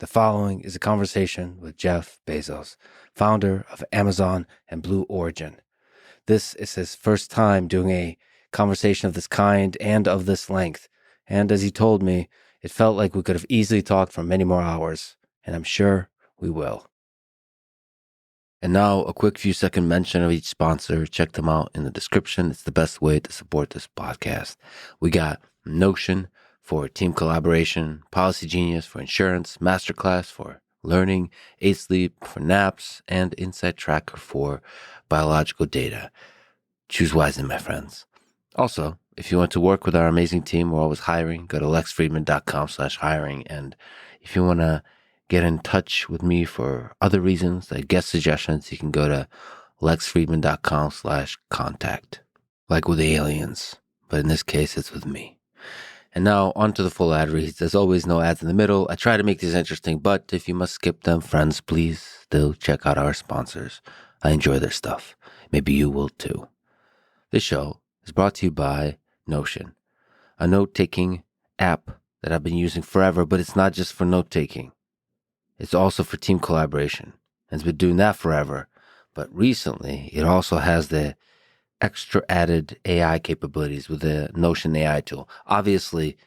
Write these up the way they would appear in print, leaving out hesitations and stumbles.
The following is a conversation with Jeff Bezos, founder of Amazon and Blue Origin. This is his first time doing a conversation of this kind and of this length. And as he told me, it felt like we could have easily talked for many more hours, and I'm sure we will. And now a quick few second mention of each sponsor. Check them out in the description. It's the best way to support this podcast. We got Notion for team collaboration, Policy Genius for insurance, Masterclass for learning, Sleep for naps, and Insight Tracker for biological data. Choose wisely, my friends. Also, if you want to work with our amazing team, we're always hiring. Go to lexfriedman.com/hiring. And if you want to get in touch with me for other reasons, like guest suggestions, you can go to lexfriedman.com/contact, like with the aliens. But in this case, it's with me. And now on to the full ad reads. As always, no ads in the middle. I try to make these interesting, but if you must skip them, friends, please still check out our sponsors. I enjoy their stuff. Maybe you will too. This show is brought to you by Notion, a note-taking app that I've been using forever, but it's not just for note-taking. It's also for team collaboration, and it's been doing that forever. But recently, it also has the extra added AI capabilities with the Notion AI tool. Obviously,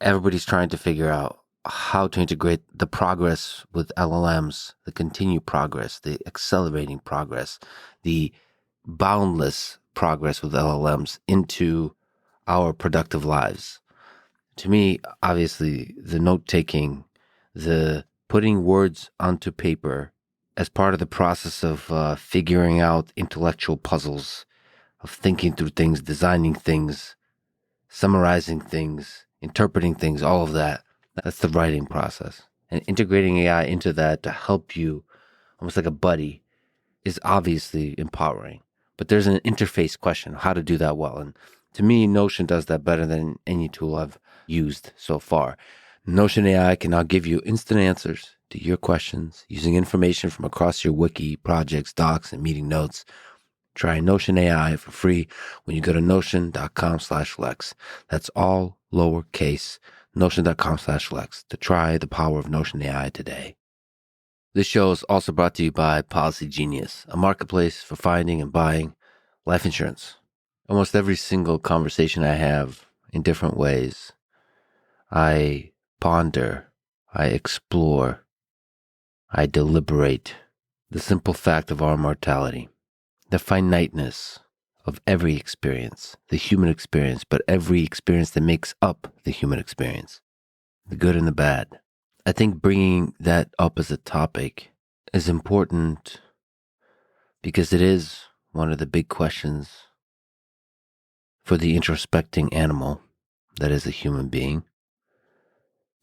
everybody's trying to figure out how to integrate the progress with LLMs, the continued progress, the accelerating progress, the boundless progress with LLMs into our productive lives. To me, obviously, the note-taking, the putting words onto paper as part of the process of figuring out intellectual puzzles, of thinking through things, designing things, summarizing things, interpreting things, all of that. That's the writing process. And integrating AI into that to help you, almost like a buddy, is obviously empowering. But there's an interface question, how to do that well. And to me, Notion does that better than any tool I've used so far. Notion AI can now give you instant answers to your questions using information from across your wiki, projects, docs, and meeting notes. Try Notion AI for free when you go to notion.com/Lex. That's all lowercase, notion.com/Lex, to try the power of Notion AI today. This show is also brought to you by Policy Genius, a marketplace for finding and buying life insurance. Almost every single conversation I have in different ways, I ponder, I explore, I deliberate the simple fact of our mortality. The finiteness of every experience, the human experience, but every experience that makes up the human experience, the good and the bad. I think bringing that up as a topic is important because it is one of the big questions for the introspecting animal that is a human being,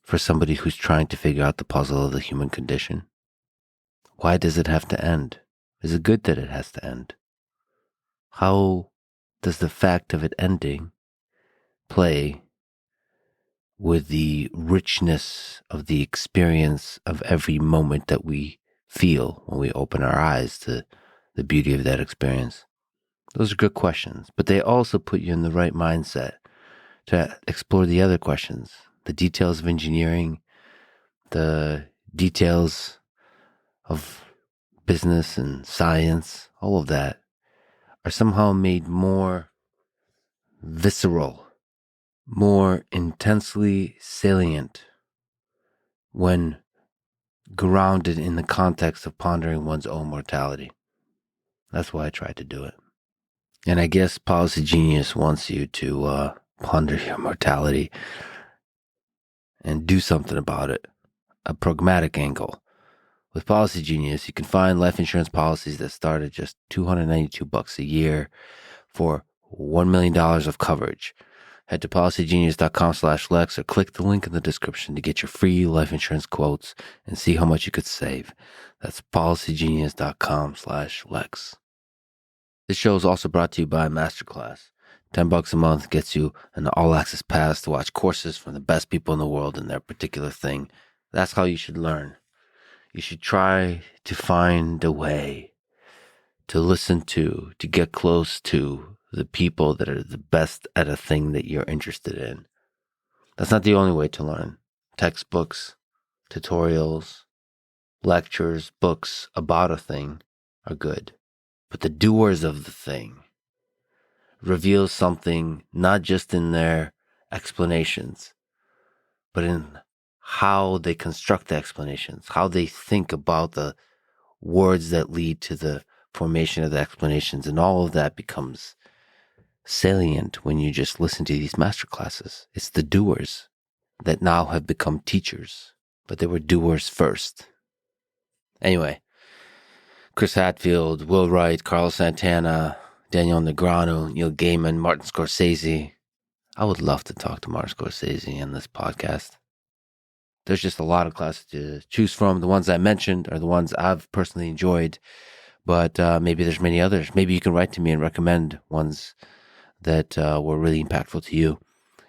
for somebody who's trying to figure out the puzzle of the human condition. Why does it have to end? Is it good that it has to end? How does the fact of it ending play with the richness of the experience of every moment that we feel when we open our eyes to the beauty of that experience? Those are good questions, but they also put you in the right mindset to explore the other questions, the details of engineering, the details of business and science, all of that are somehow made more visceral, more intensely salient when grounded in the context of pondering one's own mortality. That's why I try to do it. And I guess Policy Genius wants you to ponder your mortality and do something about it, a pragmatic angle. With Policy Genius, you can find life insurance policies that start at just $292 a year for $1 million of coverage. Head to policygenius.com/Lex or click the link in the description to get your free life insurance quotes and see how much you could save. That's policygenius.com/Lex. This show is also brought to you by Masterclass. $10 a month gets you an all-access pass to watch courses from the best people in the world in their particular thing. That's how you should learn. You should try to find a way to listen to get close to the people that are the best at a thing that you're interested in. That's not the only way to learn. Textbooks, tutorials, lectures, books about a thing are good. But the doers of the thing reveal something not just in their explanations, but in how they construct the explanations, how they think about the words that lead to the formation of the explanations. And all of that becomes salient when you just listen to these master classes. It's the doers that now have become teachers, but they were doers first. Anyway, Chris Hadfield, Will Wright, Carlos Santana, Daniel Negreanu, Neil Gaiman, Martin Scorsese. I would love to talk to Martin Scorsese in this podcast. There's just a lot of classes to choose from. The ones I mentioned are the ones I've personally enjoyed, but maybe there's many others. Maybe you can write to me and recommend ones that were really impactful to you.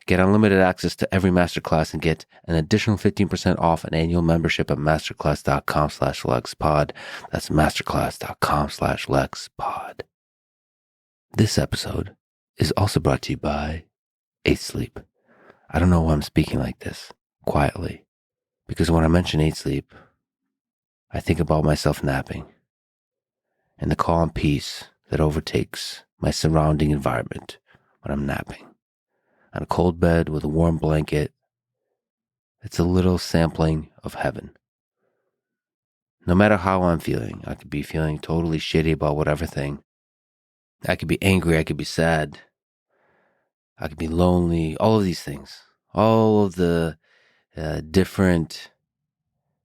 Get unlimited access to every masterclass and get an additional 15% off an annual membership at masterclass.com/LexPod. That's masterclass.com/LexPod. This episode is also brought to you by 8 Sleep. I don't know why I'm speaking like this, quietly, because when I mention 8 Sleep, I think about myself napping and the calm peace that overtakes my surrounding environment when I'm napping. On a cold bed with a warm blanket, it's a little sampling of heaven. No matter how I'm feeling, I could be feeling totally shitty about whatever thing. I could be angry, I could be sad, I could be lonely, all of these things. All of the different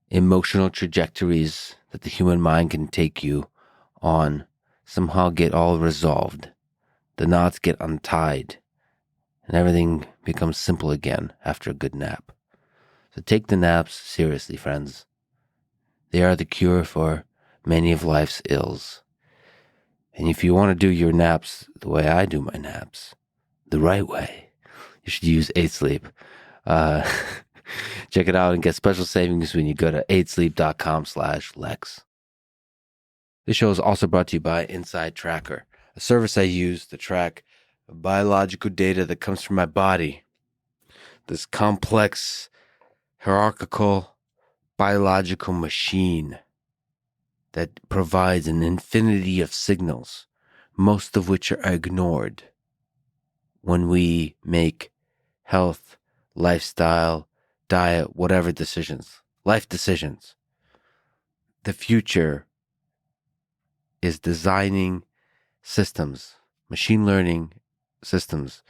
emotional trajectories that the human mind can take you on somehow get all resolved. The knots get untied and everything becomes simple again after a good nap. So take the naps seriously, friends. They are the cure for many of life's ills. And if you want to do your naps the way I do my naps, the right way, you should use 8 Sleep. Check it out and get special savings when you go to 8sleep.com/Lex. This show is also brought to you by Inside Tracker, a service I use to track biological data that comes from my body. This complex, hierarchical, biological machine that provides an infinity of signals, most of which are ignored when we make health, lifestyle, diet, whatever decisions, life decisions. The future is designing systems, machine learning systems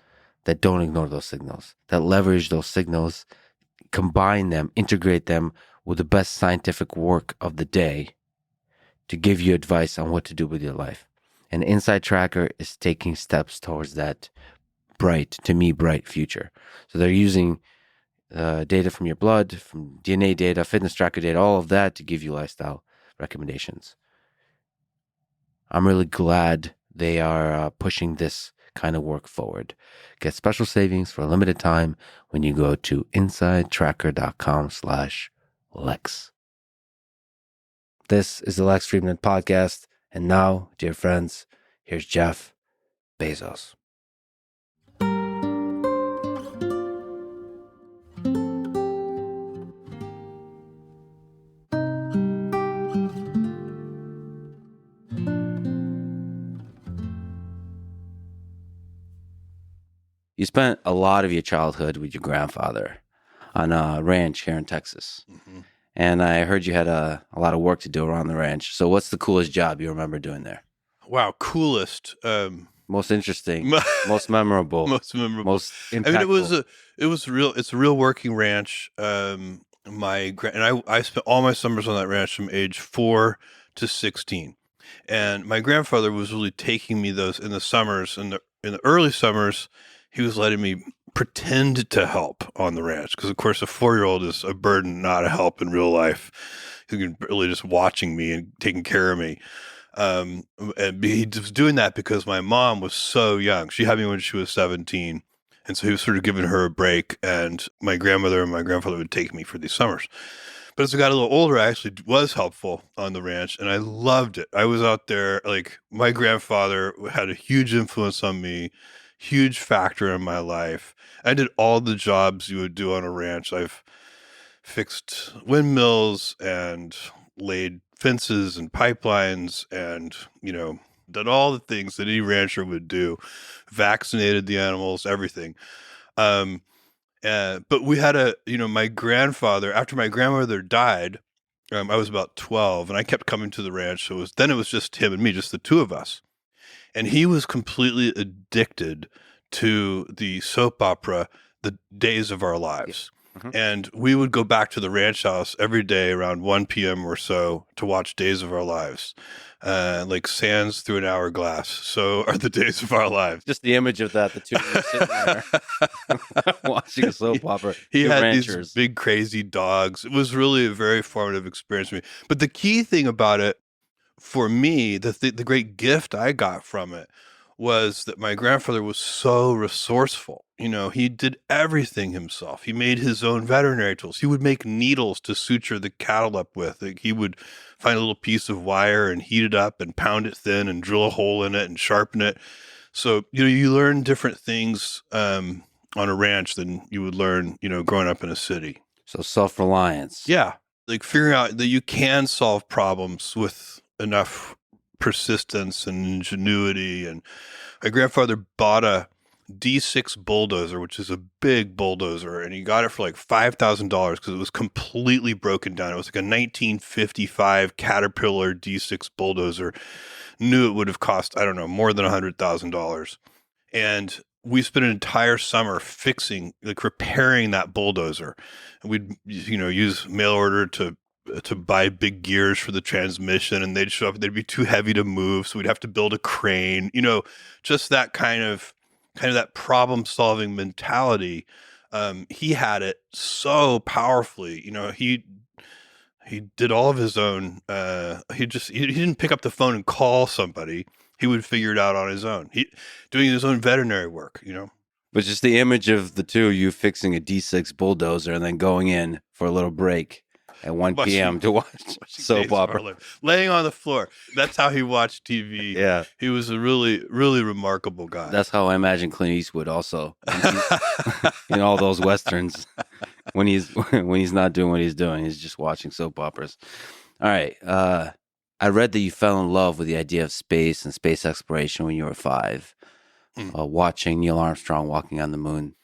that don't ignore those signals, that leverage those signals, combine them, integrate them with the best scientific work of the day to give you advice on what to do with your life. And Inside Tracker is taking steps towards that bright future. So they're using data from your blood, from DNA data, fitness tracker data, all of that to give you lifestyle recommendations. I'm really glad they are pushing this kind of work forward. Get special savings for a limited time when you go to insidetracker.com/Lex. This is the Lex Friedman Podcast. And now, dear friends, here's Jeff Bezos. You spent a lot of your childhood with your grandfather on a ranch here in Texas. Mm-hmm. And I heard you had a lot of work to do around the ranch. So what's the coolest job you remember doing there? Wow, coolest. Most interesting, most memorable, most impactful. I mean, it's a real working ranch. And I spent all my summers on that ranch from age 4 to 16. And my grandfather was really taking me those in the summers. In the early summers, he was letting me pretend to help on the ranch because, of course, a 4-year-old is a burden, not a help in real life. He's really just watching me and taking care of me. And he was doing that because my mom was so young. She had me when she was 17. And so he was sort of giving her a break. And my grandmother and my grandfather would take me for these summers. But as I got a little older, I actually was helpful on the ranch. And I loved it. I was out there, like, my grandfather had a huge influence on me, huge factor in my life. I did all the jobs you would do on a ranch. I've fixed windmills and laid fences and pipelines and, did all the things that any rancher would do, vaccinated the animals, everything. Um, but we had my grandfather, after my grandmother died, I was about 12 and I kept coming to the ranch. So it was just him and me, just the two of us. And he was completely addicted to the soap opera, The Days of Our Lives. Mhm. And we would go back to the ranch house every day around 1 p.m. or so to watch Days of Our Lives. Like sands through an hourglass. So are the days of our lives. Just the image of that, the two of you sitting there watching a soap opera. He Two had ranchers. these big, crazy dogs. It was really a very formative experience for me. But the key thing about it, for me, the great gift I got from it was that my grandfather was so resourceful. He did everything himself. He made his own veterinary tools. He would make needles to suture the cattle up with. Like, he would find a little piece of wire and heat it up and pound it thin and drill a hole in it and sharpen it. So, you learn different things on a ranch than you would learn, growing up in a city. So self-reliance. Yeah. Like figuring out that you can solve problems with enough persistence and ingenuity. And my grandfather bought a D6 bulldozer, which is a big bulldozer, and he got it for like $5,000 because it was completely broken down. It was like a 1955 Caterpillar D6 bulldozer. Knew it would have cost, I don't know, more than $100,000. And we spent an entire summer repairing that bulldozer. And we'd, use mail order to buy big gears for the transmission, and they'd show up, they'd be too heavy to move. So we'd have to build a crane, just that kind of that problem solving mentality. He had it so powerfully. He did all of his own. He didn't pick up the phone and call somebody. He would figure it out on his own. He doing his own veterinary work. But just the image of the two of you fixing a D6 bulldozer and then going in for a little break at 1 p.m. to watch soap opera. Laying on the floor. That's how he watched TV. Yeah. He was a really, really remarkable guy. That's how I imagine Clint Eastwood also in all those Westerns when he's not doing what he's doing. He's just watching soap operas. All right. I read that you fell in love with the idea of space and space exploration when you were 5, watching Neil Armstrong walking on the moon.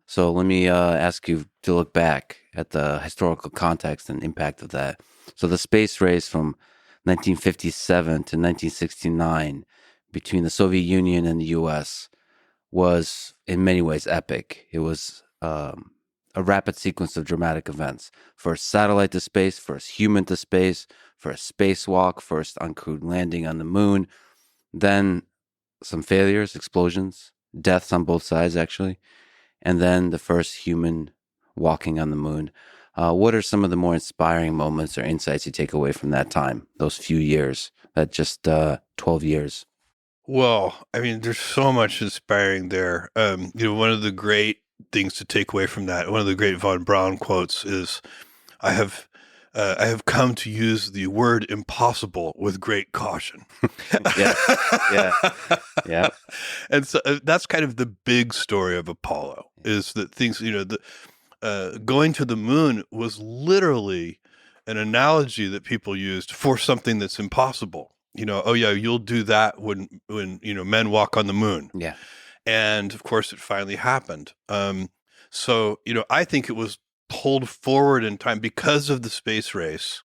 So let me ask you to look back at the historical context and impact of that. So the space race from 1957 to 1969 between the Soviet Union and the U.S. was in many ways epic. It was a rapid sequence of dramatic events. First satellite to space, first human to space, first spacewalk, first uncrewed landing on the moon, then some failures, explosions, deaths on both sides actually, and then the first human walking on the moon. What are some of the more inspiring moments or insights you take away from that time, those few years, that just 12 years? Well, I mean, there's so much inspiring there. One of the great things to take away from that, one of the great von Braun quotes is, I have come to use the word impossible with great caution. Yeah. And so that's kind of the big story of Apollo, is that things, going to the moon was literally an analogy that people used for something that's impossible. Oh yeah, you'll do that when men walk on the moon. Yeah. And of course it finally happened. So, I think it was pulled forward in time because of the space race.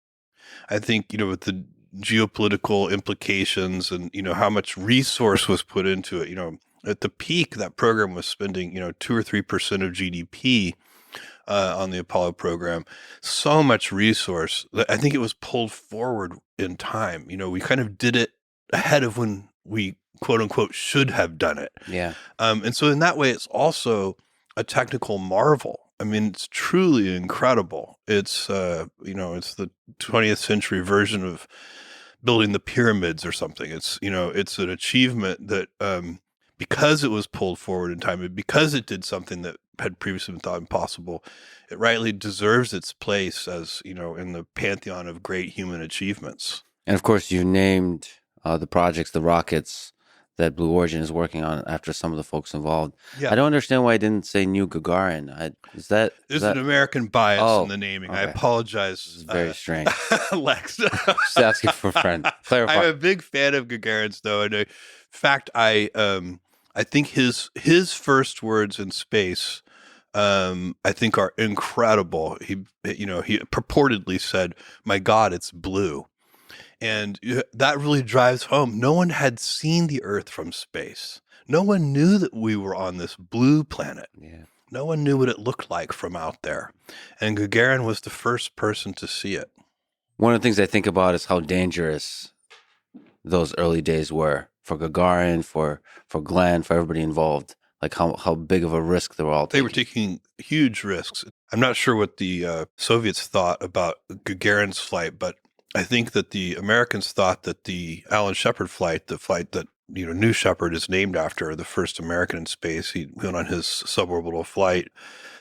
I think, with the geopolitical implications and, how much resource was put into it, at the peak, that program was spending, 2 or 3% of GDP on the Apollo program. So much resource. I think it was pulled forward in time. We kind of did it ahead of when we, quote unquote, should have done it. Yeah. And so in that way, it's also a technical marvel. I mean, it's truly incredible. It's, it's the 20th century version of building the pyramids or something. It's, it's an achievement that, because it was pulled forward in time and because it did something that had previously been thought impossible, it rightly deserves its place as, in the pantheon of great human achievements. And of course, you named the projects, the rockets that Blue Origin is working on after some of the folks involved. Yeah. I don't understand why I didn't say New Gagarin. There's an American bias in Oh, the naming. I okay. This apologize, is very strange. Lex. Just asking for a friend. Clarify. I'm a big fan of Gagarin's, though, and in fact, I think his first words in space, I think, are incredible. He purportedly said, "My God, it's blue." And that really drives home. No one had seen the Earth from space. No one knew that we were on this blue planet. Yeah. No one knew what it looked like from out there. And Gagarin was the first person to see it. One of the things I think about is how dangerous those early days were for Gagarin, for Glenn, for everybody involved. Like how big of a risk they were all taking. They were taking huge risks. I'm not sure what the Soviets thought about Gagarin's flight, but I think that the Americans thought that the Alan Shepard flight, the flight that New Shepard is named after, the first American in space, he went on his suborbital flight.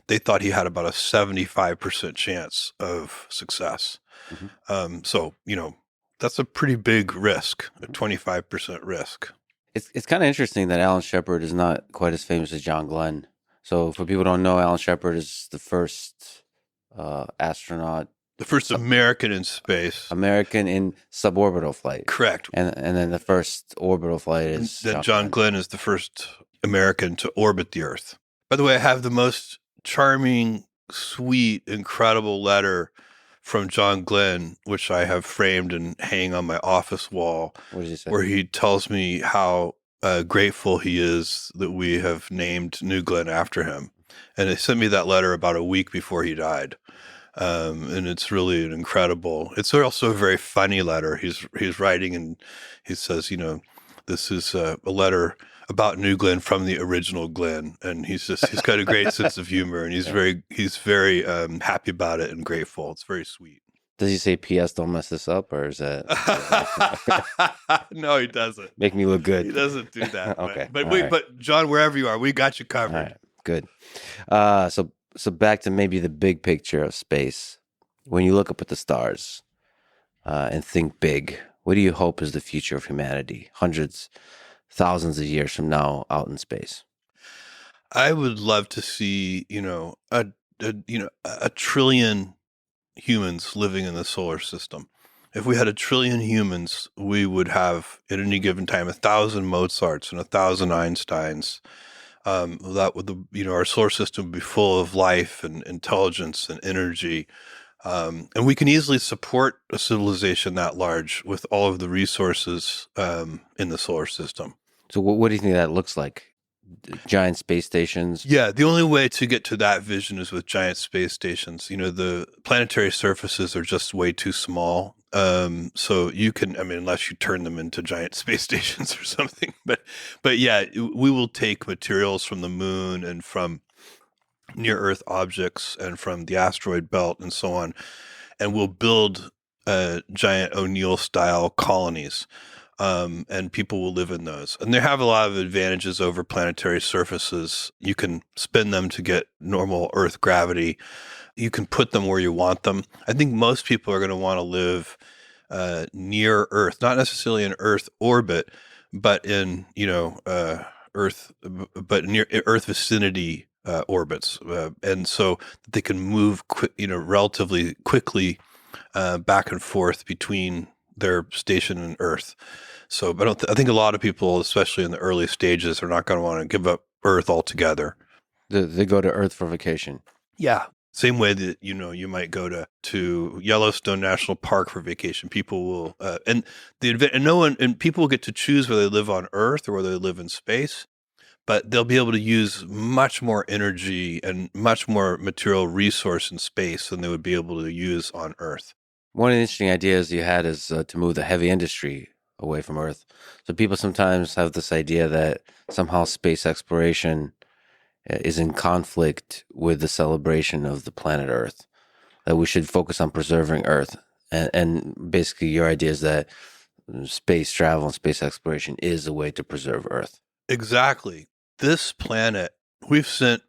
They thought he had about a 75% chance of success. Mm-hmm. So that's a pretty big risk, a 25% risk. It's kind of interesting that Alan Shepard is not quite as famous as John Glenn. So for people who don't know, Alan Shepard is the first astronaut. The first American in space. American in suborbital flight. Correct. And then the first orbital flight is John Glenn is the first American to orbit the Earth. By the way, I have the most charming, sweet, incredible letter from John Glenn, which I have framed and hang on my office wall. What does he say? Where he tells me how grateful he is that we have named New Glenn after him. And he sent me that letter about a week before he died. And it's really an incredible. It's also a very funny letter. He's writing, and he says, this is a letter about New Glenn from the original Glenn, and he's got a great sense of humor, and he's very happy about it and grateful. It's very sweet. Does he say P.S. don't mess this up, or is that? No, he doesn't. Make me look good. He doesn't do that. Okay, but John, wherever you are, we got you covered. All right, good. So back to maybe the big picture of space. When you look up at the stars and think big, what do you hope is the future of humanity? Hundreds, thousands of years from now, out in space. I would love to see, a trillion humans living in the solar system. If we had a trillion humans, we would have at any given time 1,000 Mozarts and 1,000 Einsteins. That would, our solar system would be full of life and intelligence and energy. And we can easily support a civilization that large with all of the resources in the solar system. So what do you think that looks like? Giant space stations? Yeah, the only way to get to that vision is with giant space stations. The planetary surfaces are just way too small. So you can, unless you turn them into giant space stations or something. But yeah, we will take materials from the moon and from near Earth objects and from the asteroid belt and so on, and we'll build giant O'Neill style colonies. And people will live in those. And they have a lot of advantages over planetary surfaces. You can spin them to get normal Earth gravity. You can put them where you want them. I think most people are going to want to live near Earth, not necessarily in Earth orbit, but in, Earth, but near Earth vicinity orbits. And so they can move, relatively quickly back and forth between their station and Earth. So, but I think a lot of people, especially in the early stages, are not going to want to give up Earth altogether. They go to Earth for vacation. Yeah. Same way that, you might go to Yellowstone National Park for vacation. People will, and people will get to choose whether they live on Earth or whether they live in space, but they'll be able to use much more energy and much more material resource in space than they would be able to use on Earth. One of the interesting ideas you had is to move the heavy industry away from Earth. So people sometimes have this idea that somehow space exploration is in conflict with the celebration of the planet Earth, that we should focus on preserving Earth. And basically your idea is that space travel and space exploration is a way to preserve Earth. Exactly. This planet, we've sent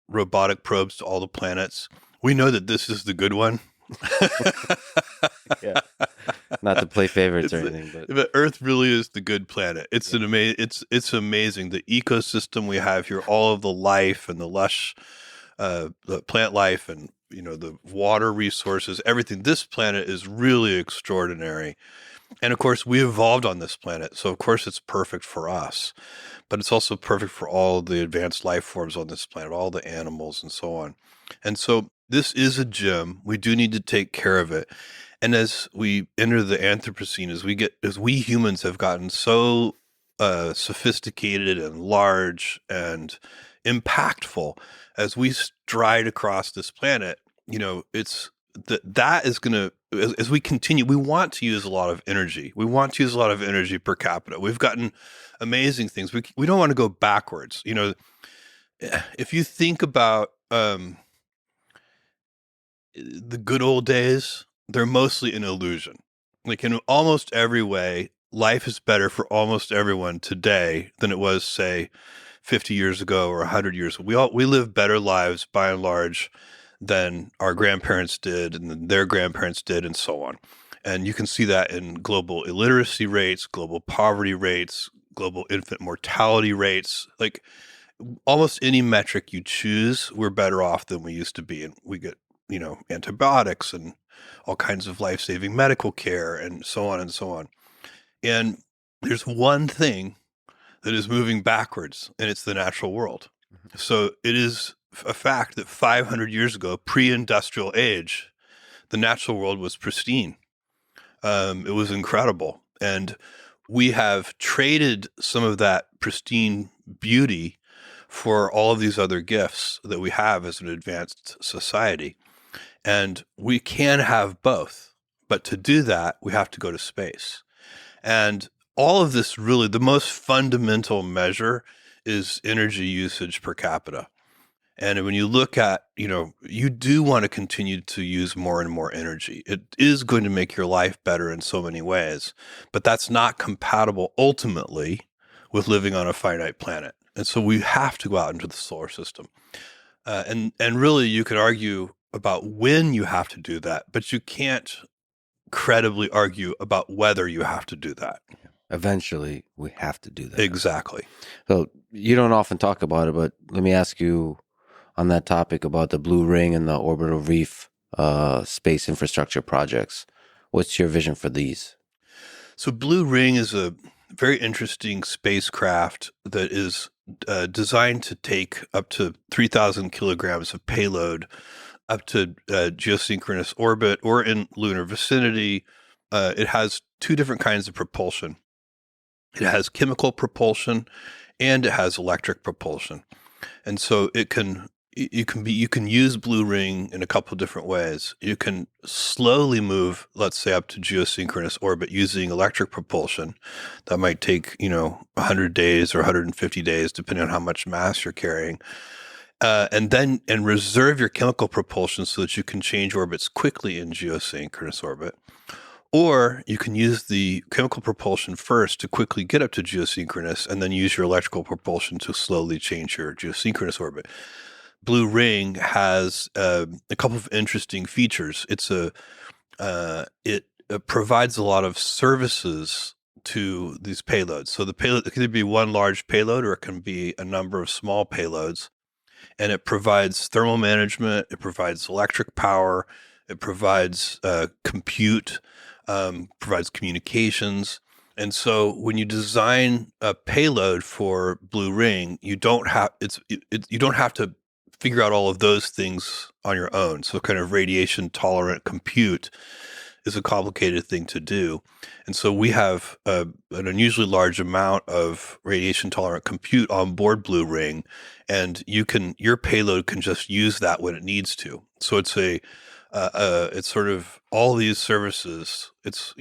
robotic probes to all the planets. We know that this is the good one. Yeah. Not to play favorites or It's anything, but but Earth really is the good planet. It's an it's amazing the ecosystem we have here, all of the life and the lush, the plant life, and the water resources, everything. This planet is really extraordinary, and of course we evolved on this planet, so of course it's perfect for us. But it's also perfect for all the advanced life forms on this planet, all the animals and so on. And so this is a gem. We do need to take care of it. And as we enter the Anthropocene, as we humans have gotten so sophisticated and large and impactful, as we stride across this planet, it's that is going to, as we continue, we want to use a lot of energy. We want to use a lot of energy per capita. We've gotten amazing things. We don't want to go backwards. If you think about the good old days, they're mostly an illusion. Like in almost every way, life is better for almost everyone today than it was, say, 50 years ago or 100 years ago. We live better lives by and large than our grandparents did and then their grandparents did and so on. And you can see that in global illiteracy rates, global poverty rates, global infant mortality rates. Like almost any metric you choose, we're better off than we used to be. And we get, antibiotics and all kinds of life-saving medical care and so on and so on. And there's one thing that is moving backwards, and it's the natural world. So it is a fact that 500 years ago, pre-industrial age, the natural world was pristine. It was incredible. And we have traded some of that pristine beauty for all of these other gifts that we have as an advanced society. And we can have both. But to do that, we have to go to space. And all of this, really, the most fundamental measure is energy usage per capita. And when you look at, you do want to continue to use more and more energy. It is going to make your life better in so many ways, but that's not compatible ultimately with living on a finite planet. And so we have to go out into the solar system. And really, you could argue about when you have to do that, but you can't credibly argue about whether you have to do that. Eventually, we have to do that. Exactly. So you don't often talk about it, but let me ask you on that topic about the Blue Ring and the Orbital Reef space infrastructure projects. What's your vision for these? So Blue Ring is a very interesting spacecraft that is designed to take up to 3,000 kilograms of payload up to geosynchronous orbit or in lunar vicinity. It has two different kinds of propulsion. It has chemical propulsion and it has electric propulsion. And so you can use Blue Ring in a couple of different ways. You can slowly move, let's say, up to geosynchronous orbit using electric propulsion. That might take, 100 days or 150 days, depending on how much mass you're carrying. And reserve your chemical propulsion so that you can change orbits quickly in geosynchronous orbit. Or you can use the chemical propulsion first to quickly get up to geosynchronous and then use your electrical propulsion to slowly change your geosynchronous orbit. Blue Ring has a couple of interesting features. It provides a lot of services to these payloads. So the payload, it can either be one large payload or it can be a number of small payloads. And it provides thermal management, it provides electric power, it provides compute, provides communications. And so when you design a payload for Blue Ring, you don't have to figure out all of those things on your own. So kind of radiation tolerant compute is a complicated thing to do. And so we have an unusually large amount of radiation tolerant compute on board Blue Ring, and your payload can just use that when it needs to. So it's it's sort of all these services. It's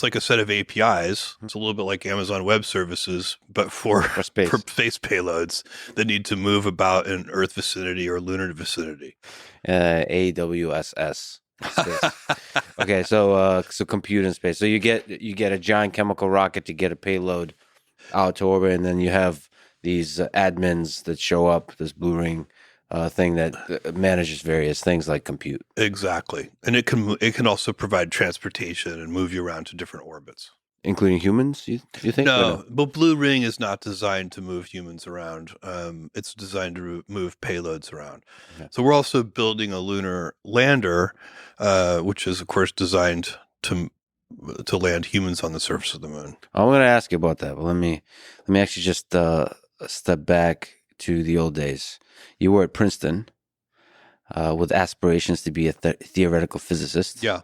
like a set of APIs. It's a little bit like Amazon Web Services, but for space. for space payloads that need to move about in Earth vicinity or lunar vicinity. AWSS. Okay, so compute in space. So you get a giant chemical rocket to get a payload out to orbit, and then you have these admins that show up, this Blue Ring thing that manages various things like compute, Exactly. And it can also provide transportation and move you around to different orbits. including humans. You think or no? No, but Blue Ring is not designed to move humans around. It's designed to move payloads around. Okay. So we're also building a lunar lander, which is, of course, designed to land humans on the surface of the moon. I'm going to ask you about that, but let me actually just step back to the old days. You were at Princeton with aspirations to be a theoretical physicist. Yeah.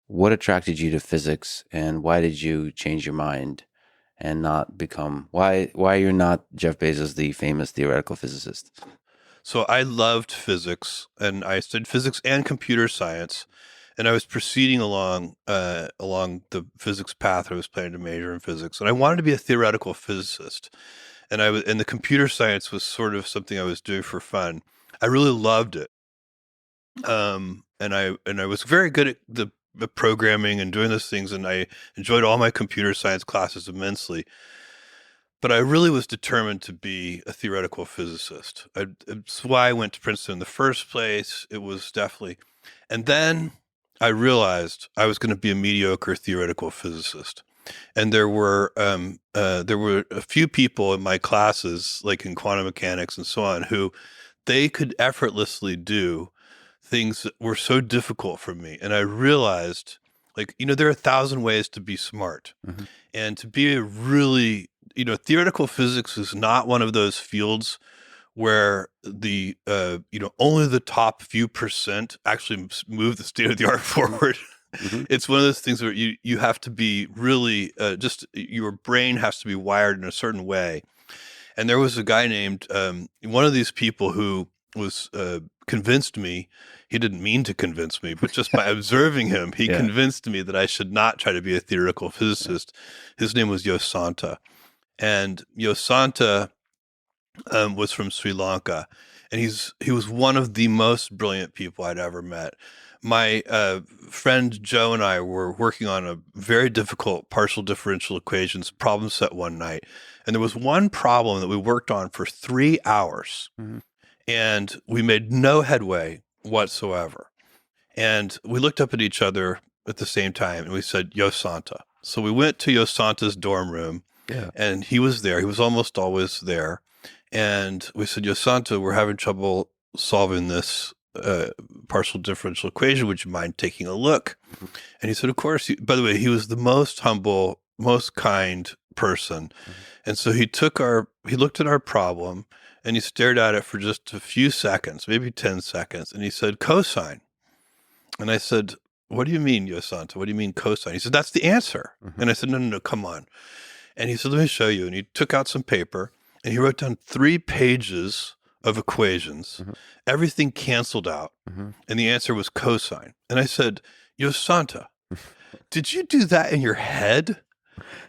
What attracted you to physics, and why did you change your mind and not become why you're not Jeff Bezos, the famous theoretical physicist? So I loved physics, and I studied physics and computer science, and I was proceeding along the physics path. I was planning to major in physics, and I wanted to be a theoretical physicist. And the computer science was sort of something I was doing for fun. I really loved it, and I was very good at the programming and doing those things, and I enjoyed all my computer science classes immensely. But I really was determined to be a theoretical physicist. It's why I went to Princeton in the first place. It was definitely, and then I realized I was going to be a mediocre theoretical physicist. And there were a few people in my classes, like in quantum mechanics and so on, who they could effortlessly do things that were so difficult for me. And I realized, like, there are 1,000 ways to be smart. Mm-hmm. And to be a really, theoretical physics is not one of those fields where only the top few percent actually move the state of the art forward. Mm-hmm. It's one of those things where you have to be really just your brain has to be wired in a certain way. And there was a guy named one of these people who was convinced me. He didn't mean to convince me, but just by observing him, he Yeah. convinced me that I should not try to be a theoretical physicist. His name was Yosanta. And Yosanta was from Sri Lanka. And he was one of the most brilliant people I'd ever met. My friend Joe and I were working on a very difficult partial differential equations problem set one night. And there was one problem that we worked on for 3 hours. Mm-hmm. And we made no headway whatsoever. And we looked up at each other at the same time and we said, Yosanta. So we went to Yosanta's dorm room. Yeah. And he was there. He was almost always there. And we said, Yosanta, we're having trouble solving this partial differential equation. Would you mind taking a look? Mm-hmm. And he said, of course. By the way, he was the most humble, most kind person. Mm-hmm. And so he looked at our problem and he stared at it for just a few seconds, maybe 10 seconds. And he said, cosine. And I said, what do you mean, Yosanta? What do you mean cosine? He said, that's the answer. Mm-hmm. And I said, no, come on. And he said, let me show you. And he took out some paper and he wrote down 3 pages of equations. Mm-hmm. Everything canceled out. Mm-hmm. And the answer was cosine. And I said, Yosanta, did you do that in your head?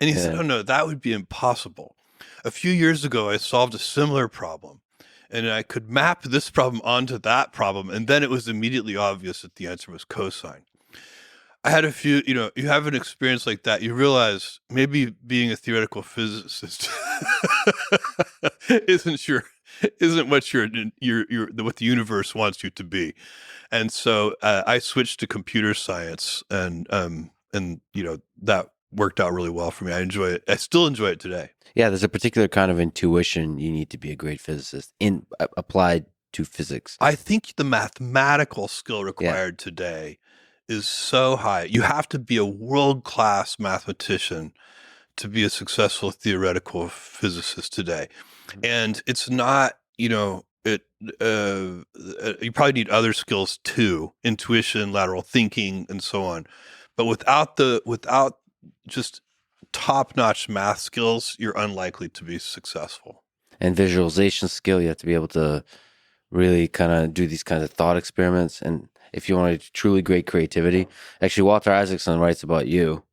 And he said, oh, no, that would be impossible. A few years ago, I solved a similar problem. And I could map this problem onto that problem. And then it was immediately obvious that the answer was cosine. I had a few, you have an experience like that. You realize maybe being a theoretical physicist isn't what what the universe wants you to be. And so I switched to computer science, and that worked out really well for me. I enjoy it. I still enjoy it today. Yeah, there's a particular kind of intuition you need to be a great physicist applied to physics. I think the mathematical skill required today is so high. You have to be a world-class mathematician to be a successful theoretical physicist today. Mm-hmm. And it's not, you probably need other skills too, intuition, lateral thinking, and so on. But without just top-notch math skills, you're unlikely to be successful. And visualization skill, you have to be able to really kind of do these kinds of thought experiments. And if you want truly great creativity, actually Walter Isaacson writes about you.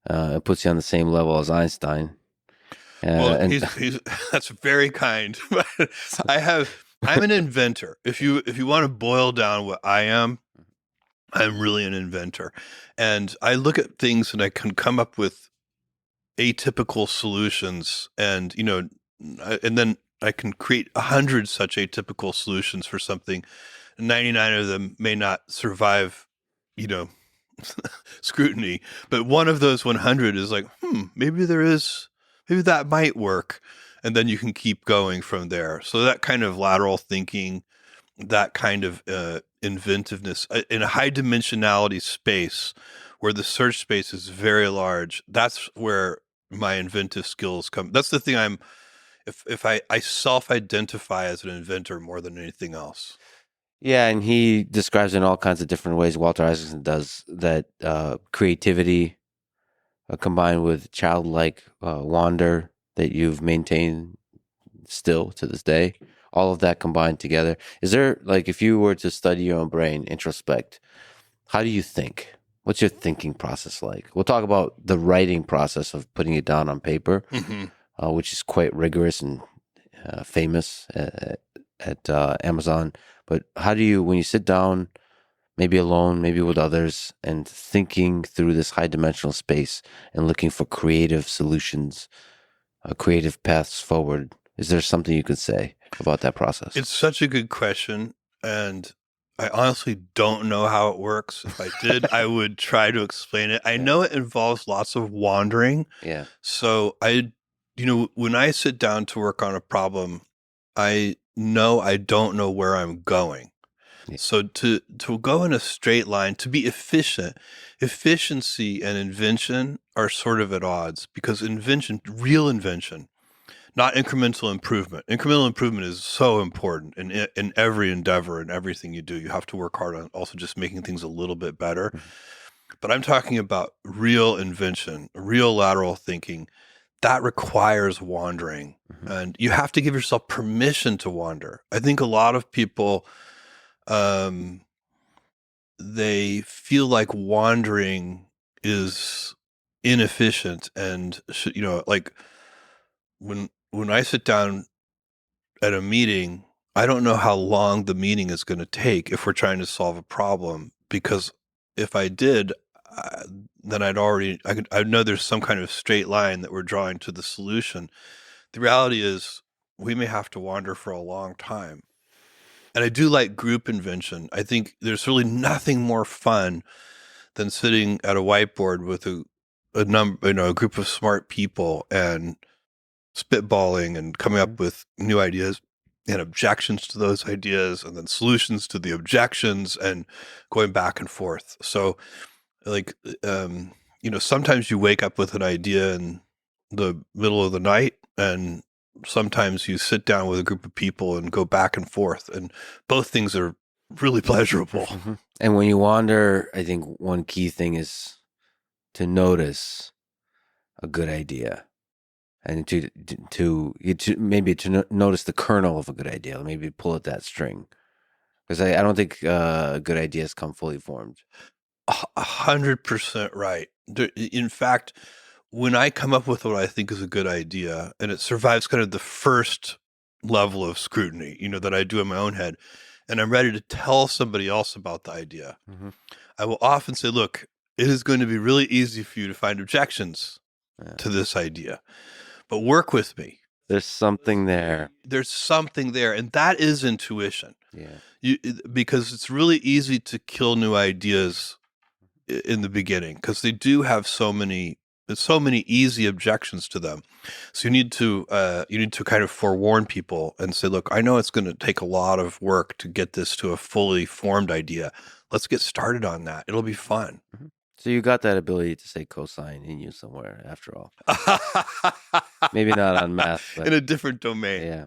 It puts you on the same level as Einstein. Well, he's that's very kind. I'm an inventor. If you want to boil down what I am, I'm really an inventor. And I look at things and I can come up with atypical solutions, and then I can create 100 such atypical solutions for something. 99 of them may not survive, you know, scrutiny, but one of those 100 is like, maybe maybe that might work. And then you can keep going from there. So that kind of lateral thinking, that kind of inventiveness in a high dimensionality space where the search space is very large, that's where my inventive skills come. That's the thing I self-identify as an inventor more than anything else. Yeah, and he describes in all kinds of different ways. Walter Isaacson does that creativity combined with childlike wonder that you've maintained still to this day. All of that combined together. Is there, like, if you were to study your own brain, introspect, how do you think? What's your thinking process like? We'll talk about the writing process of putting it down on paper, which is quite rigorous and famous at Amazon. But how do you, when you sit down, maybe alone, maybe with others, and thinking through this high dimensional space and looking for creative solutions, creative paths forward, is there something you could say about that process? It's such a good question. And I honestly don't know how it works. If I did, I would try to explain it. I know it involves lots of wandering. Yeah. So when I sit down to work on a problem, I know I don't know where I'm going. Yeah. So to go in a straight line, to be efficient, efficiency and invention are sort of at odds because real invention, not incremental improvement. Incremental improvement is so important in every endeavor and everything you do. You have to work hard on also just making things a little bit better. But I'm talking about real invention, real lateral thinking. That requires wandering. And you have to give yourself permission to wander. I think a lot of people, they feel like wandering is inefficient and like when I sit down at a meeting, I don't know how long the meeting is going to take if we're trying to solve a problem, because if I did, then I'd know there's some kind of straight line that we're drawing to the solution. The reality is we may have to wander for a long time. And I do like group invention. I think there's really nothing more fun than sitting at a whiteboard with a group of smart people and spitballing and coming up with new ideas and objections to those ideas and then solutions to the objections and going back and forth. So like, sometimes you wake up with an idea in the middle of the night, and sometimes you sit down with a group of people and go back and forth, and both things are really pleasurable. And when you wander, I think one key thing is to notice a good idea, and to notice the kernel of a good idea. Maybe pull at that string, because I don't think good ideas come fully formed. 100% right. In fact, when I come up with what I think is a good idea and it survives kind of the first level of scrutiny, that I do in my own head, and I'm ready to tell somebody else about the idea, I will often say, look, it is going to be really easy for you to find objections to this idea, but work with me. There's something there. There's something there. And that is intuition. Yeah. Because it's really easy to kill new ideas in the beginning because they do have so many easy objections to them. So you need to kind of forewarn people and say, look, I know it's going to take a lot of work to get this to a fully formed idea. Let's get started on that. It'll be fun. So you got that ability to say cosine in you somewhere, after all. Maybe not on math, but in a different domain. Yeah.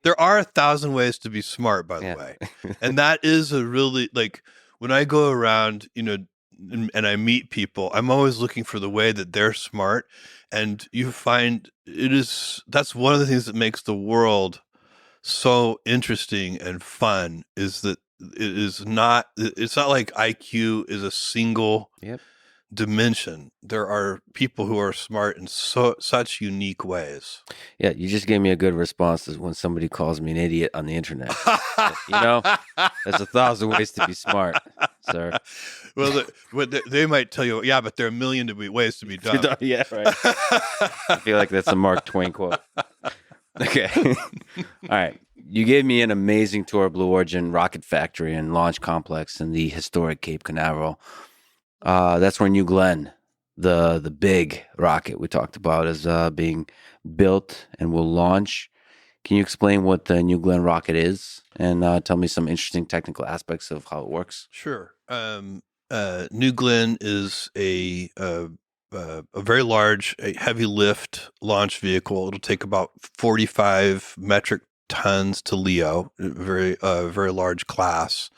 There are 1,000 ways to be smart, by the way. And that is a really, like, when I go around, and I meet people, I'm always looking for the way that they're smart. And you find that's one of the things that makes the world so interesting and fun, is that it's not like IQ is a single dimension. There are people who are smart in such unique ways. Yeah, you just gave me a good response to when somebody calls me an idiot on the internet. There's 1,000 ways to be smart, sir. Well, they might tell you, yeah, but there are a million ways to be dumb. Yeah, right. I feel like that's a Mark Twain quote. Okay. All right. You gave me an amazing tour of Blue Origin rocket factory and launch complex in the historic Cape Canaveral. That's where New Glenn, the big rocket we talked about, is being built and will launch. Can you explain what the New Glenn rocket is and tell me some interesting technical aspects of how it works? Sure. New Glenn is a very large, a heavy lift launch vehicle. It'll take about 45 metric tons to LEO, very large class.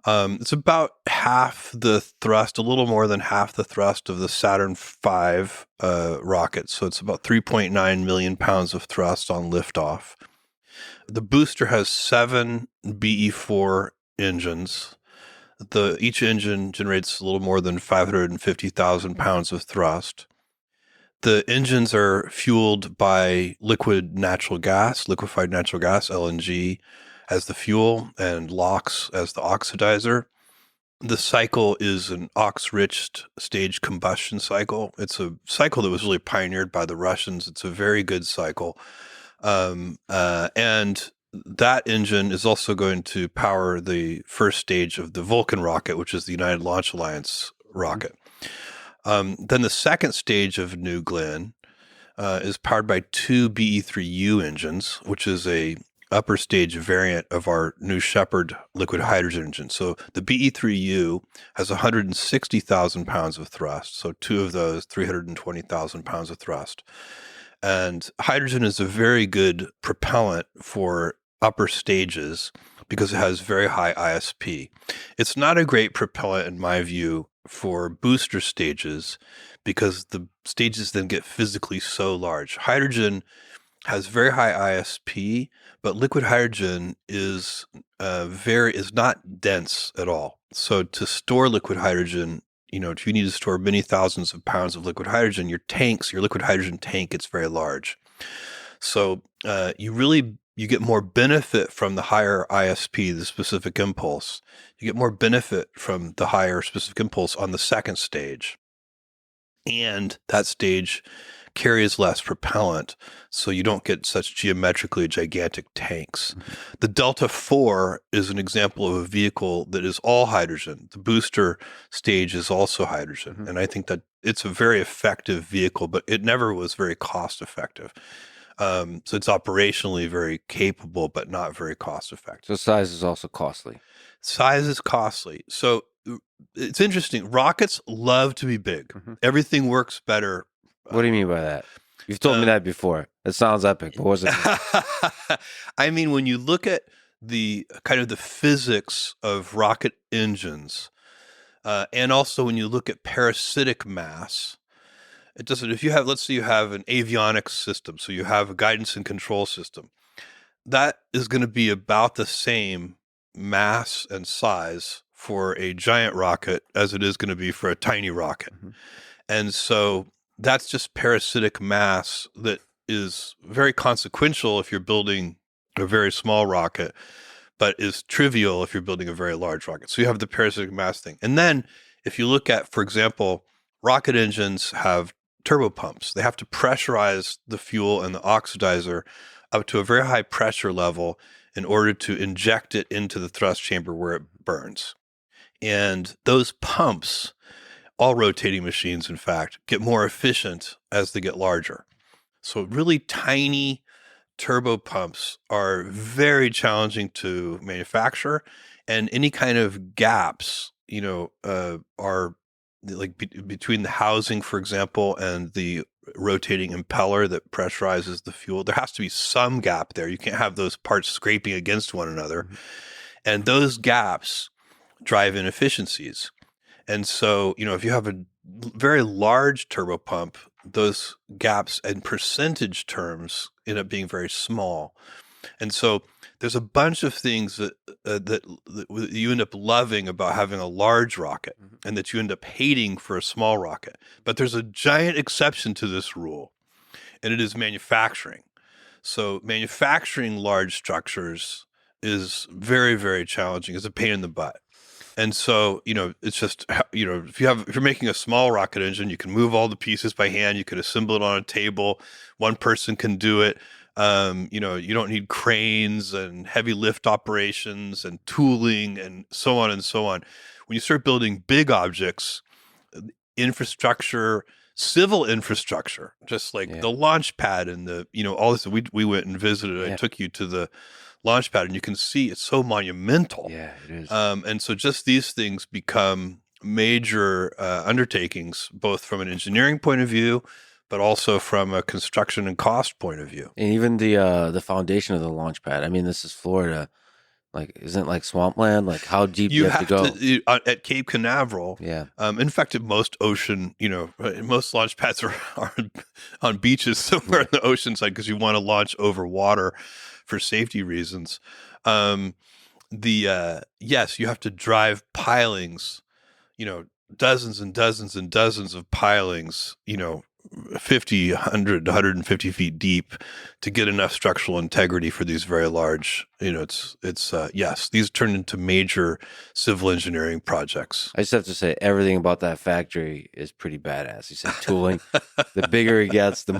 It's about half the thrust, a little more than half the thrust of the Saturn V rocket. So it's about 3.9 million pounds of thrust on liftoff. The booster has 7 BE4 engines. Each engine generates a little more than 550,000 pounds of thrust. The engines are fueled by liquefied natural gas, LNG, as the fuel, and LOX as the oxidizer. The cycle is an Ox-rich stage combustion cycle. It's a cycle that was really pioneered by the Russians. It's a very good cycle. And that engine is also going to power the first stage of the Vulcan rocket, which is the United Launch Alliance rocket. Then the second stage of New Glenn is powered by 2 BE3U engines, which is a upper stage variant of our New Shepard liquid hydrogen engine. So the BE3U has 160,000 pounds of thrust. So 2 of those, 320,000 pounds of thrust. And hydrogen is a very good propellant for upper stages because it has very high ISP. It's not a great propellant, in my view, for booster stages because the stages then get physically so large. Hydrogen has very high ISP, but liquid hydrogen is not dense at all. So to store liquid hydrogen, if you need to store many thousands of pounds of liquid hydrogen, your liquid hydrogen tank gets very large. So you get more benefit from the higher ISP, the specific impulse. You get more benefit from the higher specific impulse on the second stage. And that stage carries less propellant, so you don't get such geometrically gigantic tanks. Mm-hmm. The Delta IV is an example of a vehicle that is all hydrogen. The booster stage is also hydrogen. Mm-hmm. And I think that it's a very effective vehicle, but it never was very cost effective. So it's operationally very capable, but not very cost effective. So size is also costly. Size is costly. So it's interesting. Rockets love to be big. Mm-hmm. Everything works better. What do you mean by that? You've told me that before. It sounds epic. But what was it? I mean, when you look at the kind of the physics of rocket engines, and also when you look at parasitic mass, it doesn't. If you have, let's say, you have an avionics system, so you have a guidance and control system, that is going to be about the same mass and size for a giant rocket as it is going to be for a tiny rocket, mm-hmm. And so that's just parasitic mass that is very consequential if you're building a very small rocket, but is trivial if you're building a very large rocket. So you have the parasitic mass thing. And then if you look at, for example, rocket engines have turbopumps. They have to pressurize the fuel and the oxidizer up to a very high pressure level in order to inject it into the thrust chamber where it burns. And those pumps, all rotating machines, in fact, get more efficient as they get larger. So really tiny turbo pumps are very challenging to manufacture, and any kind of gaps, are like between the housing, for example, and the rotating impeller that pressurizes the fuel. There has to be some gap there. You can't have those parts scraping against one another. Mm-hmm. And those gaps drive inefficiencies. And so, if you have a very large turbopump, those gaps in percentage terms end up being very small. And so there's a bunch of things that you end up loving about having a large rocket, mm-hmm. and that you end up hating for a small rocket. But there's a giant exception to this rule, and it is manufacturing. So manufacturing large structures is very, very challenging. It's a pain in the butt. And so, it's just, if you're making a small rocket engine, you can move all the pieces by hand. You can assemble it on a table. One person can do it. You don't need cranes and heavy lift operations and tooling and so on and so on. When you start building big objects, infrastructure, civil infrastructure, just like the launch pad and all this. We went and visited. I took you to the launch pad, and you can see it's so monumental. Yeah, it is. And so just these things become major undertakings, both from an engineering point of view, but also from a construction and cost point of view. And even the foundation of the launch pad. I mean, this is Florida. Like, isn't it like swampland? Like, how deep you have to go? At Cape Canaveral. Yeah. In fact, at most ocean, most launch pads are on beaches somewhere in the ocean side because you want to launch over water for safety reasons. Yes, you have to drive pilings, dozens and dozens and dozens of pilings, 50, 100, 150 feet deep to get enough structural integrity for these very large, yes, these turn into major civil engineering projects. I just have to say everything about that factory is pretty badass. You said tooling. The bigger it gets, the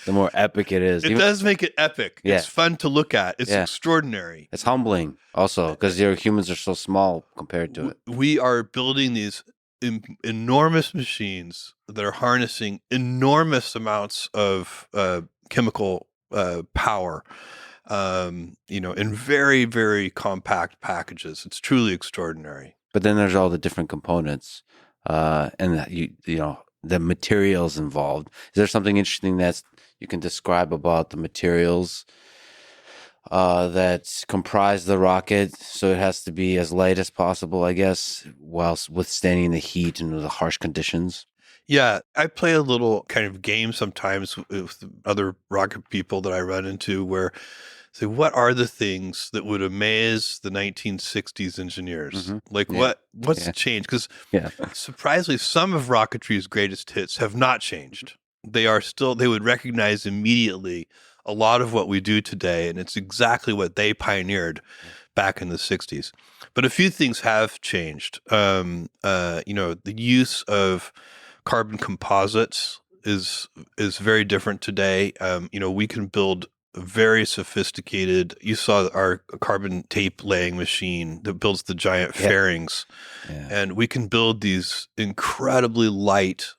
more epic it is. It does make it epic. Yeah. It's fun to look at. It's extraordinary. It's humbling also because your humans are so small compared to it. We are building these enormous machines that are harnessing enormous amounts of chemical power, in very, very compact packages. It's truly extraordinary. But then there's all the different components, and the materials involved. Is there something interesting that you can describe about the materials that comprise the rocket? So it has to be as light as possible, I guess, whilst withstanding the heat and the harsh conditions. Yeah, I play a little kind of game sometimes with other rocket people that I run into where say, what are the things that would amaze the 1960s engineers? Mm-hmm. Like what's changed? Because surprisingly, some of rocketry's greatest hits have not changed. They would recognize immediately a lot of what we do today, and it's exactly what they pioneered back in the 60s. But a few things have changed. The use of carbon composites is very different today. We can build very sophisticated. You saw our carbon tape laying machine that builds the giant fairings, and we can build these incredibly light,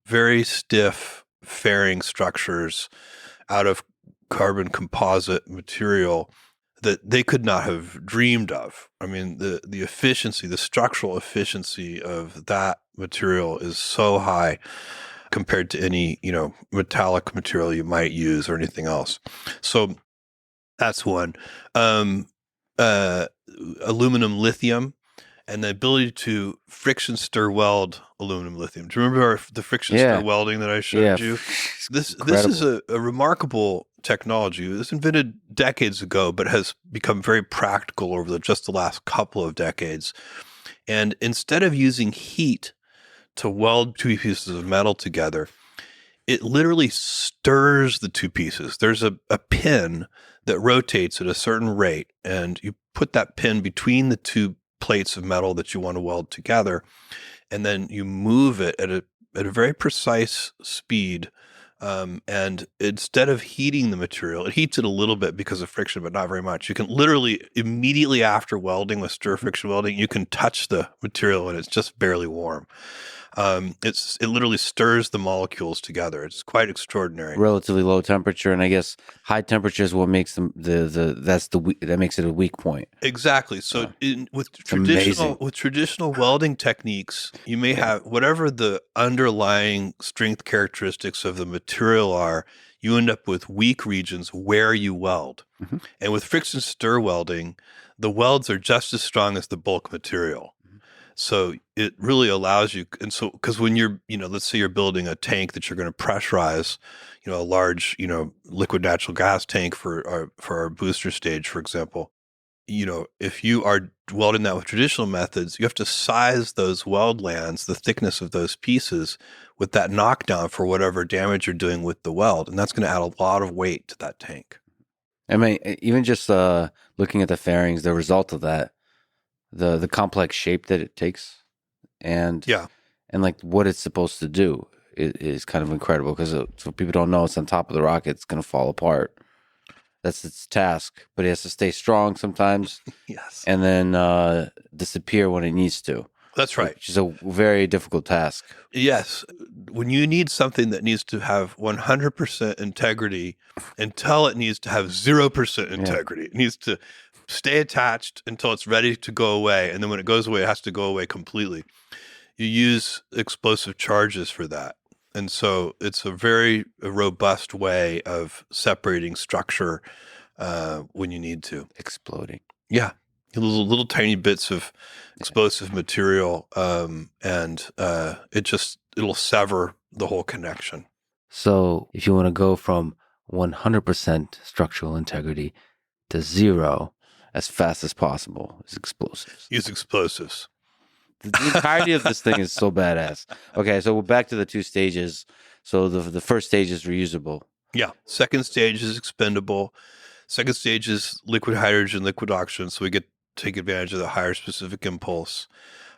very stiff fairing structures out of carbon composite material that they could not have dreamed of. I mean, the efficiency, the structural efficiency of that material is so high compared to any, metallic material you might use or anything else. So that's one. Aluminum lithium and the ability to friction stir weld aluminum lithium. Do you remember the friction stir welding that I showed you? This is a remarkable technology. It was invented decades ago, but has become very practical over just the last couple of decades. And instead of using heat to weld two pieces of metal together, it literally stirs the two pieces. There's a pin that rotates at a certain rate, and you put that pin between the two plates of metal that you want to weld together, and then you move it at a very precise speed. And instead of heating the material, it heats it a little bit because of friction, but not very much. You can literally immediately after welding with stir friction welding, you can touch the material and it's just barely warm. It literally stirs the molecules together. It's quite extraordinary. Relatively low temperature, and I guess high temperature is what makes them that makes it a weak point. Exactly. So with traditional welding techniques, you may have whatever the underlying strength characteristics of the material are. You end up with weak regions where you weld. Mm-hmm. And with friction stir welding, the welds are just as strong as the bulk material. So it really allows you, and so because when you're, let's say you're building a tank that you're going to pressurize, a large, liquid natural gas tank for our booster stage, for example, if you are welding that with traditional methods, you have to size those weld lands, the thickness of those pieces, with that knockdown for whatever damage you're doing with the weld, and that's going to add a lot of weight to that tank. I mean, even just looking at the fairings, the result of that. The complex shape that it takes and like what it's supposed to do is kind of incredible because so people don't know it's on top of the rocket, it's going to fall apart. That's its task, but it has to stay strong sometimes Yes. and then disappear when it needs to, That's right. which is a very difficult task. Yes. When you need something that needs to have 100% integrity until it needs to have 0% Yeah. integrity, it needs to stay attached until it's ready to go away. And then when it goes away, it has to go away completely. You use explosive charges for that. And so it's a very robust way of separating structure when you need to. Exploding. Yeah. Little tiny bits of explosive material, and it'll sever the whole connection. So if you want to go from 100% structural integrity to 0 as fast as possible, is explosives. Use explosives. The entirety of this thing is so badass. Okay, so we're back to the 2 stages. So the first stage is reusable. Yeah. Second stage is expendable. Second stage is liquid hydrogen, liquid oxygen, so we get to take advantage of the higher specific impulse.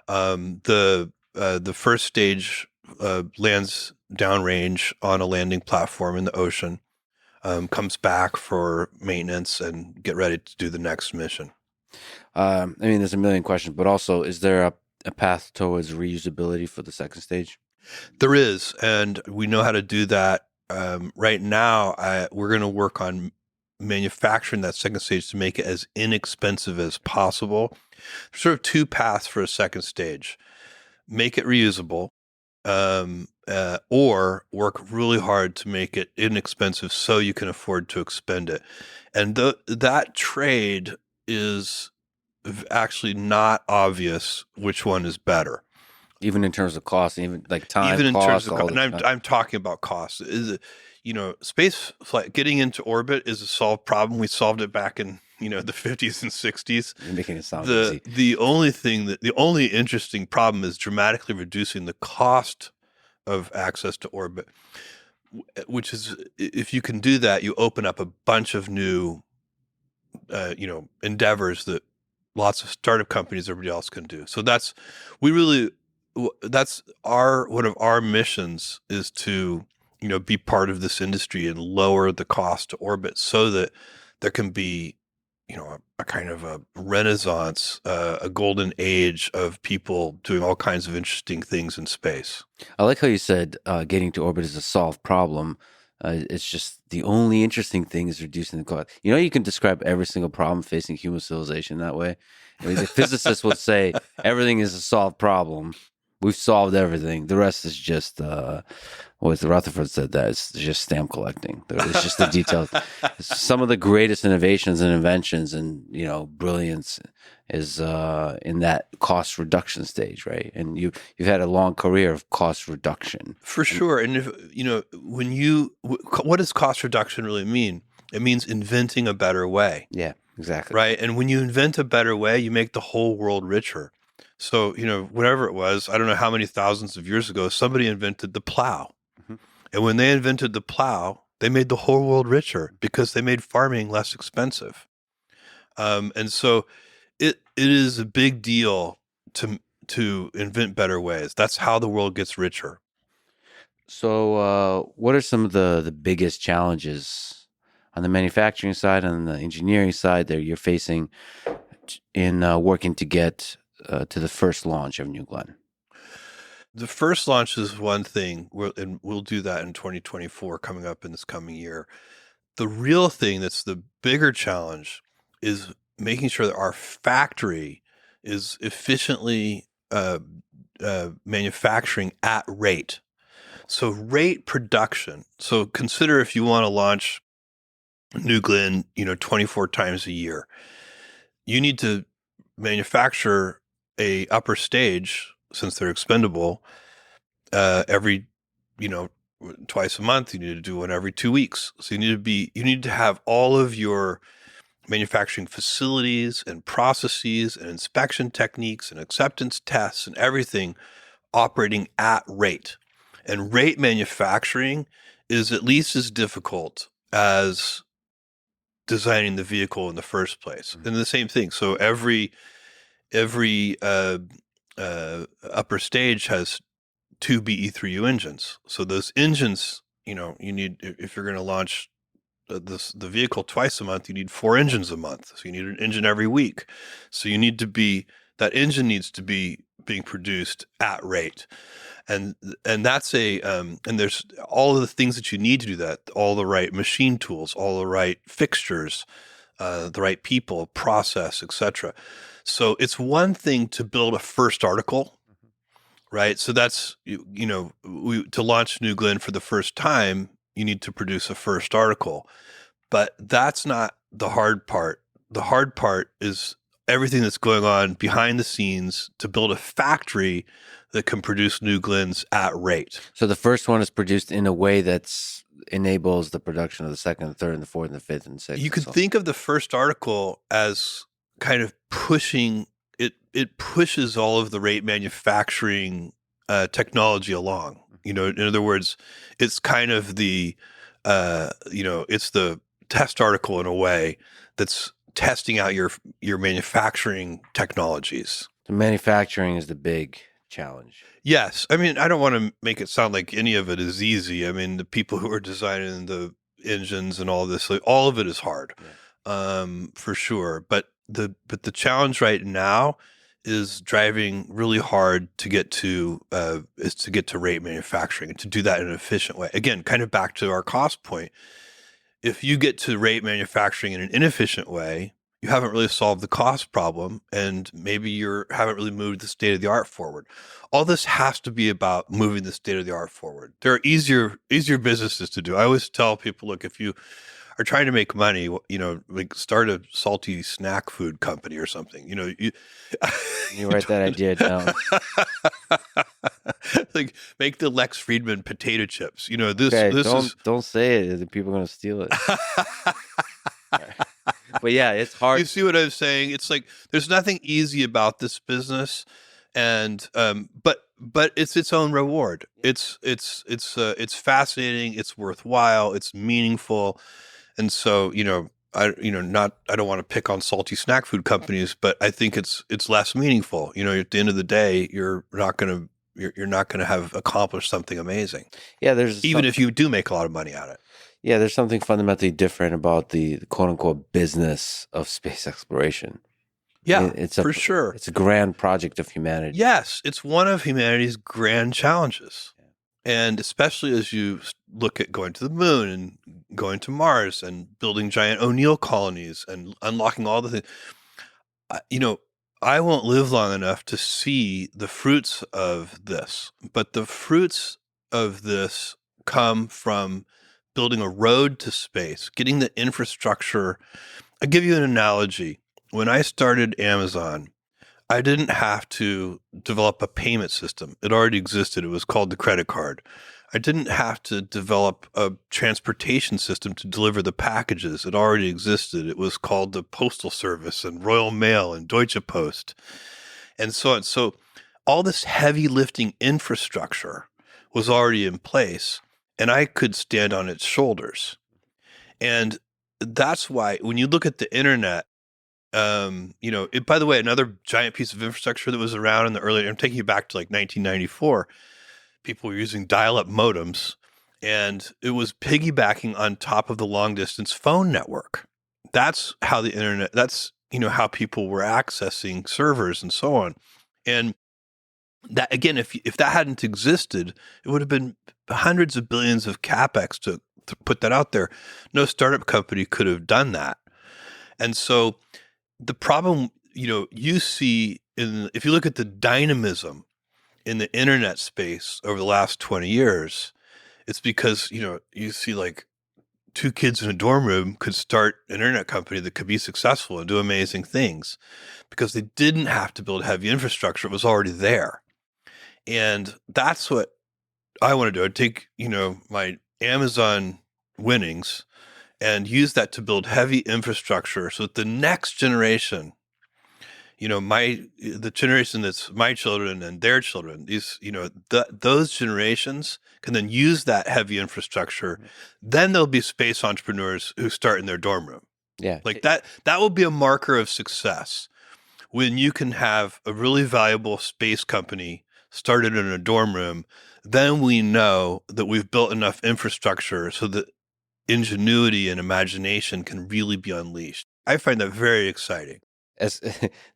The first stage lands downrange on a landing platform in the ocean, comes back for maintenance and get ready to do the next mission. I mean, there's a million questions, but also, is there a path towards reusability for the second stage? There is, and we know how to do that. Right now, we're going to work on manufacturing that second stage to make it as inexpensive as possible. There's sort of 2 paths for a second stage: make it reusable, or work really hard to make it inexpensive so you can afford to expend it. And that trade is actually not obvious which one is better. Even in terms of cost, even like time, Even in terms cost, of, all and the I'm talking about cost. Space flight, getting into orbit is a solved problem. We solved it back in the 50s and 60s. You're making it sound easy. The only interesting problem is dramatically reducing the cost of access to orbit, which is, if you can do that, you open up a bunch of new endeavors that lots of startup companies, everybody else can do. So that's one of our missions, is to be part of this industry and lower the cost to orbit so that there can be a kind of a renaissance, a golden age of people doing all kinds of interesting things in space. I like how you said getting to orbit is a solved problem. It's just the only interesting thing is reducing the cost. You can describe every single problem facing human civilization that way. I mean, the physicists would say everything is a solved problem. We've solved everything. The rest is just what Rutherford said, that it's just stamp collecting. It's just the details. Some of the greatest innovations and inventions and brilliance is in that cost reduction stage, right? And you've had a long career of cost reduction for sure. And if what does cost reduction really mean? It means inventing a better way. Yeah, exactly. Right. And when you invent a better way, you make the whole world richer. So, whatever it was, I don't know how many thousands of years ago, somebody invented the plow. Mm-hmm. And when they invented the plow, they made the whole world richer because they made farming less expensive. And so it is a big deal to invent better ways. That's how the world gets richer. So what are some of the biggest challenges on the manufacturing side, on the engineering side that you're facing in working to get to the first launch of New Glenn? The first launch is one thing, and we'll do that in 2024, coming up in this coming year. The real thing that's the bigger challenge is making sure that our factory is efficiently manufacturing at rate. So rate production. So consider, if you want to launch New Glenn, 24 times a year, you need to manufacture a upper stage, since they're expendable, every, twice a month. You need to do one every 2 weeks. So you need to have all of your manufacturing facilities and processes and inspection techniques and acceptance tests and everything operating at rate. And rate manufacturing is at least as difficult as designing the vehicle in the first place. And the same thing. So every upper stage has 2 BE3U engines. So those engines, you need, if you're going to launch the vehicle twice a month, you need 4 engines a month. So you need an engine every week. So that engine needs to be being produced at rate. And that's and there's all of the things that you need to do that, all the right machine tools, all the right fixtures, the right people, process, etc. So it's one thing to build a first article, right? So that's, to launch New Glenn for the first time, you need to produce a first article. But that's not the hard part. The hard part is everything that's going on behind the scenes to build a factory that can produce New Glens at rate. So the first one is produced in a way that's enables the production of the second, the third, and the fourth, and the fifth, and sixth. You could think of the first article as kind of pushing it. It pushes all of the rate manufacturing technology along. In other words, it's kind of the it's the test article in a way that's testing out your manufacturing technologies. So manufacturing is the big challenge. Yes. I mean, I don't want to make it sound like any of it is easy. I mean, the people who are designing the engines and all this, like, all of it is hard, for sure. But the challenge right now is driving really hard to get to rate manufacturing, and to do that in an efficient way. Again, kind of back to our cost point. If you get to rate manufacturing in an inefficient way, you haven't really solved the cost problem, and maybe you haven't really moved the state of the art forward. All this has to be about moving the state of the art forward. There are easier businesses to do. I always tell people, look, if you are trying to make money, like start a salty snack food company or something. You write that idea down. Like make the Lex Friedman potato chips. Don't say it. People are going to steal it. But yeah, it's hard. You see what I'm saying? It's like there's nothing easy about this business, and but it's its own reward. It's fascinating. It's worthwhile. It's meaningful. And so, I don't want to pick on salty snack food companies, but I think it's less meaningful. At the end of the day, you're not going to have accomplished something amazing. Yeah, even if you do make a lot of money at it. Yeah, there's something fundamentally different about the quote unquote business of space exploration. Yeah, for sure. It's a grand project of humanity. Yes, it's one of humanity's grand challenges. And especially as you look at going to the moon and going to Mars and building giant O'Neill colonies and unlocking all the things, I won't live long enough to see the fruits of this. But the fruits of this come from building a road to space, getting the infrastructure. I'll give you an analogy. When I started Amazon, I didn't have to develop a payment system. It already existed. It was called the credit card. I didn't have to develop a transportation system to deliver the packages. It already existed. It was called the Postal Service and Royal Mail and Deutsche Post and so on. So all this heavy lifting infrastructure was already in place, and I could stand on its shoulders. And that's why when you look at the internet, by the way, another giant piece of infrastructure that was around in the early, I'm taking you back to like 1994, people were using dial-up modems, and it was piggybacking on top of the long distance phone network. That's how the internet, that's, how people were accessing servers and so on. And that, again, if that hadn't existed, it would have been hundreds of billions of capex to put that out there. No startup company could have done that. And so the problem, you see if you look at the dynamism in the internet space over the last 20 years, it's because, you see like two kids in a dorm room could start an internet company that could be successful and do amazing things because they didn't have to build heavy infrastructure. It was already there. And that's what I want to do. I'd take, my Amazon winnings and use that to build heavy infrastructure so that the next generation, the generation that's my children and their children, those generations can then use that heavy infrastructure. Then there'll be space entrepreneurs who start in their dorm room. Yeah. Like that will be a marker of success when you can have a really valuable space company started in a dorm room. Then we know that we've built enough infrastructure so that ingenuity and imagination can really be unleashed. I find that very exciting. As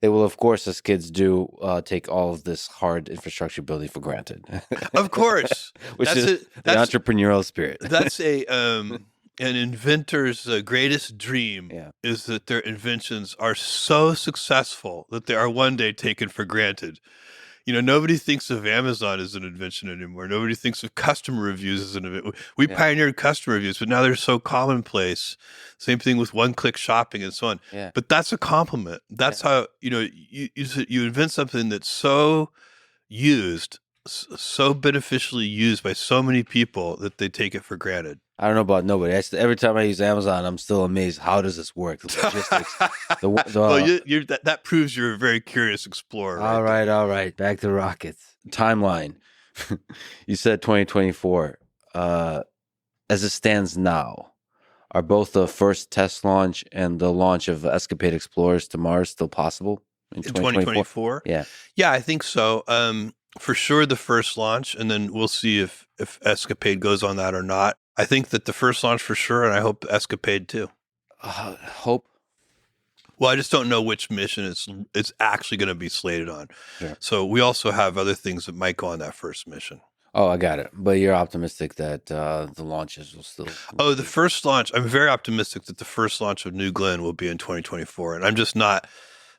they will, of course, as kids do, take all of this hard infrastructure building for granted. Of course, Which that's is it. the entrepreneurial spirit. That's an inventor's greatest dream Yeah. is that their inventions are so successful that they are one day taken for granted. Nobody thinks of Amazon as an invention anymore. Nobody thinks of customer reviews as an invention. We pioneered customer reviews, but now they're so commonplace. Same thing with one-click shopping and so on. Yeah. But that's a compliment. That's how, you invent something that's so used, so beneficially used by so many people that they take it for granted. I don't know about nobody. Every time I use Amazon, I'm still amazed. How does this work? The logistics. Well, that proves you're a very curious explorer. All right. Back to rockets. Timeline. You said 2024. As it stands now, are both the first test launch and the launch of Escapade Explorers to Mars still possible in 2024? Yeah. Yeah, I think so. For sure, the first launch, and then we'll see if Escapade goes on that or not. I think that the first launch for sure, and I hope Escapade too. Hope. Well, I just don't know which mission it's actually going to be slated on. Sure. So we also have other things that might go on that first mission. Oh, I got it. But you're optimistic that the launches will still... Oh, the first launch, I'm very optimistic that the first launch of New Glenn will be in 2024. And I'm just not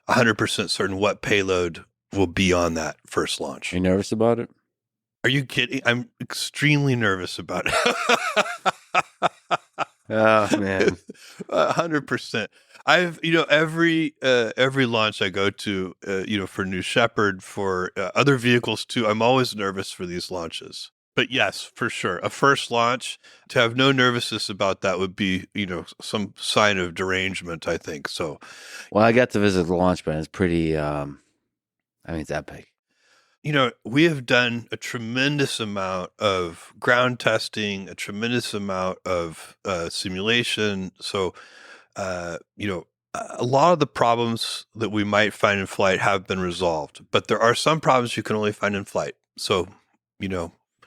100% certain what payload will be on that first launch. Are you nervous about it? Are you kidding? I'm extremely nervous about it. Oh, man. 100%. I've, every launch I go to, for New Shepard, for other vehicles too, I'm always nervous for these launches. But yes, for sure. A first launch, to have no nervousness about that would be, some sign of derangement, I think. So, well, I got to visit the launch pad. It's pretty, it's epic. We have done a tremendous amount of ground testing, a tremendous amount of simulation. So, a lot of the problems that we might find in flight have been resolved, but there are some problems you can only find in flight. So,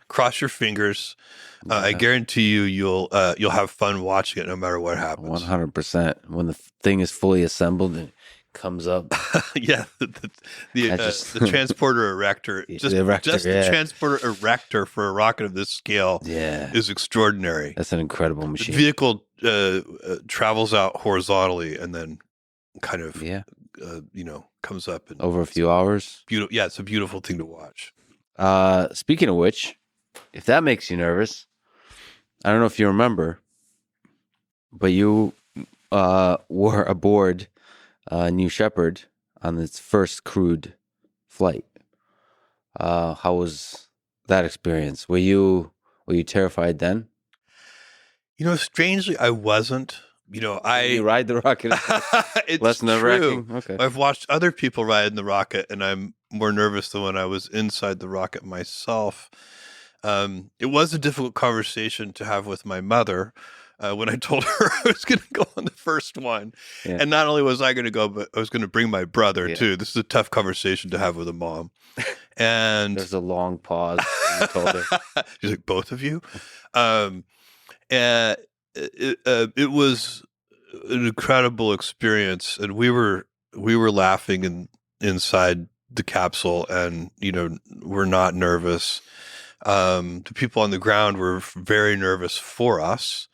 cross your fingers. I guarantee you'll have fun watching it no matter what happens. 100%. When the thing is fully assembled and comes up. Yeah, the transporter erector, the transporter erector for a rocket of this scale is extraordinary. That's an incredible machine. The vehicle travels out horizontally and then kind of comes up and over a few hours. Beautiful. Yeah, it's a beautiful thing to watch. Speaking of which, if that makes you nervous, I don't know if you remember, but you were aboard New Shepard on its first crewed flight. How was that experience? Were you terrified then? Strangely, I wasn't. You ride the rocket. It's less nerve-wracking. Okay. I've watched other people ride in the rocket, and I'm more nervous than when I was inside the rocket myself. It was a difficult conversation to have with my mother. When I told her I was going to go on the first one. Yeah. And not only was I going to go, but I was going to bring my brother too. This is a tough conversation to have with a mom. And there's a long pause. You told her. She's like, both of you? And it was an incredible experience. And we were laughing inside the capsule, and, we're not nervous. The people on the ground were very nervous for us.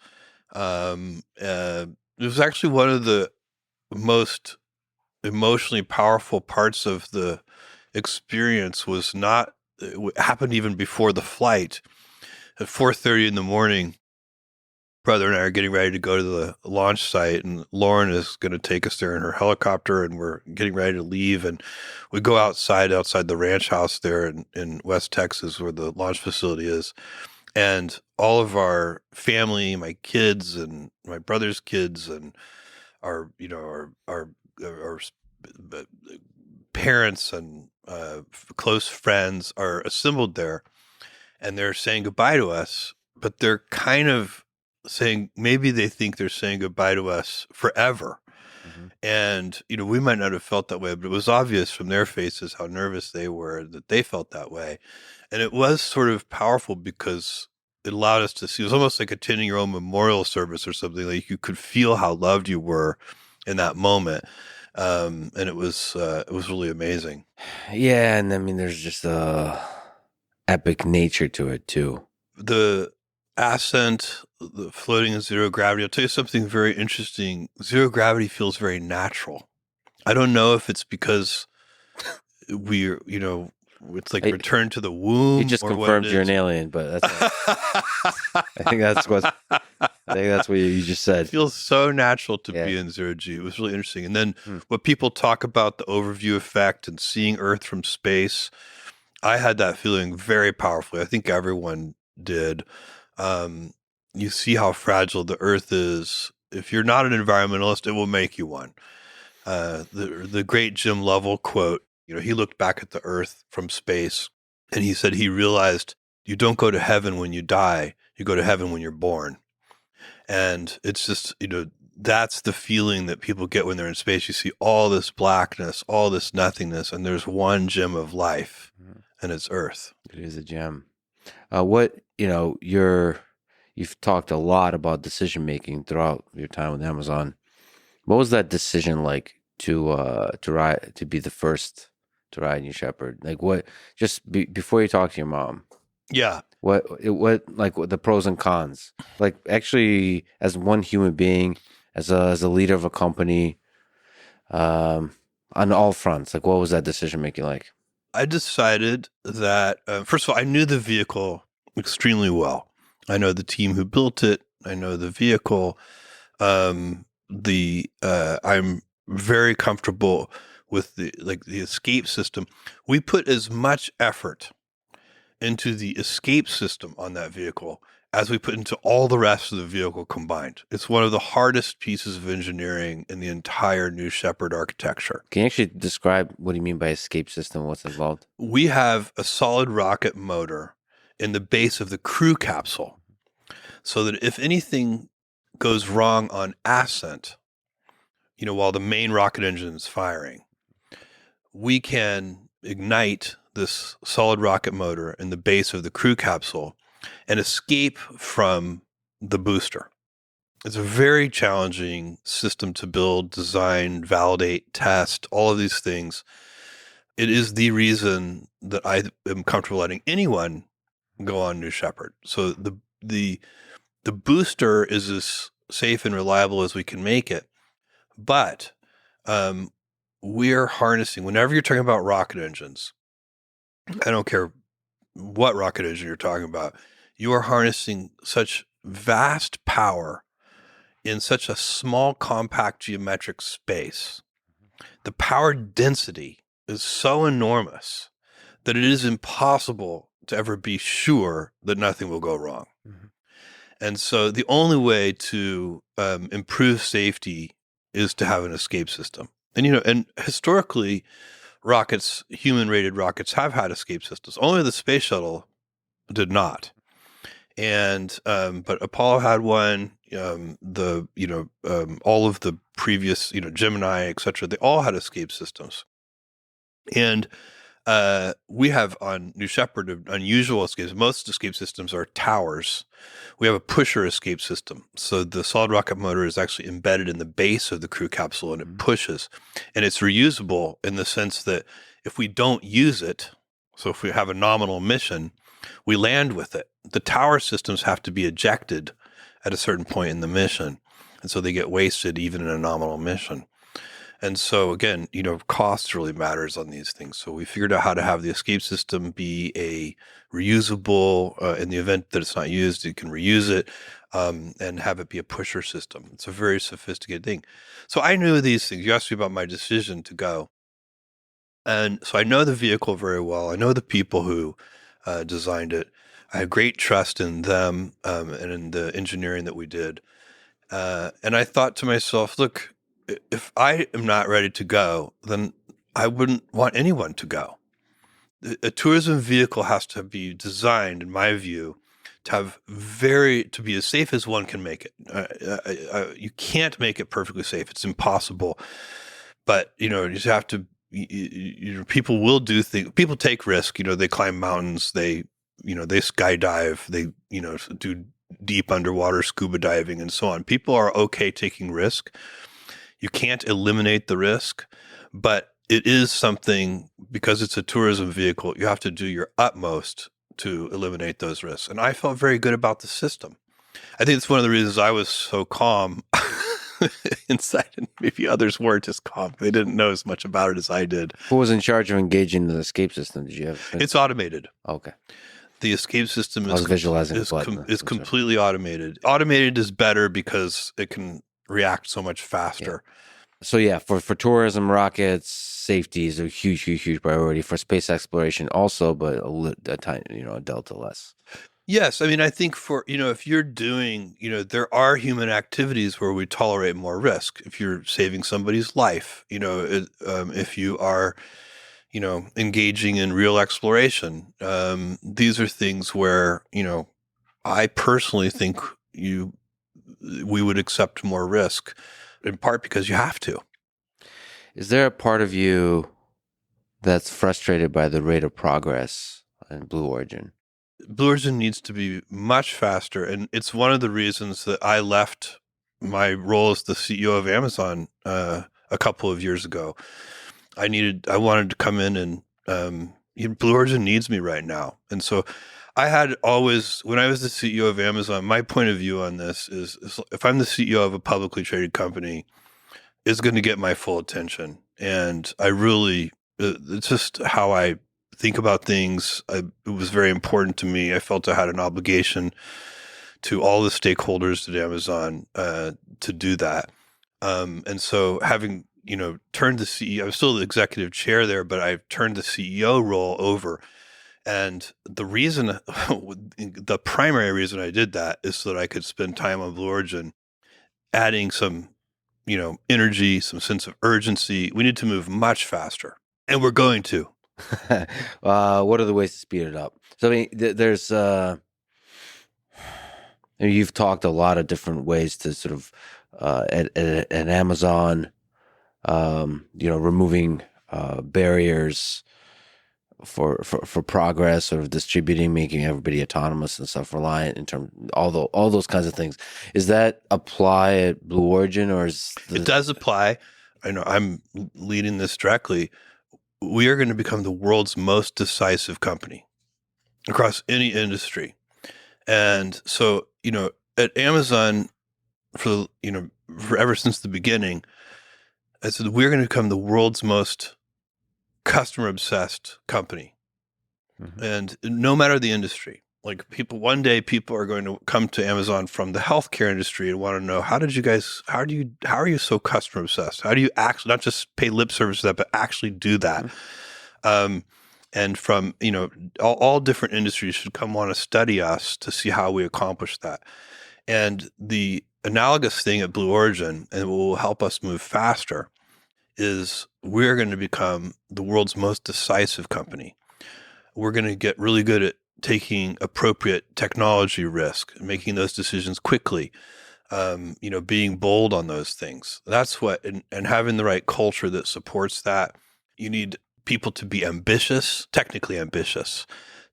It was actually one of the most emotionally powerful parts of the experience. It happened even before the flight. At 4:30 in the morning, brother and I are getting ready to go to the launch site, and Lauren is going to take us there in her helicopter, and we're getting ready to leave. And we go outside the ranch house there in West Texas, where the launch facility is. And all of our family, my kids and my brother's kids, and our parents and close friends are assembled there, and they're saying goodbye to us. But they're kind of saying, maybe they think they're saying goodbye to us forever. Mm-hmm. And we might not have felt that way, but it was obvious from their faces how nervous they were that they felt that way. And it was sort of powerful because it allowed us to see. It was almost like attending your own memorial service or something. Like you could feel how loved you were in that moment, and it was really amazing. Yeah, and I mean, there's just a epic nature to it too. The ascent, the floating in zero gravity. I'll tell you something very interesting. Zero gravity feels very natural. I don't know if it's because we're, it's like I, return to the you womb just or what it confirmed you're an is. alien, but that's I think that's what you just It said. feels so natural to Yeah. be in zero G. It was really interesting. And then Hmm. what people talk about the overview effect and seeing Earth from space, I had that feeling very powerfully. I think everyone did. Um, you see how fragile the Earth is. If you're not an environmentalist, it will make you one. The great Jim Lovell quote, he looked back at the Earth from space and he said he realized you don't go to heaven when you die, you go to heaven when you're born. And it's just, that's the feeling that people get when they're in space. You see all this blackness, all this nothingness, and there's one gem of life, and it's Earth. It is a gem. You've talked a lot about decision making throughout your time with Amazon. What was that decision like to be the first to ride New Shepherd? Like what? Before you talk to your mom, Yeah. what the pros and cons? Like actually, as one human being, as a leader of a company, um, on all fronts. Like what was that decision making like? I decided that, first of all, I knew the vehicle extremely well. I know the team who built it. I know the vehicle. I'm very comfortable with the escape system. We put as much effort into the escape system on that vehicle as we put into all the rest of the vehicle combined. It's one of the hardest pieces of engineering in the entire New Shepard architecture. Can you actually describe what you mean by escape system? What's involved? We have a solid rocket motor in the base of the crew capsule so that if anything goes wrong on ascent, while the main rocket engine is firing, we can ignite this solid rocket motor in the base of the crew capsule and escape from the booster. It's a very challenging system to build, design, validate, test, all of these things. It is the reason that I am comfortable letting anyone go on New Shepard. So the booster is as safe and reliable as we can make it, but we're harnessing, whenever you're talking about rocket engines, I don't care what rocket engine you're talking about, you are harnessing such vast power in such a small, compact geometric space. The power density is so enormous that it is impossible to ever be sure that nothing will go wrong. Mm-hmm. And so the only way to improve safety is to have an escape system. And historically, human-rated rockets have had escape systems. Only the space shuttle did not. And but Apollo had one. All of the previous, Gemini, et cetera, they all had escape systems. And we have on New Shepard unusual escapes. Most escape systems are towers. We have a pusher escape system. So the solid rocket motor is actually embedded in the base of the crew capsule and it pushes. And it's reusable in the sense that if we don't use it, so if we have a nominal mission, we land with it. The tower systems have to be ejected at a certain point in the mission. And so they get wasted even in a nominal mission. And so again, cost really matters on these things. So we figured out how to have the escape system be a reusable, in the event that it's not used, you can reuse it, and have it be a pusher system. It's a very sophisticated thing. So I knew these things. You asked me about my decision to go. And so I know the vehicle very well. I know the people who designed it. I have great trust in them and in the engineering that we did. And I thought to myself, look, if I am not ready to go, then I wouldn't want anyone to go. A tourism vehicle has to be designed, in my view, to be as safe as one can make it. You can't make it perfectly safe; it's impossible. But you just have to. People will do things. People take risks. They climb mountains. They they skydive, they, do deep underwater scuba diving and so on. People are okay taking risk. You can't eliminate the risk, but it is something, because it's a tourism vehicle, you have to do your utmost to eliminate those risks. And I felt very good about the system. I think it's one of the reasons I was so calm inside, and maybe others weren't as calm. They didn't know as much about it as I did. Who was in charge of engaging the escape system? Did you have? It's automated. Okay. The escape system I was visualizing is completely automated. Automated is better because it can react so much faster. Yeah. So yeah, for tourism, rockets, safety is a huge priority. For space exploration also, but a tiny, a delta less. Yes. I mean, I think for, if you're doing, there are human activities where we tolerate more risk. If you're saving somebody's life, if you are, engaging in real exploration, these are things where, I personally think we would accept more risk, in part because you have to. Is there a part of you that's frustrated by the rate of progress in Blue Origin? Blue Origin needs to be much faster, and it's one of the reasons that I left my role as the CEO of Amazon a couple of years ago. I wanted to come in and Blue Origin needs me right now. And so I had always, when I was the CEO of Amazon, my point of view on this is if I'm the CEO of a publicly traded company, it's going to get my full attention. And I really, it's just how I think about things. It was very important to me. I felt I had an obligation to all the stakeholders at Amazon to do that. And so having, turned the CEO, I'm still the executive chair there, but I've turned the CEO role over. And the reason, the primary reason I did that is so that I could spend time on Blue Origin, adding some, energy, some sense of urgency. We need to move much faster, and we're going to. What are the ways to speed it up? So, I mean, there's, you've talked a lot of different ways to sort of, at Amazon, removing barriers for progress, sort of distributing, making everybody autonomous and self-reliant in terms all those kinds of things. Is that apply at Blue Origin, or it does apply? I know I'm leading this directly. We are going to become the world's most decisive company across any industry. And so, at Amazon for ever since the beginning, I said, we're going to become the world's most customer obsessed company. Mm-hmm. And no matter the industry, like one day people are going to come to Amazon from the healthcare industry and want to know, how are you so customer obsessed? How do you actually not just pay lip service to that, but actually do that? Mm-hmm. And from, all different industries should come want to study us to see how we accomplish that. And the analogous thing at Blue Origin, and what will help us move faster, is we're going to become the world's most decisive company. We're going to get really good at taking appropriate technology risk, making those decisions quickly, being bold on those things. That's what, and having the right culture that supports that. You need people to be ambitious, technically ambitious.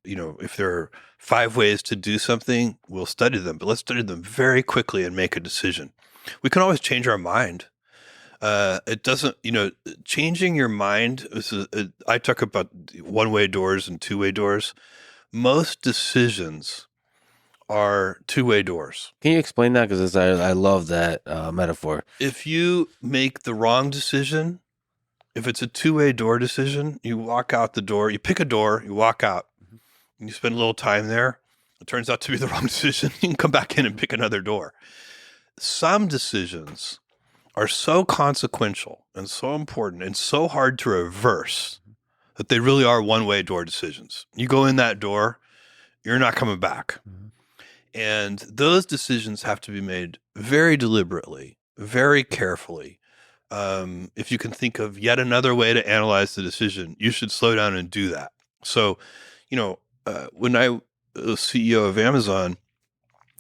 If there are 5 ways to do something, we'll study them, but let's study them very quickly and make a decision. We can always change our mind. It doesn't, changing your mind. I talk about one-way doors and two-way doors. Most decisions are two-way doors. Can you explain that? Because I love that metaphor. If you make the wrong decision, if it's a two-way door decision, you walk out the door, you pick a door, you walk out, and you spend a little time there. It turns out to be the wrong decision. You can come back in and pick another door. Some decisions are so consequential and so important and so hard to reverse that they really are one-way door decisions. You go in that door, you're not coming back. Mm-hmm. And those decisions have to be made very deliberately, very carefully. If you can think of yet another way to analyze the decision, you should slow down and do that. So, when I was CEO of Amazon,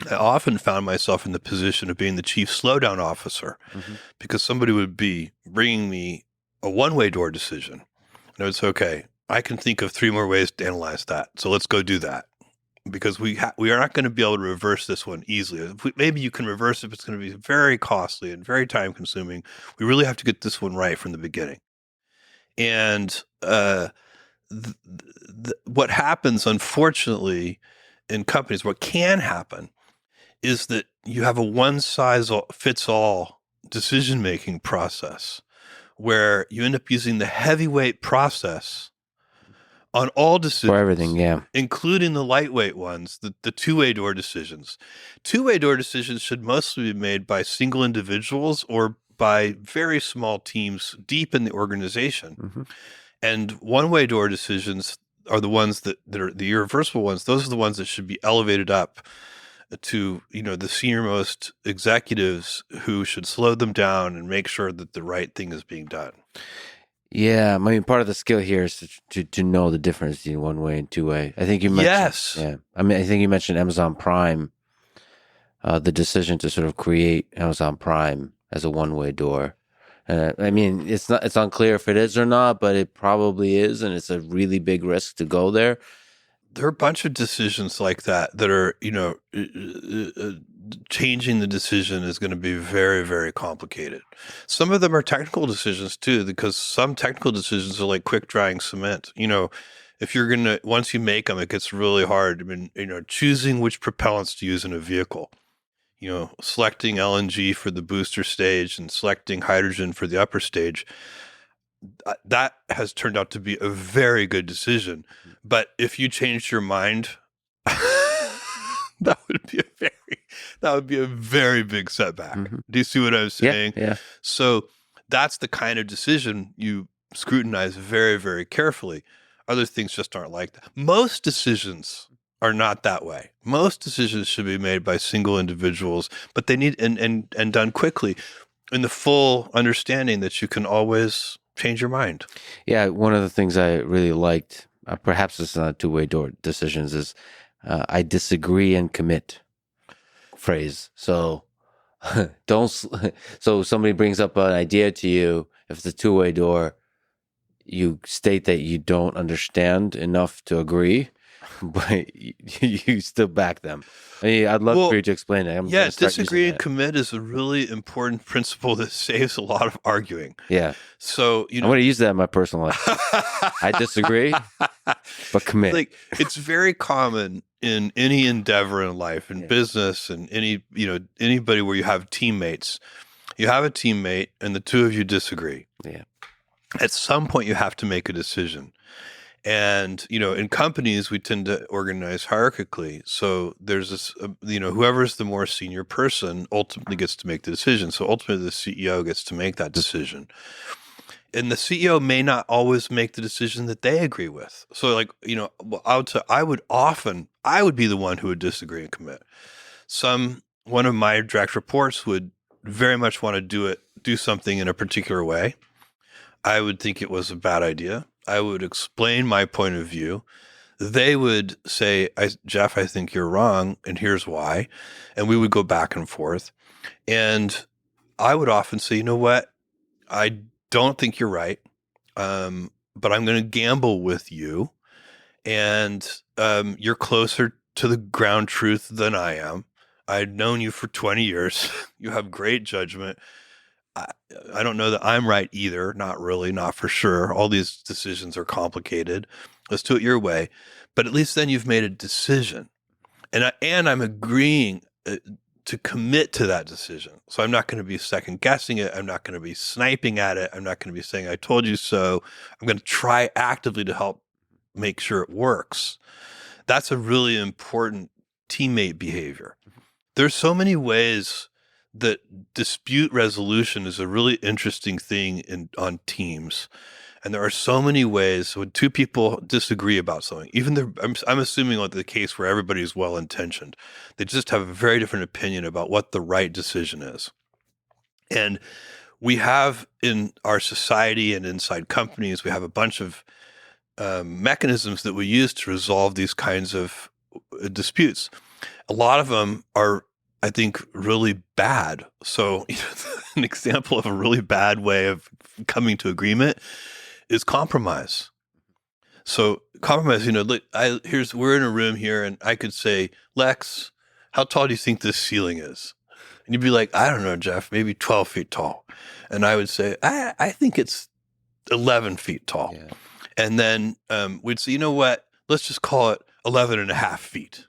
I often found myself in the position of being the chief slowdown officer, mm-hmm. because somebody would be bringing me a one-way door decision. And it's okay. I can think of 3 more ways to analyze that. So let's go do that. because we are not going to be able to reverse this one easily. Maybe you can reverse it, but it's going to be very costly and very time consuming. We really have to get this one right from the beginning. And what happens, unfortunately, in companies, what can happen is that you have a one-size-fits-all decision-making process where you end up using the heavyweight process on all decisions. For everything, yeah. Including the lightweight ones, the two-way door decisions. Two-way door decisions should mostly be made by single individuals or by very small teams deep in the organization. Mm-hmm. And one-way door decisions are the ones that are the irreversible ones. Those are the ones that should be elevated up to, the senior-most executives who should slow them down and make sure that the right thing is being done. Yeah, I mean, part of the skill here is to know the difference between one way and two way. I think you mentioned, yes, yeah. I mean, I think you mentioned Amazon Prime, the decision to sort of create Amazon Prime as a one way door. I mean, it's unclear if it is or not, but it probably is, and it's a really big risk to go there. There are a bunch of decisions like that are, changing the decision is going to be very, very complicated. Some of them are technical decisions too, because some technical decisions are like quick drying cement. If you're going to, once you make them, it gets really hard. I mean, choosing which propellants to use in a vehicle, selecting LNG for the booster stage and selecting hydrogen for the upper stage. That has turned out to be a very good decision. But if you changed your mind, that would be a very big setback. Mm-hmm. Do you see what I'm saying? Yeah. So that's the kind of decision you scrutinize very, very carefully. Other things just aren't like that. Most decisions are not that way. Most decisions should be made by single individuals, but they need and done quickly in the full understanding that you can always change your mind. Yeah, one of the things I really liked, perhaps it's not two-way door decisions, is I disagree and commit phrase. So so somebody brings up an idea to you, if it's a two-way door, you state that you don't understand enough to agree, but you still back them. I mean, I'd love for you to explain it. Disagree and commit is a really important principle that saves a lot of arguing. Yeah. So, I'm going to use that in my personal life. I disagree, but commit. It's very common in any endeavor in life, in business, and anybody where you have teammates. You have a teammate and the two of you disagree. Yeah. At some point, you have to make a decision. And, in companies, we tend to organize hierarchically. So there's this, whoever's the more senior person ultimately gets to make the decision. So ultimately, the CEO gets to make that decision. And the CEO may not always make the decision that they agree with. So I would be the one who would disagree and commit. One of my direct reports would very much want to do something in a particular way. I would think it was a bad idea. I would explain my point of view. They would say, Jeff, I think you're wrong, and here's why. And we would go back and forth. And I would often say, you know what? I don't think you're right, but I'm going to gamble with you. And you're closer to the ground truth than I am. I've known you for 20 years. You have great judgment. I don't know that I'm right either. Not really, not for sure. All these decisions are complicated. Let's do it your way. But at least then you've made a decision. And I'm agreeing to commit to that decision. So I'm not going to be second guessing it. I'm not going to be sniping at it. I'm not going to be saying, I told you so. I'm going to try actively to help make sure it works. That's a really important teammate behavior. There's so many ways that dispute resolution is a really interesting thing on teams. And there are so many ways when two people disagree about something, I'm assuming like the case where everybody is well-intentioned. They just have a very different opinion about what the right decision is. And we have in our society and inside companies, we have a bunch of mechanisms that we use to resolve these kinds of disputes. A lot of them are, I think, really bad. So an example of a really bad way of coming to agreement is compromise. So compromise, look, we're in a room here, and I could say, Lex, how tall do you think this ceiling is? And you'd be like, I don't know, Jeff, maybe 12 feet tall. And I would say, I think it's 11 feet tall. Yeah. And then we'd say, you know what? Let's just call it 11 and a half feet.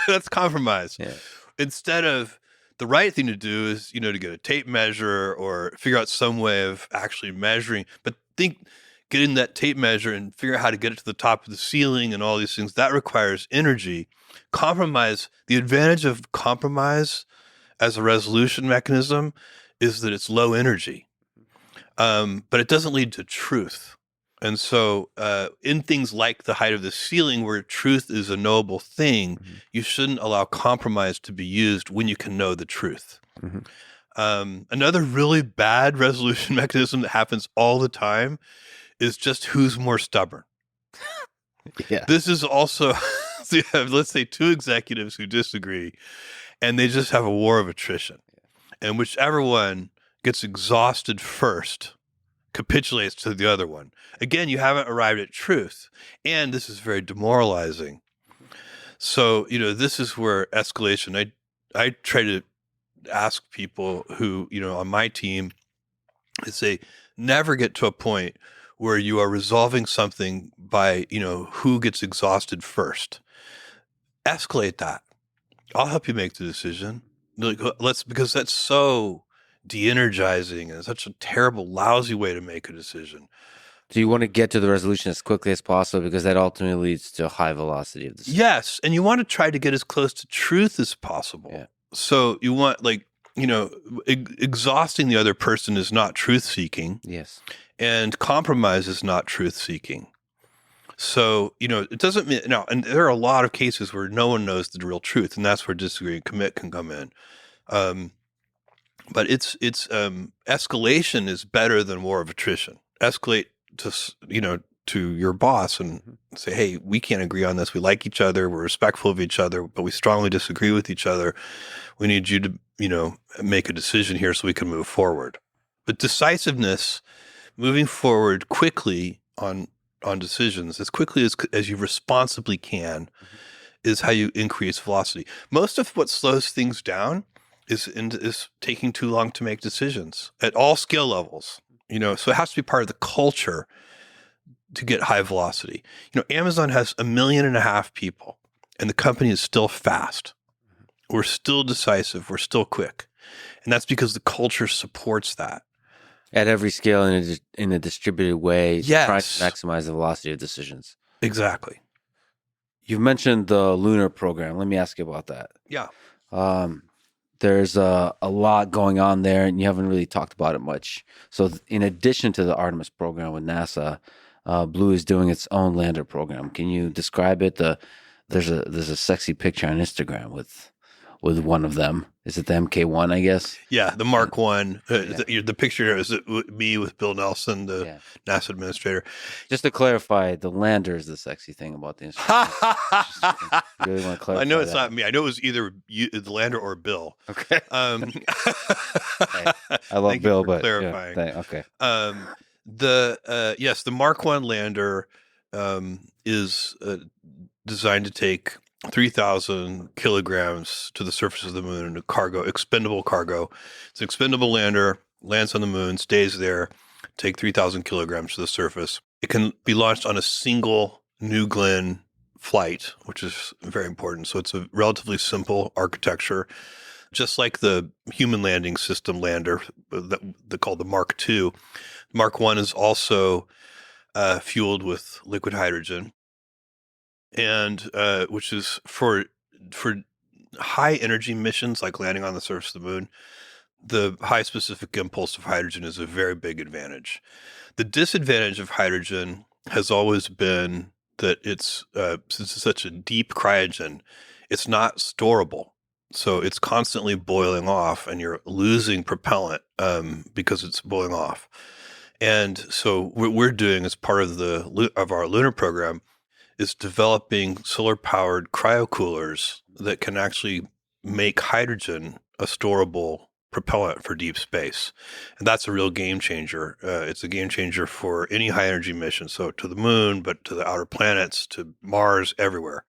That's compromise. Yeah. Instead of the right thing to do is, to get a tape measure or figure out some way of actually measuring. But getting that tape measure and figure out how to get it to the top of the ceiling and all these things, that requires energy. Compromise, the advantage of compromise as a resolution mechanism is that it's low energy, but it doesn't lead to truth. And so in things like the height of the ceiling, where truth is a knowable thing, you shouldn't allow compromise to be used when you can know the truth. Another really bad resolution mechanism that happens all the time is just who's more stubborn. Yeah. This is also, so you have, let's say, two executives who disagree, and they just have a war of attrition. And whichever one gets exhausted first capitulates to the other one. Again, you haven't arrived at truth. And this is very demoralizing. So, this is where escalation, I try to ask people who, on my team, to say, never get to a point where you are resolving something by, who gets exhausted first. Escalate that. I'll help you make the decision. Because that's so de-energizing and such a terrible, lousy way to make a decision. So you want to get to the resolution as quickly as possible because that ultimately leads to a high velocity of decision. Yes, and you want to try to get as close to truth as possible. Yeah. So you want, exhausting the other person is not truth-seeking. Yes. And compromise is not truth-seeking. So, it doesn't mean, now, and there are a lot of cases where no one knows the real truth, and that's where disagree and commit can come in. But it's escalation is better than war of attrition. Escalate to your boss and say, hey, we can't agree on this. We like each other. We're respectful of each other, but we strongly disagree with each other. We need you to, make a decision here so we can move forward. But decisiveness, moving forward quickly on decisions, as quickly as you responsibly can, is how you increase velocity. Most of what slows things down is taking too long to make decisions at all skill levels. So it has to be part of the culture to get high velocity. Amazon has 1.5 million people, and the company is still fast. We're still decisive. We're still quick. And that's because the culture supports that. At every scale in a distributed way, Yes. trying to maximize the velocity of decisions. Exactly. You've mentioned the Lunar program. Let me ask you about that. Yeah. There's a lot going on there, and you haven't really talked about it much. So in addition to the Artemis program with NASA, Blue is doing its own lander program. Can you describe it? There's a sexy picture on Instagram with one of them. Is it the MK1, I guess? Yeah, the Mark 1. The picture here is me with Bill Nelson, the NASA administrator. Just to clarify, the lander is the sexy thing about the Instagram. You really want to clarify I know it's that? not me. I know it was either the lander or Bill. Okay. Hey, I love thank you Bill, for but clarifying. okay. The Mark 1 lander is designed to take 3,000 kilograms to the surface of the moon in expendable cargo. It's an expendable lander, lands on the moon, stays there, take 3,000 kilograms to the surface. It can be launched on a single New Glenn flight, which is very important. So it's a relatively simple architecture, just like the human landing system lander that they call the Mark II. Mark 1 is also fueled with liquid hydrogen, and which is for high energy missions like landing on the surface of the moon. The high specific impulse of hydrogen is a very big advantage. The disadvantage of hydrogen has always been that it's since it's such a deep cryogen, it's not storable. So it's constantly boiling off, and you're losing propellant because it's boiling off. And so what we're doing as part of our lunar program is developing solar-powered cryocoolers that can actually make hydrogen a storable propellant for deep space. And that's a real game changer. It's a game changer for any high energy mission. So to the moon, but to the outer planets, to Mars, everywhere.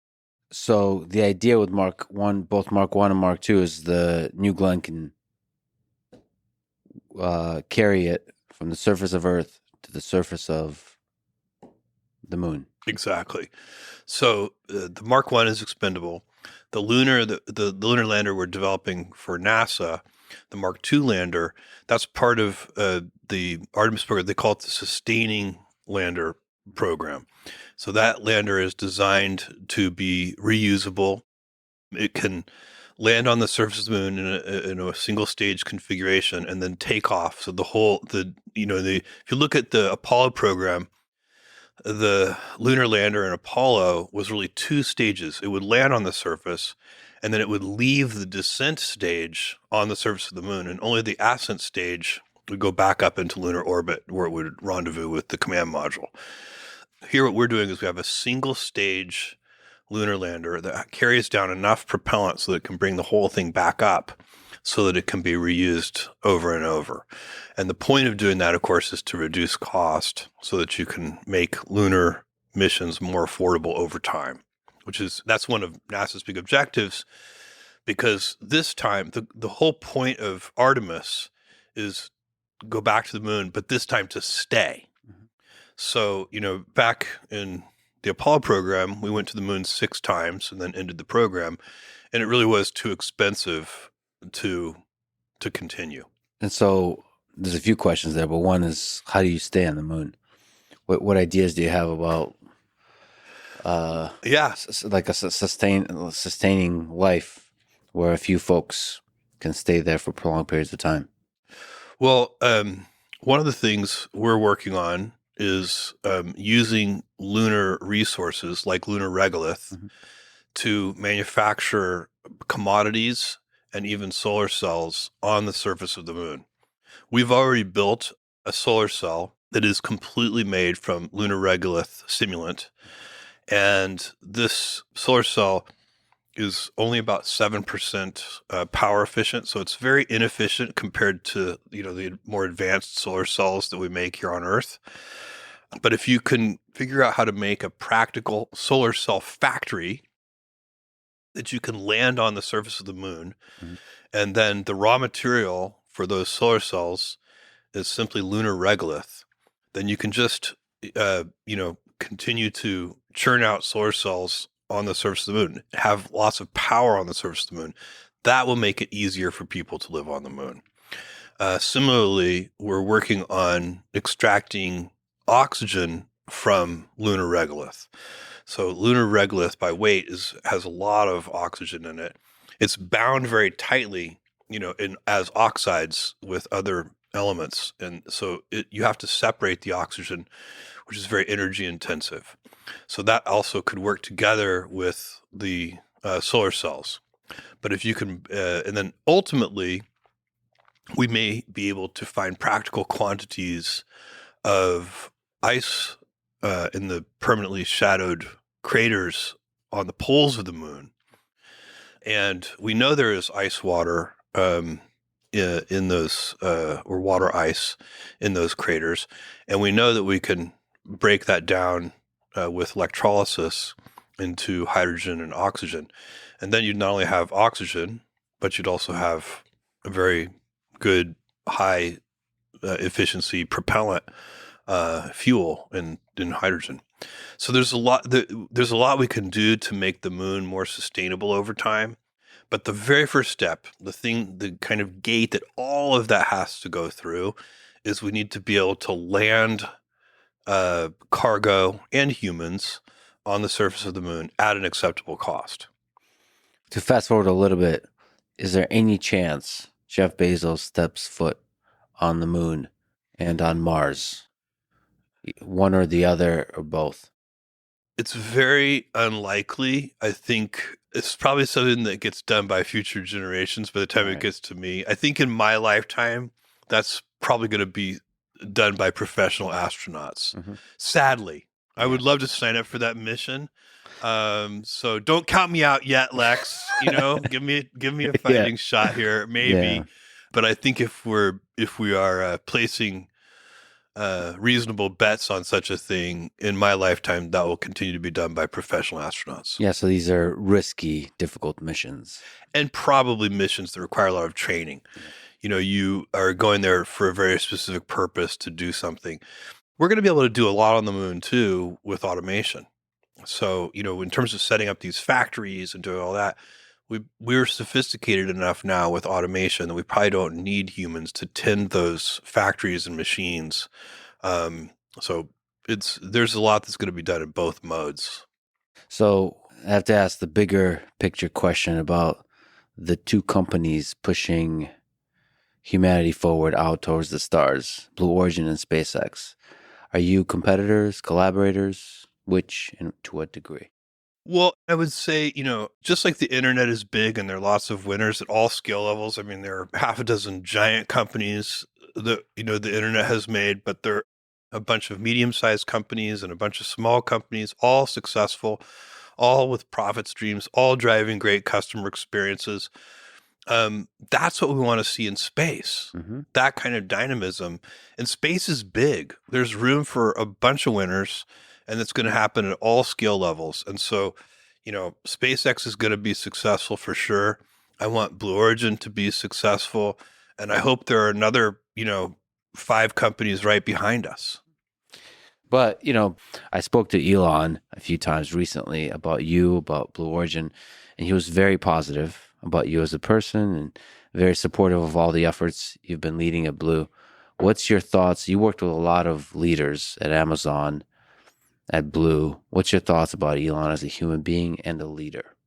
So the idea with Mark 1, both Mark 1 and Mark 2, is the New Glenn can carry it from the surface of Earth to the surface of the moon. Exactly. So the Mark 1 is expendable. The lunar lander we're developing for NASA, the Mark 2 lander, that's part of the Artemis program. They call it the sustaining lander program. So that lander is designed to be reusable. It can land on the surface of the moon in a single stage configuration and then take off. So if you look at the Apollo program, the lunar lander in Apollo was really two stages. It would land on the surface, and then it would leave the descent stage on the surface of the moon, and only the ascent stage would go back up into lunar orbit where it would rendezvous with the command module. Here, what we're doing is we have a single stage lunar lander that carries down enough propellant so that it can bring the whole thing back up so that it can be reused over and over. And the point of doing that, of course, is to reduce cost so that you can make lunar missions more affordable over time, that's one of NASA's big objectives, because this time, the whole point of Artemis is go back to the moon, but this time to stay. Mm-hmm. So, back in the Apollo program, we went to the moon 6 times and then ended the program, and it really was too expensive to continue. And so there's a few questions there, but one is, how do you stay on the moon? What ideas do you have about like a sustaining life where a few folks can stay there for prolonged periods of time? Well, one of the things we're working on is using lunar resources like lunar regolith mm-hmm. to manufacture commodities and even solar cells on the surface of the moon. We've already built a solar cell that is completely made from lunar regolith simulant. And this solar cell is only about 7% power efficient. So it's very inefficient compared to, the more advanced solar cells that we make here on Earth. But if you can figure out how to make a practical solar cell factory that you can land on the surface of the moon, mm-hmm. and then the raw material for those solar cells is simply lunar regolith, then you can just, continue to churn out solar cells on the surface of the moon, have lots of power on the surface of the moon. That will make it easier for people to live on the moon. Similarly, we're working on extracting oxygen from lunar regolith. So lunar regolith by weight has a lot of oxygen in it. It's bound very tightly, as oxides with other elements. And so you have to separate the oxygen, which is very energy intensive. So that also could work together with the solar cells. But if you can, and then ultimately, we may be able to find practical quantities of ice in the permanently shadowed craters on the poles of the moon. And we know there is ice water in those, or water ice in those craters. And we know that we can break that down with electrolysis into hydrogen and oxygen. And then you'd not only have oxygen, but you'd also have a very good high efficiency propellant fuel in hydrogen. So there's a lot we can do to make the moon more sustainable over time. But the very first step, the kind of gate that all of that has to go through, is we need to be able to land cargo and humans on the surface of the moon at an acceptable cost. To fast forward a little bit, is there any chance Jeff Bezos steps foot on the moon and on Mars? One or the other or both? It's very unlikely. I think it's probably something that gets done by future generations by the time it gets to me. I think in my lifetime, that's probably going to be done by professional astronauts. Mm-hmm. Sadly, I would love to sign up for that mission. So don't count me out yet, Lex. Give me a fighting shot here, maybe. But I think if we are placing reasonable bets on such a thing in my lifetime, that will continue to be done by professional astronauts. Yeah, so these are risky, difficult missions. And probably missions that require a lot of training. You are going there for a very specific purpose to do something. We're going to be able to do a lot on the moon too with automation. So, in terms of setting up these factories and doing all that, we're sophisticated enough now with automation that we probably don't need humans to tend those factories and machines. So there's a lot that's going to be done in both modes. So I have to ask the bigger picture question about the two companies pushing humanity forward out towards the stars, Blue Origin and SpaceX. Are you competitors, collaborators? Which and to what degree? Well, I would say, just like the internet is big and there are lots of winners at all skill levels. I mean, there are half a dozen giant companies that, the internet has made, but there are a bunch of medium-sized companies and a bunch of small companies, all successful, all with profit streams, all driving great customer experiences. That's what we want to see in space. Mm-hmm. That kind of dynamism. And space is big. There's room for a bunch of winners, and it's going to happen at all skill levels. And so, SpaceX is going to be successful for sure. I want Blue Origin to be successful, and I hope there are another, 5 companies right behind us. But, I spoke to Elon a few times recently about you, about Blue Origin, and he was very positive about you as a person and very supportive of all the efforts you've been leading at Blue. What's your thoughts? You worked with a lot of leaders at Amazon, at Blue. What's your thoughts about Elon as a human being and a leader?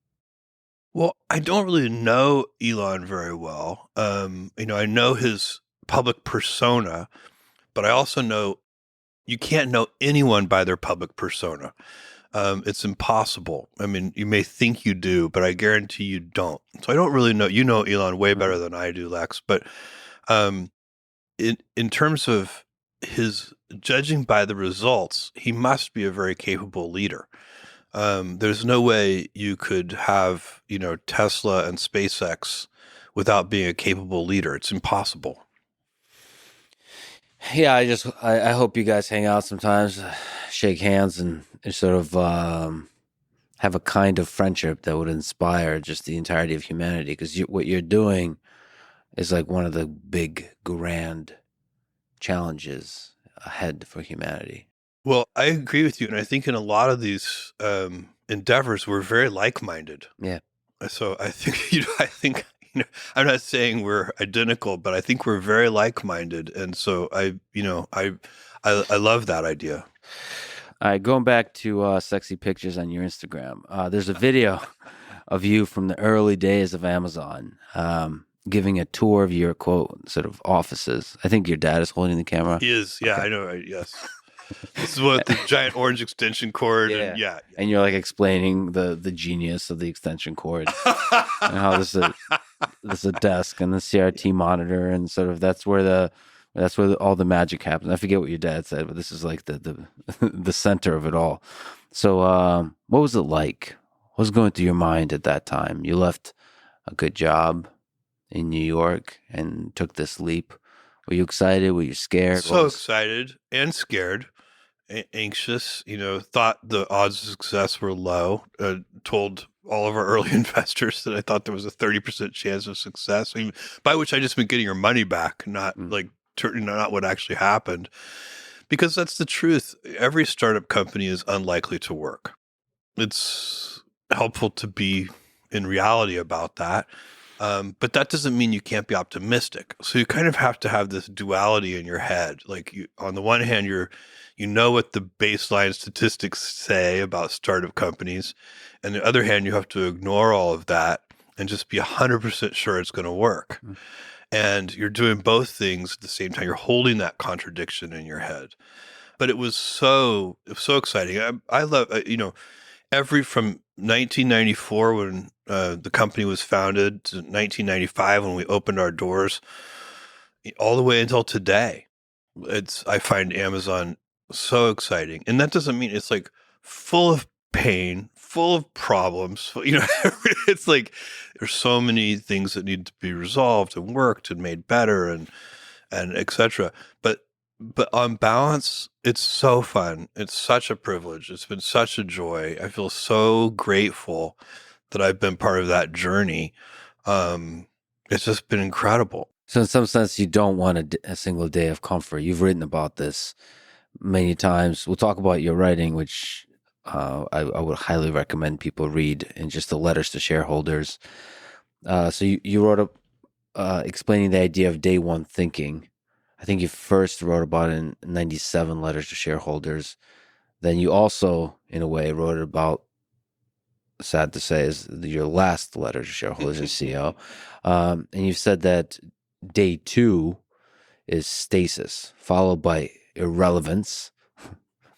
Well, I don't really know Elon very well. I know his public persona, but I also know you can't know anyone by their public persona. It's impossible. I mean, you may think you do, but I guarantee you don't. So I don't really know. You know Elon way better than I do, Lex. But in terms of his judging by the results, he must be a very capable leader. There's no way you could have, Tesla and SpaceX without being a capable leader. It's impossible. Yeah, I hope you guys hang out sometimes, shake hands, and sort of have a kind of friendship that would inspire just the entirety of humanity. Because what you're doing is like one of the big, grand challenges ahead for humanity. Well, I agree with you, and I think in a lot of these endeavors, we're very like-minded. Yeah. So I think, I'm not saying we're identical, but I think we're very like-minded, and so I love that idea. All right, going back to sexy pictures on your Instagram. There's a video of you from the early days of Amazon, giving a tour of your quote sort of offices. I think your dad is holding the camera. He is, yeah, Okay. I know, yes. This is what the giant orange extension cord, Yeah. and yeah. And you're like explaining the genius of the extension cord and how this is a desk and the CRT monitor, and sort of that's where all the magic happens. I forget what your dad said, but this is like the the center of it all. So, what was it like? What was going through your mind at that time? You left a good job in New York and took this leap. Were you excited? Were you scared? So excited and scared, anxious, thought the odds of success were low. Told all of our early investors that I thought there was a 30% chance of success, by which I just meant getting your money back, not not what actually happened. Because that's the truth. Every startup company is unlikely to work. It's helpful to be in reality about that. But that doesn't mean you can't be optimistic. So you kind of have to have this duality in your head. Like on the one hand, you know what the baseline statistics say about startup companies. And the other hand, you have to ignore all of that and just be 100% sure it's going to work. Mm-hmm. And you're doing both things at the same time. You're holding that contradiction in your head. But it was so exciting. I love, from 1994 when the company was founded to 1995 when we opened our doors, all the way until today. I find Amazon so exciting. And that doesn't mean it's like full of pain, full of problems. It's like there's so many things that need to be resolved and worked and made better and etc. But on balance, it's so fun. It's such a privilege. It's been such a joy. I feel so grateful that I've been part of that journey. It's just been incredible. So in some sense, you don't want a single day of comfort. You've written about this many times. We'll talk about your writing, which I would highly recommend people read, and just the letters to shareholders. So you wrote explaining the idea of day one thinking. I think you first wrote about it in 97 letters to shareholders. Then you also, in a way, wrote about, sad to say, is your last letter to shareholders as CEO. And you've said that day two is stasis, followed by irrelevance,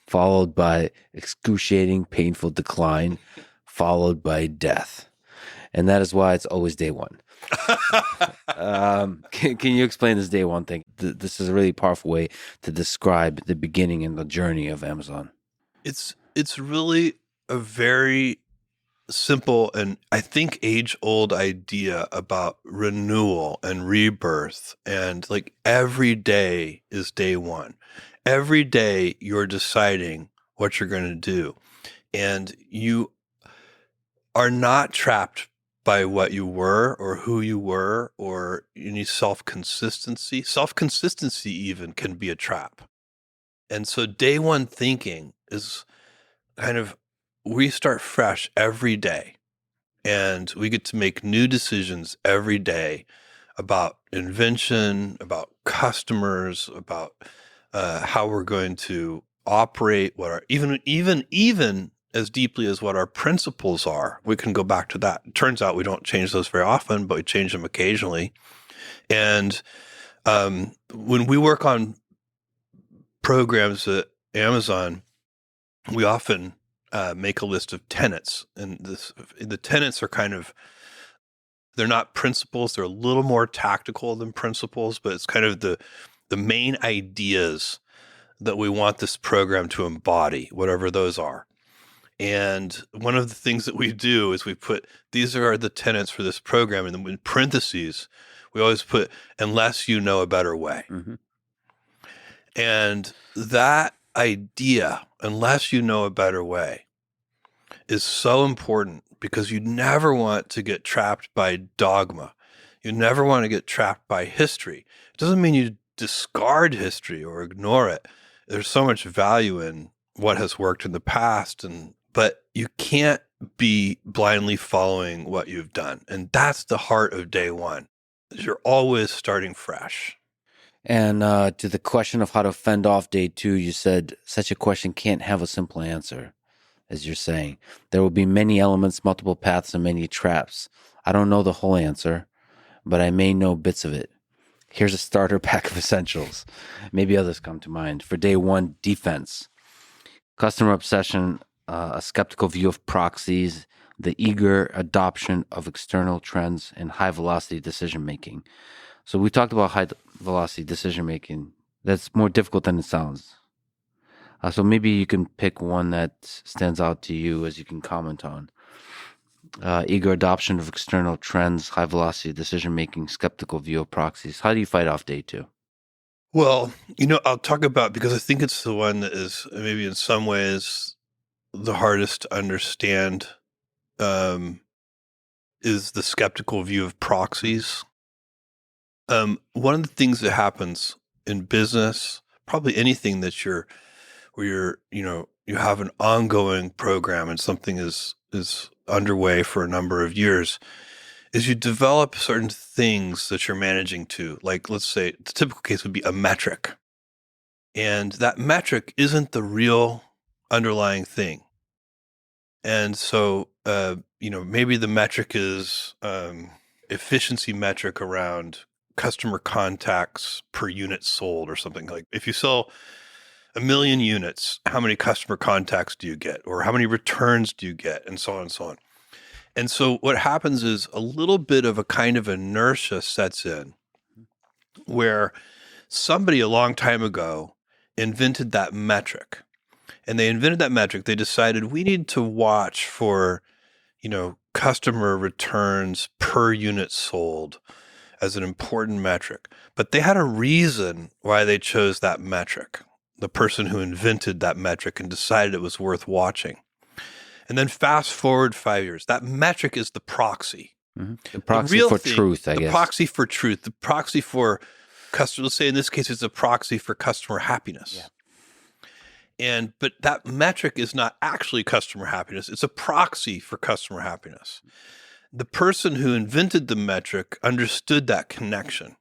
followed by excruciating, painful decline, followed by death. And that is why it's always day one. Can you explain this day one thing? This is a really powerful way to describe the beginning and the journey of Amazon. It's really a very simple and I think age-old idea about renewal and rebirth, and like every day is day one. Every day you're deciding what you're going to do, and you are not trapped by what you were or who you were or any self-consistency. Self-consistency even can be a trap. And so day one thinking is kind of, we start fresh every day, and we get to make new decisions every day about invention, about customers, about how we're going to operate, what our even as deeply as what our principles are. We can go back to that. It turns out we don't change those very often, but we change them occasionally. And when we work on programs at Amazon, we often make a list of tenets, and the tenets are kind of, they're not principles. They're a little more tactical than principles, but it's kind of the main ideas that we want this program to embody, whatever those are. And one of the things that we do is we put, these are the tenets for this program, and then in parentheses, we always put, unless you know a better way. Mm-hmm. And that idea, unless you know a better way, is so important, because you never want to get trapped by dogma. You never want to get trapped by history. It doesn't mean you discard history or ignore it. There's so much value in what has worked in the past, but you can't be blindly following what you've done. And that's the heart of day one. You're always starting fresh. And to the question of how to fend off day two, you said such a question can't have a simple answer, as you're saying. There will be many elements, multiple paths, and many traps. I don't know the whole answer, but I may know bits of it. Here's a starter pack of essentials. Maybe others come to mind. For day one, defense. Customer obsession, a skeptical view of proxies, the eager adoption of external trends, and high-velocity decision-making. So we talked about high-velocity decision-making. That's more difficult than it sounds. So maybe you can pick one that stands out to you as you can comment on. Eager adoption of external trends, high-velocity decision-making, skeptical view of proxies. How do you fight off day two? Well, I'll talk about, because I think it's the one that is maybe in some ways the hardest to understand, is the skeptical view of proxies. One of the things that happens in business, probably anything that where you have an ongoing program and something is underway for a number of years, is you develop certain things that you're managing to. Like, let's say the typical case would be a metric. And that metric isn't the real underlying thing. And so, maybe the metric is efficiency metric around customer contacts per unit sold, or something. Like, if you sell 1 million units, how many customer contacts do you get? Or how many returns do you get? And so on and so on. And so what happens is a little bit of a kind of inertia sets in, where somebody a long time ago invented that metric. And they invented that metric. They decided we need to watch for, customer returns per unit sold as an important metric. But they had a reason why they chose that metric, the person who invented that metric and decided it was worth watching. And then fast forward 5 years, that metric is the proxy. The proxy for truth, I guess. The proxy for truth, the proxy for customer. Let's say in this case, it's a proxy for customer happiness. Yeah. But that metric is not actually customer happiness. It's a proxy for customer happiness. The person who invented the metric understood that connection.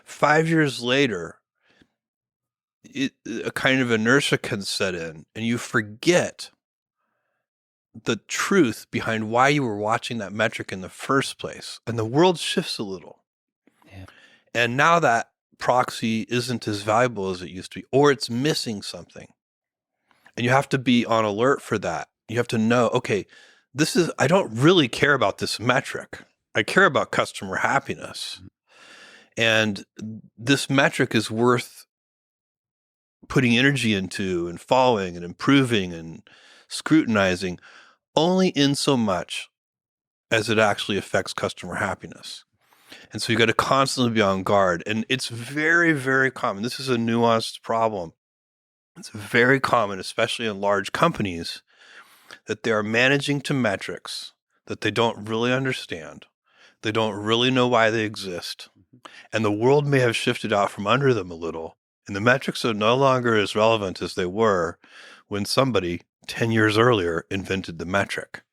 5 years later, a kind of inertia can set in, and you forget the truth behind why you were watching that metric in the first place. And the world shifts a little. Yeah. And now that proxy isn't as valuable as it used to be, or it's missing something. And you have to be on alert for that. You have to know, okay, I don't really care about this metric. I care about customer happiness. And this metric is worth putting energy into and following and improving and scrutinizing only in so much as it actually affects customer happiness. And so you got to constantly be on guard. And it's very, very common. This is a nuanced problem. It's very common, especially in large companies, that they are managing to metrics that they don't really understand. They don't really know why they exist. And the world may have shifted out from under them a little. And the metrics are no longer as relevant as they were when somebody 10 years earlier invented the metric.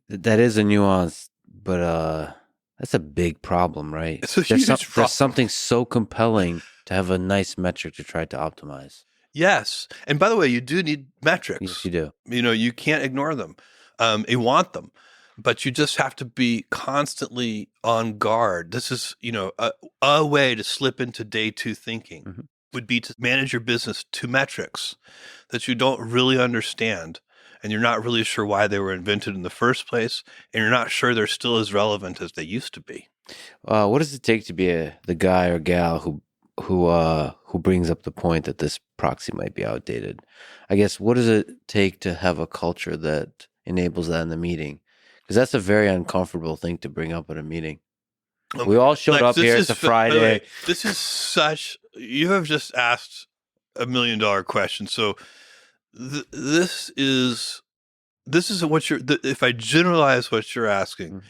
That is a nuance, but that's a big problem, right? It's a huge problem. There's something so compelling to have a nice metric to try to optimize. Yes. And by the way, you do need metrics. Yes, you do. You can't ignore them. You want them, but you just have to be constantly on guard. This is, a way to slip into day two thinking would be to manage your business to metrics that you don't really understand, and you're not really sure why they were invented in the first place, and you're not sure they're still as relevant as they used to be. What does it take to be the guy or gal who brings up the point that this proxy might be outdated? I guess, what does it take to have a culture that enables that in the meeting? Because that's a very uncomfortable thing to bring up at a meeting. We all showed up here. It's a Friday. Way, this is you have just asked $1 million question. So this is what if I generalize what you're asking,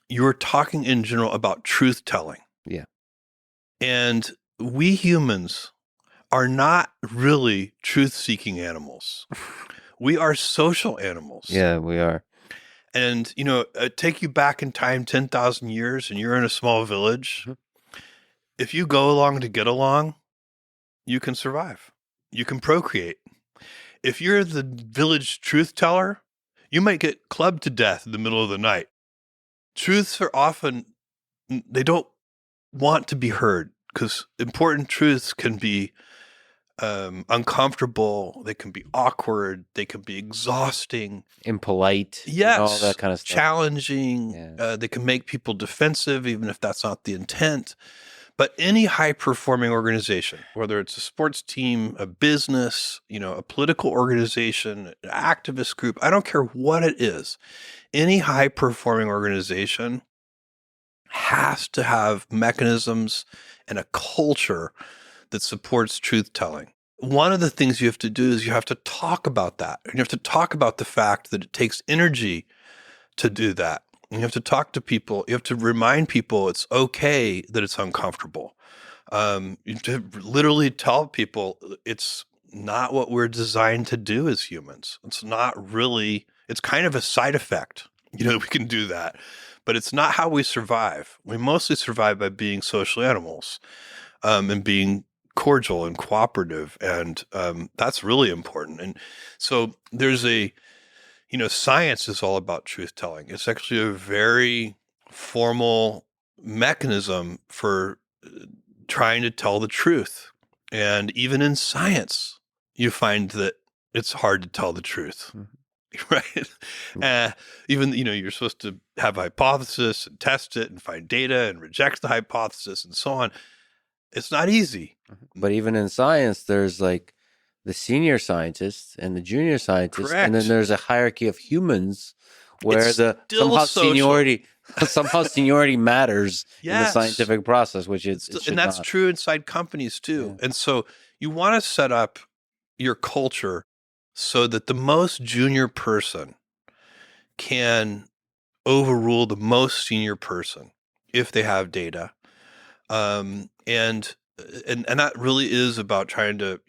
you're talking in general about truth telling. Yeah. And we humans are not really truth-seeking animals. We are social animals. Yeah, we are. And, take you back in time 10,000 years and you're in a small village. If you go along to get along, you can survive. You can procreate. If you're the village truth teller, you might get clubbed to death in the middle of the night. Truths are often, they don't want to be heard because important truths can be uncomfortable. They can be awkward. They can be exhausting, impolite. Yes, all that kind of stuff. Challenging. Yeah. They can make people defensive, even if that's not the intent. But any high-performing organization, whether it's a sports team, a business, a political organization, an activist group, I don't care what it is, any high-performing organization has to have mechanisms and a culture that supports truth-telling. One of the things you have to do is you have to talk about that. And you have to talk about the fact that it takes energy to do that. And you have to talk to people. You have to remind people it's okay that it's uncomfortable. You have to literally tell people it's not what we're designed to do as humans. It's not really, it's kind of a side effect. We can do that. But it's not how we survive. We mostly survive by being social animals and being cordial and cooperative. And that's really important. And so there's science is all about truth telling. It's actually a very formal mechanism for trying to tell the truth. And even in science, you find that it's hard to tell the truth. Right? Even, you're supposed to have a hypothesis and test it and find data and reject the hypothesis and so on. It's not easy. But even in science, there's the senior scientists and the junior scientists, and then Correct. there's a hierarchy of humans where It's the still social. somehow seniority matters in the Yes. scientific process, which it And should that's not. true inside companies too. Yeah. And so you want to set up your culture so that the most junior person can overrule the most senior person if they have data. And that really is about trying to,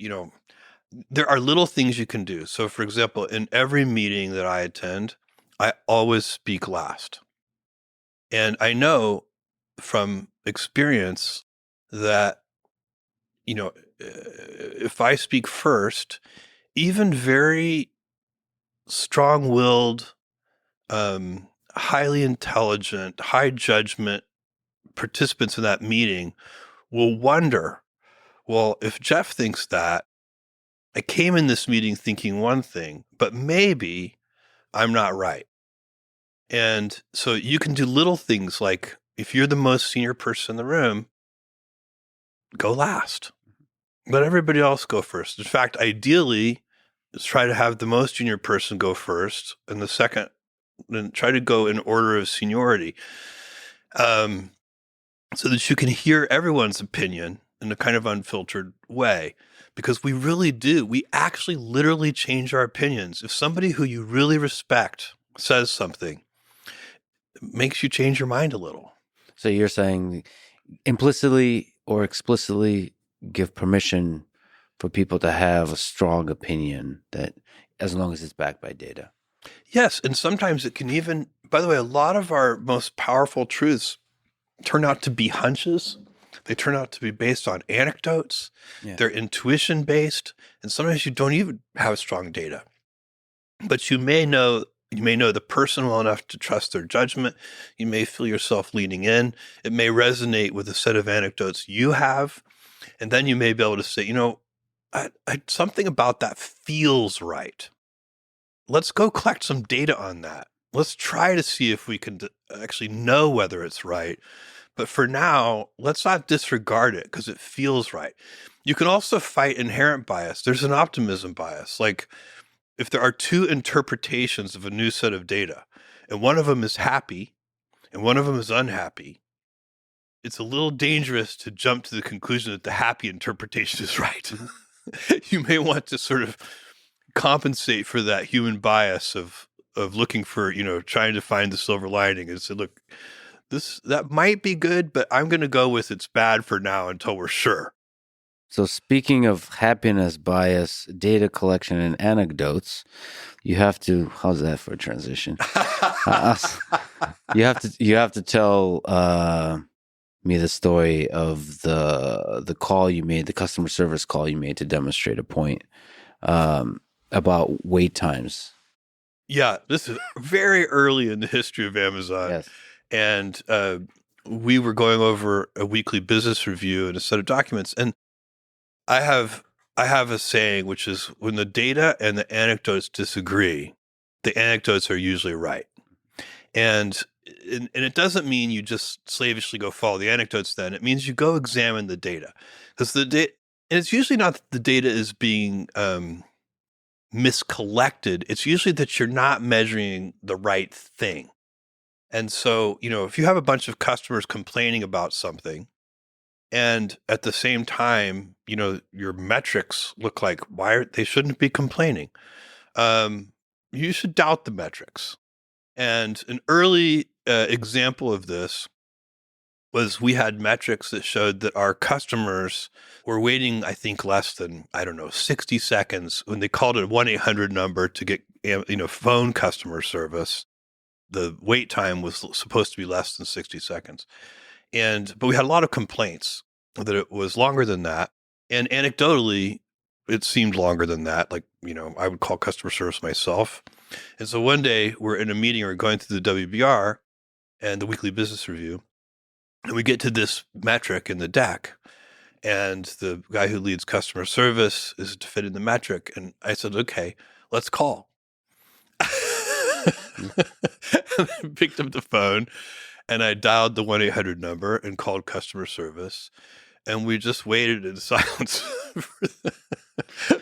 there are little things you can do. So for example, in every meeting that I attend, I always speak last. And I know from experience that, if I speak first, even very strong-willed, highly intelligent, high judgment participants in that meeting will wonder, well, if Jeff thinks that, I came in this meeting thinking one thing, but maybe I'm not right. And so you can do little things like if you're the most senior person in the room, go last. Let everybody else go first. In fact, ideally, is try to have the most junior person go first, and the second, then try to go in order of seniority, um, so that you can hear everyone's opinion in a kind of unfiltered way. Because we really do. We actually literally change our opinions. If somebody who you really respect says something, it makes you change your mind a little. So you're saying implicitly or explicitly give permission for people to have a strong opinion, that as long as it's backed by data. Yes, and sometimes it can even, by the way, a lot of our most powerful truths turn out to be hunches. They turn out to be based on anecdotes. Yeah. They're intuition based, and sometimes you don't even have strong data. But you may know the person well enough to trust their judgment. You may feel yourself leaning in. It may resonate with a set of anecdotes you have, and then you may be able to say, something about that feels right. Let's go collect some data on that. Let's try to see if we can actually know whether it's right. But for now, let's not disregard it because it feels right. You can also fight inherent bias. There's an optimism bias. Like if there are two interpretations of a new set of data, and one of them is happy and one of them is unhappy, it's a little dangerous to jump to the conclusion that the happy interpretation is right. You may want to sort of compensate for that human bias of looking for, trying to find the silver lining and say, look, that might be good, but I'm going to go with it's bad for now until we're sure. So speaking of happiness bias, data collection, and anecdotes, you have to. How's that for a transition? You have to tell me the story of the call you made, the customer service call you made to demonstrate a point about wait times. Yeah, this is very early in the history of Amazon. Yes. And we were going over a weekly business review and a set of documents. And I have a saying, which is when the data and the anecdotes disagree, the anecdotes are usually right. And it doesn't mean you just slavishly go follow the anecdotes then. It means you go examine the data. Because and it's usually not that the data is being miscollected. It's usually that you're not measuring the right thing. And so, if you have a bunch of customers complaining about something, and at the same time, your metrics look like they shouldn't be complaining, you should doubt the metrics. And an early example of this was we had metrics that showed that our customers were waiting, I think, less than, 60 seconds when they called a 1-800 number to get, phone customer service. The wait time was supposed to be less than 60 seconds. But we had a lot of complaints that it was longer than that. And anecdotally, it seemed longer than that. Like, I would call customer service myself. And so one day we're in a meeting, or going through the WBR and the weekly business review, and we get to this metric in the deck. And the guy who leads customer service is to fit in the metric. And I said, okay, let's call. And I picked up the phone and I dialed the 1-800 number and called customer service. And we just waited in silence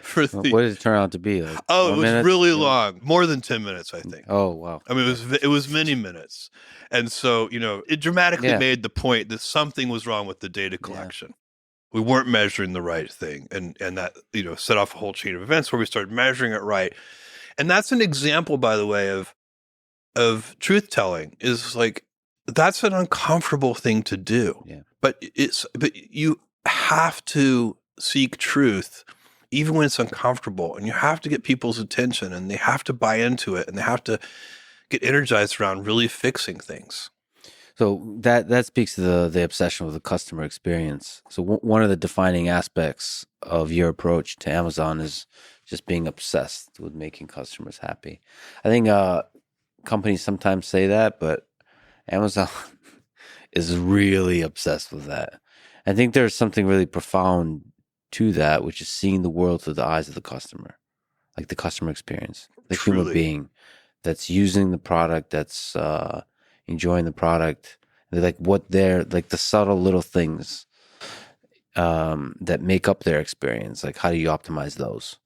for the. What did it turn out to be? Like Oh, it 4 was minutes? really long, more than 10 minutes, I think. Oh, wow. I mean, it was many minutes, and so it dramatically Yeah. made the point that something was wrong with the data Yeah. collection. We weren't measuring the right thing, and that set off a whole chain of events where we started measuring it right. And that's an example, by the way, of truth telling. Is like that's an uncomfortable thing to do, Yeah. but you have to seek truth even when it's uncomfortable, and you have to get people's attention, and they have to buy into it, and they have to get energized around really fixing things. So that speaks to the obsession with the customer experience. So one of the defining aspects of your approach to Amazon is just being obsessed with making customers happy. I think companies sometimes say that, but Amazon is really obsessed with that. I think there's something really profound to that, which is seeing the world through the eyes of the customer, like the customer experience, the human Truly. being that's using the product, that's enjoying the product. They're like like the subtle little things that make up their experience. Like, how do you optimize those?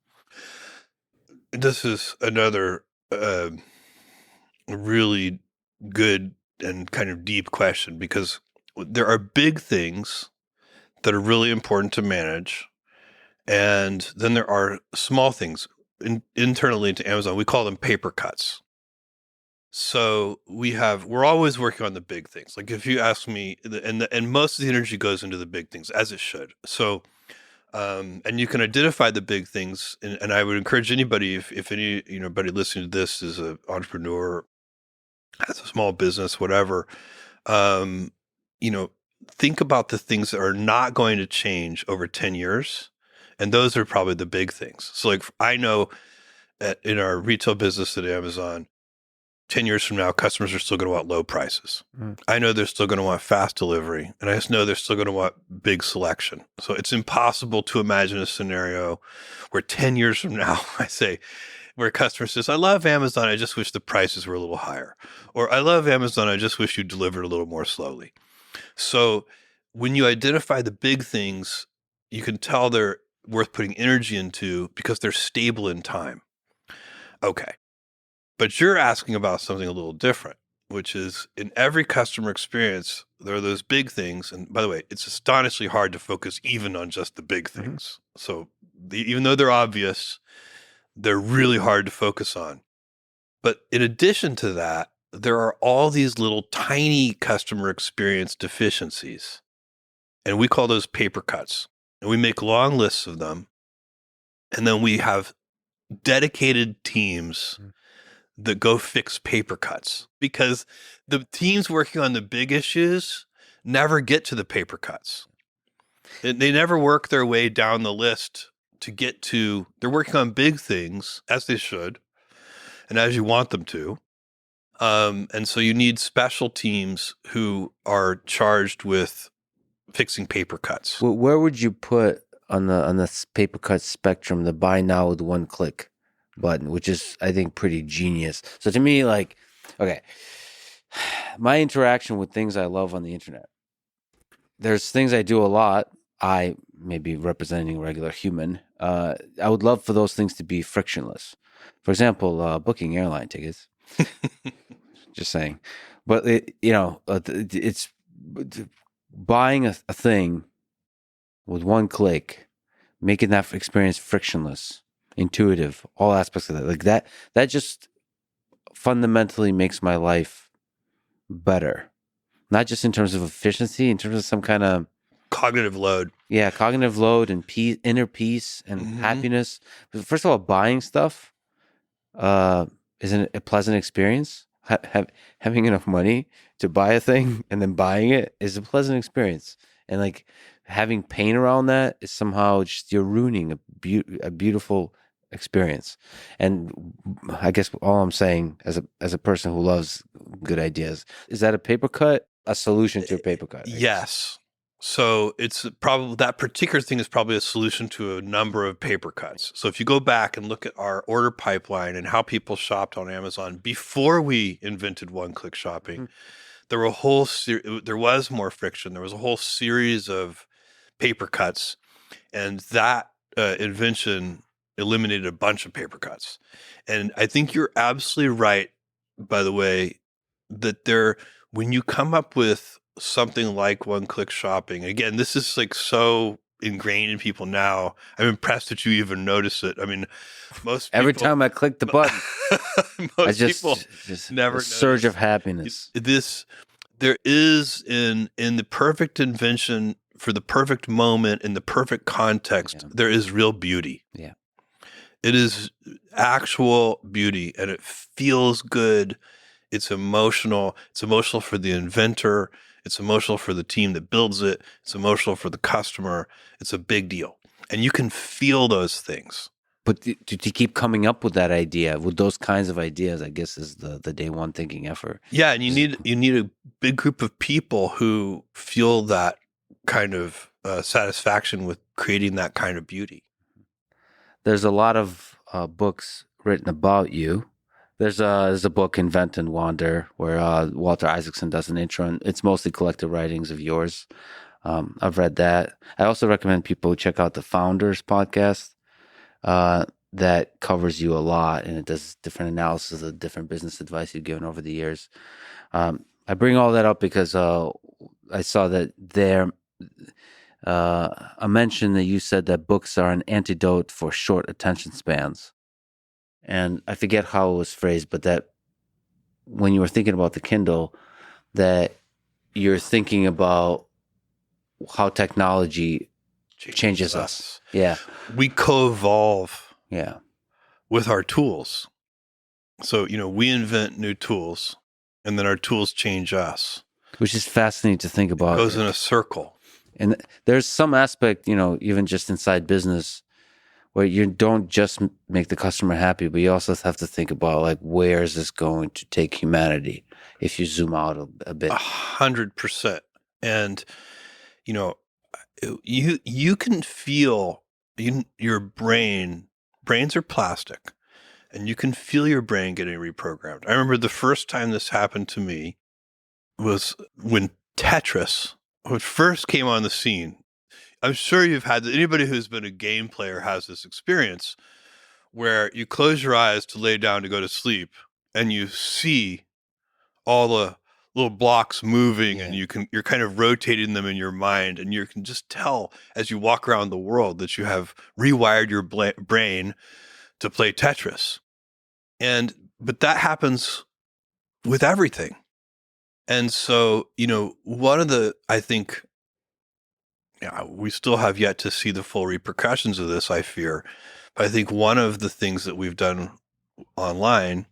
This is another really good and kind of deep question, because there are big things that are really important to manage. And then there are small things internally to Amazon. We call them paper cuts. So we're always working on the big things. Like if you ask me, and most of the energy goes into the big things, as it should. So, and you can identify the big things. And I would encourage anybody, if anybody listening to this is an entrepreneur, has a small business, whatever, um, you know, think about the things that are not going to change over 10 years. And those are probably the big things. So like I know in our retail business at Amazon, 10 years from now, customers are still going to want low prices. Mm. I know they're still going to want fast delivery, and I just know they're still going to want big selection. So it's impossible to imagine a scenario where 10 years from now, I say, where a customer says, I love Amazon, I just wish the prices were a little higher. Or I love Amazon, I just wish you delivered a little more slowly. So when you identify the big things, you can tell they're worth putting energy into because they're stable in time. Okay. But you're asking about something a little different, which is in every customer experience, there are those big things. And by the way, it's astonishingly hard to focus even on just the big things. So even though they're obvious, they're really hard to focus on. But in addition to that, there are all these little tiny customer experience deficiencies. And we call those paper cuts. And we make long lists of them. And then we have dedicated teams that go fix paper cuts, because the teams working on the big issues never get to the paper cuts. They never work their way down the list to get to, they're working on big things as they should and as you want them to. And so you need special teams who are charged with fixing paper cuts. Where would you put on the paper cut spectrum the buy now with one click button, which is, I think, pretty genius. So to me, like, okay, my interaction with things I love on the internet, there's things I do a lot. I may be representing a regular human. I would love for those things to be frictionless. For example, booking airline tickets. Just saying. But, it's buying a thing with one click, making that experience frictionless, intuitive, all aspects of that. Like that just fundamentally makes my life better. Not just in terms of efficiency, in terms of some kind of cognitive load. Yeah, cognitive load and peace, inner peace and happiness. But first of all, buying stuff isn't a pleasant experience. Having enough money to buy a thing and then buying it is a pleasant experience. And like having pain around that is somehow just you're ruining a beautiful experience. And I guess all I'm saying as a person who loves good ideas is that a paper cut, a solution to a paper cut. Yes. So it's probably that particular thing is probably a solution to a number of paper cuts. So if you go back and look at our order pipeline and how people shopped on Amazon before we invented one-click shopping, there were there was more friction. There was a whole series of paper cuts, and that invention eliminated a bunch of paper cuts. And I think you're absolutely right, by the way, that when you come up with something like one-click shopping, again, this is like so ingrained in people now. I'm impressed that you even notice it. I mean, most people, Every time I click the button, I most people just never a surge of notice happiness. there is in the perfect invention for the perfect moment in the perfect context, Yeah. there is real beauty. Yeah. It is actual beauty, and it feels good. It's emotional. It's emotional for the inventor. It's emotional for the team that builds it. It's emotional for the customer. It's a big deal. And you can feel those things. But to keep coming up with that idea, with those kinds of ideas, I guess is the day one thinking effort. Yeah, and you need a big group of people who feel that kind of satisfaction with creating that kind of beauty. There's a lot of books written about you. There's a book, Invent and Wander, where Walter Isaacson does an intro, and it's mostly collected writings of yours. I've read that. I also recommend people check out the Founders podcast. That covers you a lot, and it does different analysis of different business advice you've given over the years. I bring all that up because I saw that there a mention that you said that books are an antidote for short attention spans. And I forget how it was phrased, but that when you were thinking about the Kindle, that you're thinking about how technology changes us. Yeah. We co-evolve Yeah. with our tools. So, we invent new tools, and then our tools change us. Which is fascinating to think about. It goes in a circle. And there's some aspect, even just inside business, where you don't just make the customer happy, but you also have to think about, like, where is this going to take humanity if you zoom out a bit. 100%. And, you can feel your brains are plastic, and you can feel your brain getting reprogrammed. I remember the first time this happened to me was when Tetris first came on the scene. I'm sure you've had anybody who's been a game player has this experience where you close your eyes to lay down to go to sleep, and you see all the little blocks moving, and you're kind of rotating them in your mind, and you can just tell as you walk around the world that you have rewired your brain to play Tetris. But that happens with everything. And so, I think, we still have yet to see the full repercussions of this, I fear. But I think one of the things that we've done online,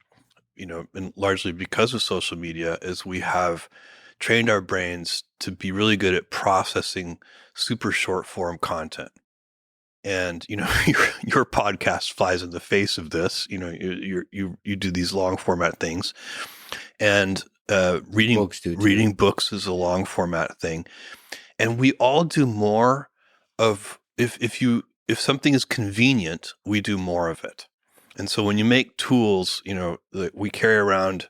and largely because of social media, is we have trained our brains to be really good at processing super short form content. And, your podcast flies in the face of this. You do these long format things, and reading books is a long format thing. And we all do more of, if something is convenient, we do more of it. And so when you make tools, we carry around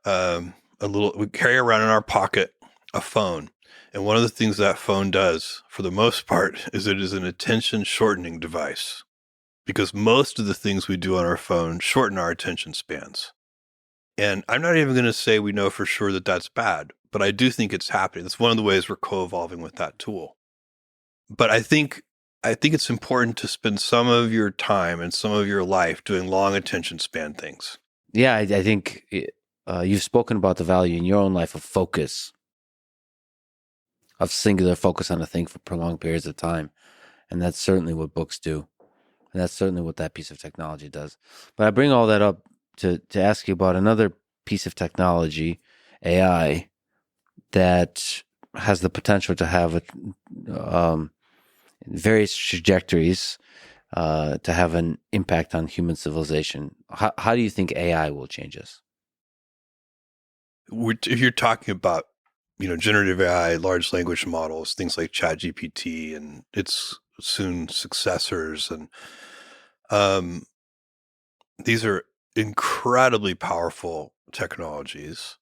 we carry around in our pocket a phone. And one of the things that phone does, for the most part, is it is an attention shortening device, because most of the things we do on our phone shorten our attention spans. And I'm not even going to say we know for sure that that's bad, but I do think it's happening. That's one of the ways we're co-evolving with that tool. But I think it's important to spend some of your time and some of your life doing long attention span things. Yeah, I think you've spoken about the value in your own life of focus, of singular focus on a thing for prolonged periods of time. And that's certainly what books do. And that's certainly what that piece of technology does. But I bring all that up to ask you about another piece of technology, AI, that has the potential to have various trajectories to have an impact on human civilization. How do you think AI will change us? If you're talking about, generative AI, large language models, things like ChatGPT and its soon successors, and these are incredibly powerful technologies.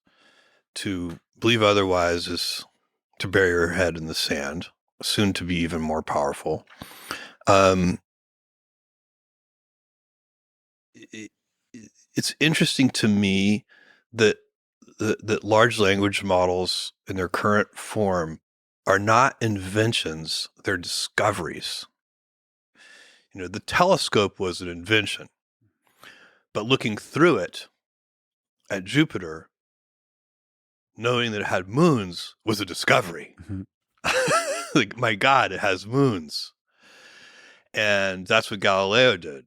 To believe otherwise is to bury your head in the sand, soon to be even more powerful. it's interesting to me that that large language models in their current form are not inventions, they're discoveries. The telescope was an invention, but looking through it at Jupiter, knowing that it had moons was a discovery. Mhm. Like, my God, it has moons. And that's what Galileo did.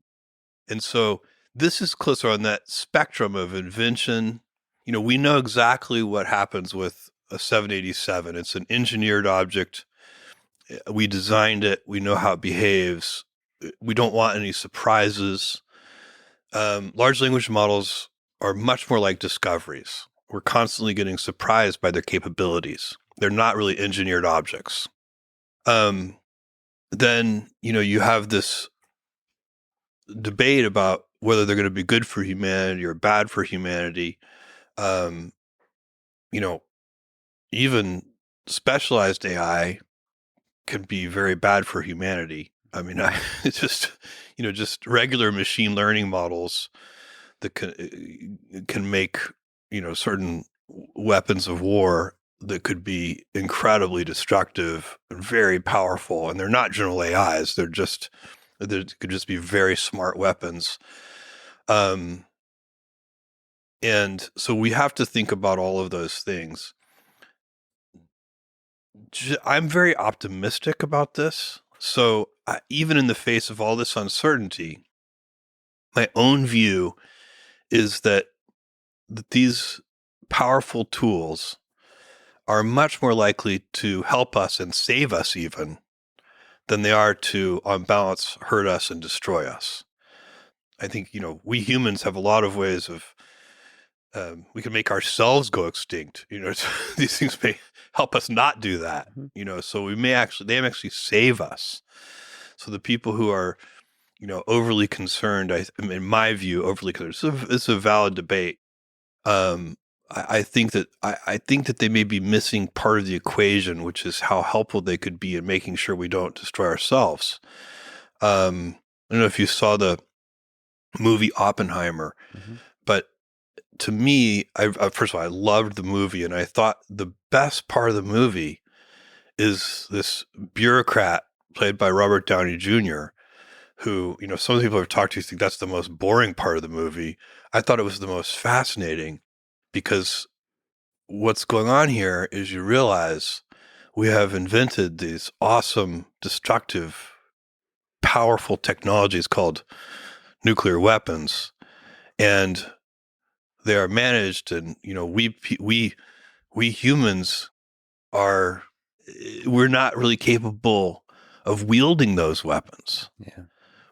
And so this is closer on that spectrum of invention. We know exactly what happens with a 787. It's an engineered object. We designed it. We know how it behaves. We don't want any surprises. Large language models are much more like discoveries. We're constantly getting surprised by their capabilities. They're not really engineered objects. Then, you have this debate about whether they're going to be good for humanity or bad for humanity. Um, Even specialized AI can be very bad for humanity. I mean, it's just regular machine learning models that can make, certain weapons of war that could be incredibly destructive and very powerful. And they're not general AIs. They could just be very smart weapons. And so we have to think about all of those things. I'm very optimistic about this. So even in the face of all this uncertainty, my own view is that these powerful tools are much more likely to help us and save us even than they are to, on balance, hurt us and destroy us. I think, we humans have a lot of ways of, we can make ourselves go extinct. These things may help us not do that, so they may actually save us. So the people who are, overly concerned, in my view, overly concerned, it's a valid debate. I think that they may be missing part of the equation, which is how helpful they could be in making sure we don't destroy ourselves. I don't know if you saw the movie Oppenheimer, but to me, first of all, I loved the movie, and I thought the best part of the movie is this bureaucrat played by Robert Downey Jr., who, some people I've talked to think that's the most boring part of the movie. I thought it was the most fascinating, because what's going on here is you realize we have invented these awesome, destructive, powerful technologies called nuclear weapons, and they are managed, and we humans we're not really capable of wielding those weapons. Yeah.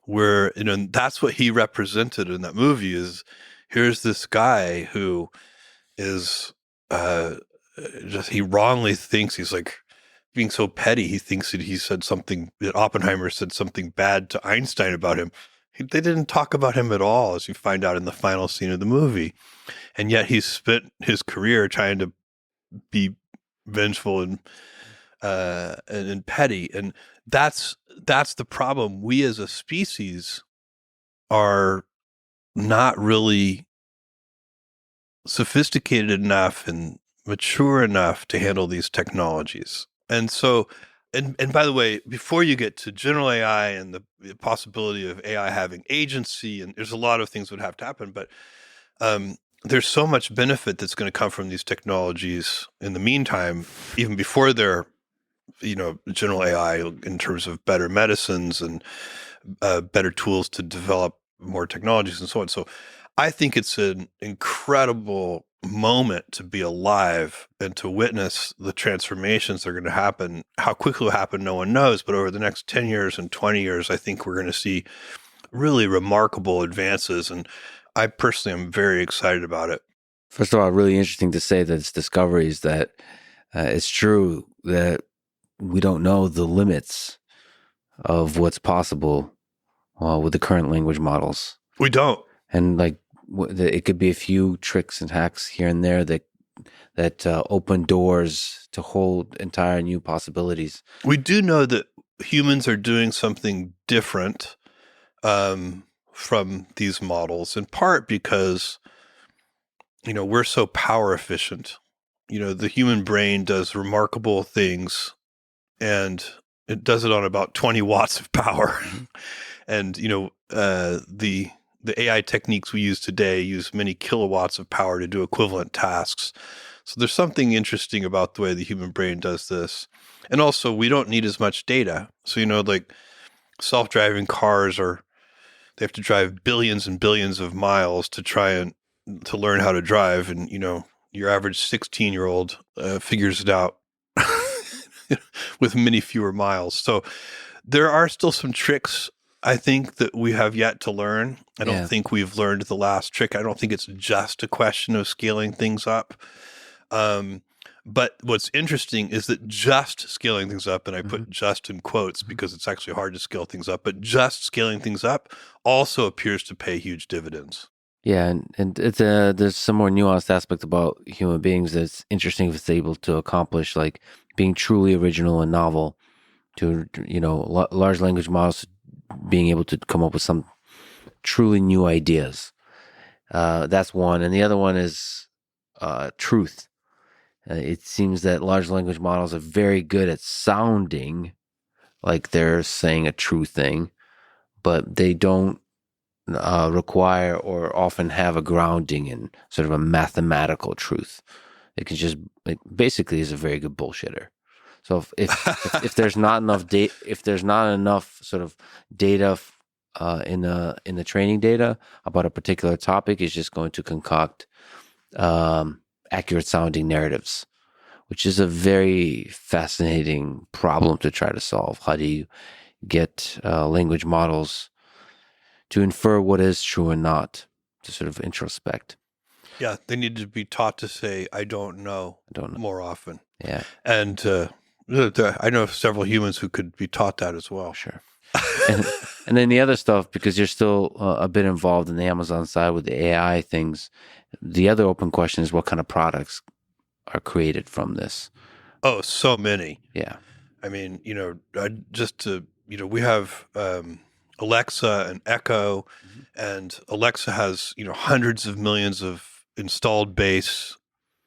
That's what he represented in that movie. Is here's this guy who is he wrongly thinks, he's like being so petty. He thinks that Oppenheimer said something bad to Einstein about him. They didn't talk about him at all, as you find out in the final scene of the movie. And yet he's spent his career trying to be vengeful and petty. And that's the problem. We as a species are not really sophisticated enough and mature enough to handle these technologies. And so, and by the way, before you get to general AI and the possibility of AI having agency, and there's a lot of things that would have to happen, but there's so much benefit that's going to come from these technologies in the meantime, even before they're, general AI, in terms of better medicines and better tools to develop more technologies and so on. So I think it's an incredible moment to be alive and to witness the transformations that are going to happen. How quickly it will happen, no one knows. But over the next 10 years and 20 years, I think we're going to see really remarkable advances. And I personally am very excited about it. First of all, really interesting to say that it's discoveries, that it's true that we don't know the limits of what's possible with the current language models. We don't. And it could be a few tricks and hacks here and there that open doors to hold entire new possibilities. We do know that humans are doing something different from these models, in part because, we're so power efficient. The human brain does remarkable things, and it does it on about 20 watts of power. And, the AI techniques we use today use many kilowatts of power to do equivalent tasks. So there's something interesting about the way the human brain does this. And also, we don't need as much data. So, like self-driving cars they have to drive billions and billions of miles to try and to learn how to drive. And, your average 16-year-old figures it out with many fewer miles. So there are still some tricks, I think, that we have yet to learn. I don't think we've learned the last trick. I don't think it's just a question of scaling things up. But what's interesting is that just scaling things up, and I put just in quotes because it's actually hard to scale things up, but just scaling things up also appears to pay huge dividends. Yeah, and it's there's some more nuanced aspect about human beings that's interesting if it's able to accomplish, like being truly original and novel, to large language models being able to come up with some truly new ideas. That's one, and the other one is truth. It seems that large language models are very good at sounding like they're saying a true thing, but they don't require or often have a grounding in sort of a mathematical truth. It can just basically is a very good bullshitter. So if there's not enough data, if there's not enough sort of data in the training data about a particular topic, it's just going to concoct accurate sounding narratives, which is a very fascinating problem to try to solve. How do you get language models to infer what is true and not, to sort of introspect? Yeah, they need to be taught to say, I don't know, more often. Yeah. And I know several humans who could be taught that as well. Sure. And then the other stuff, because you're still a bit involved in the Amazon side with the AI things, the other open question is what kind of products are created from this? Oh, so many. Yeah. I mean, we have Alexa and Echo, and Alexa has, hundreds of millions of installed base,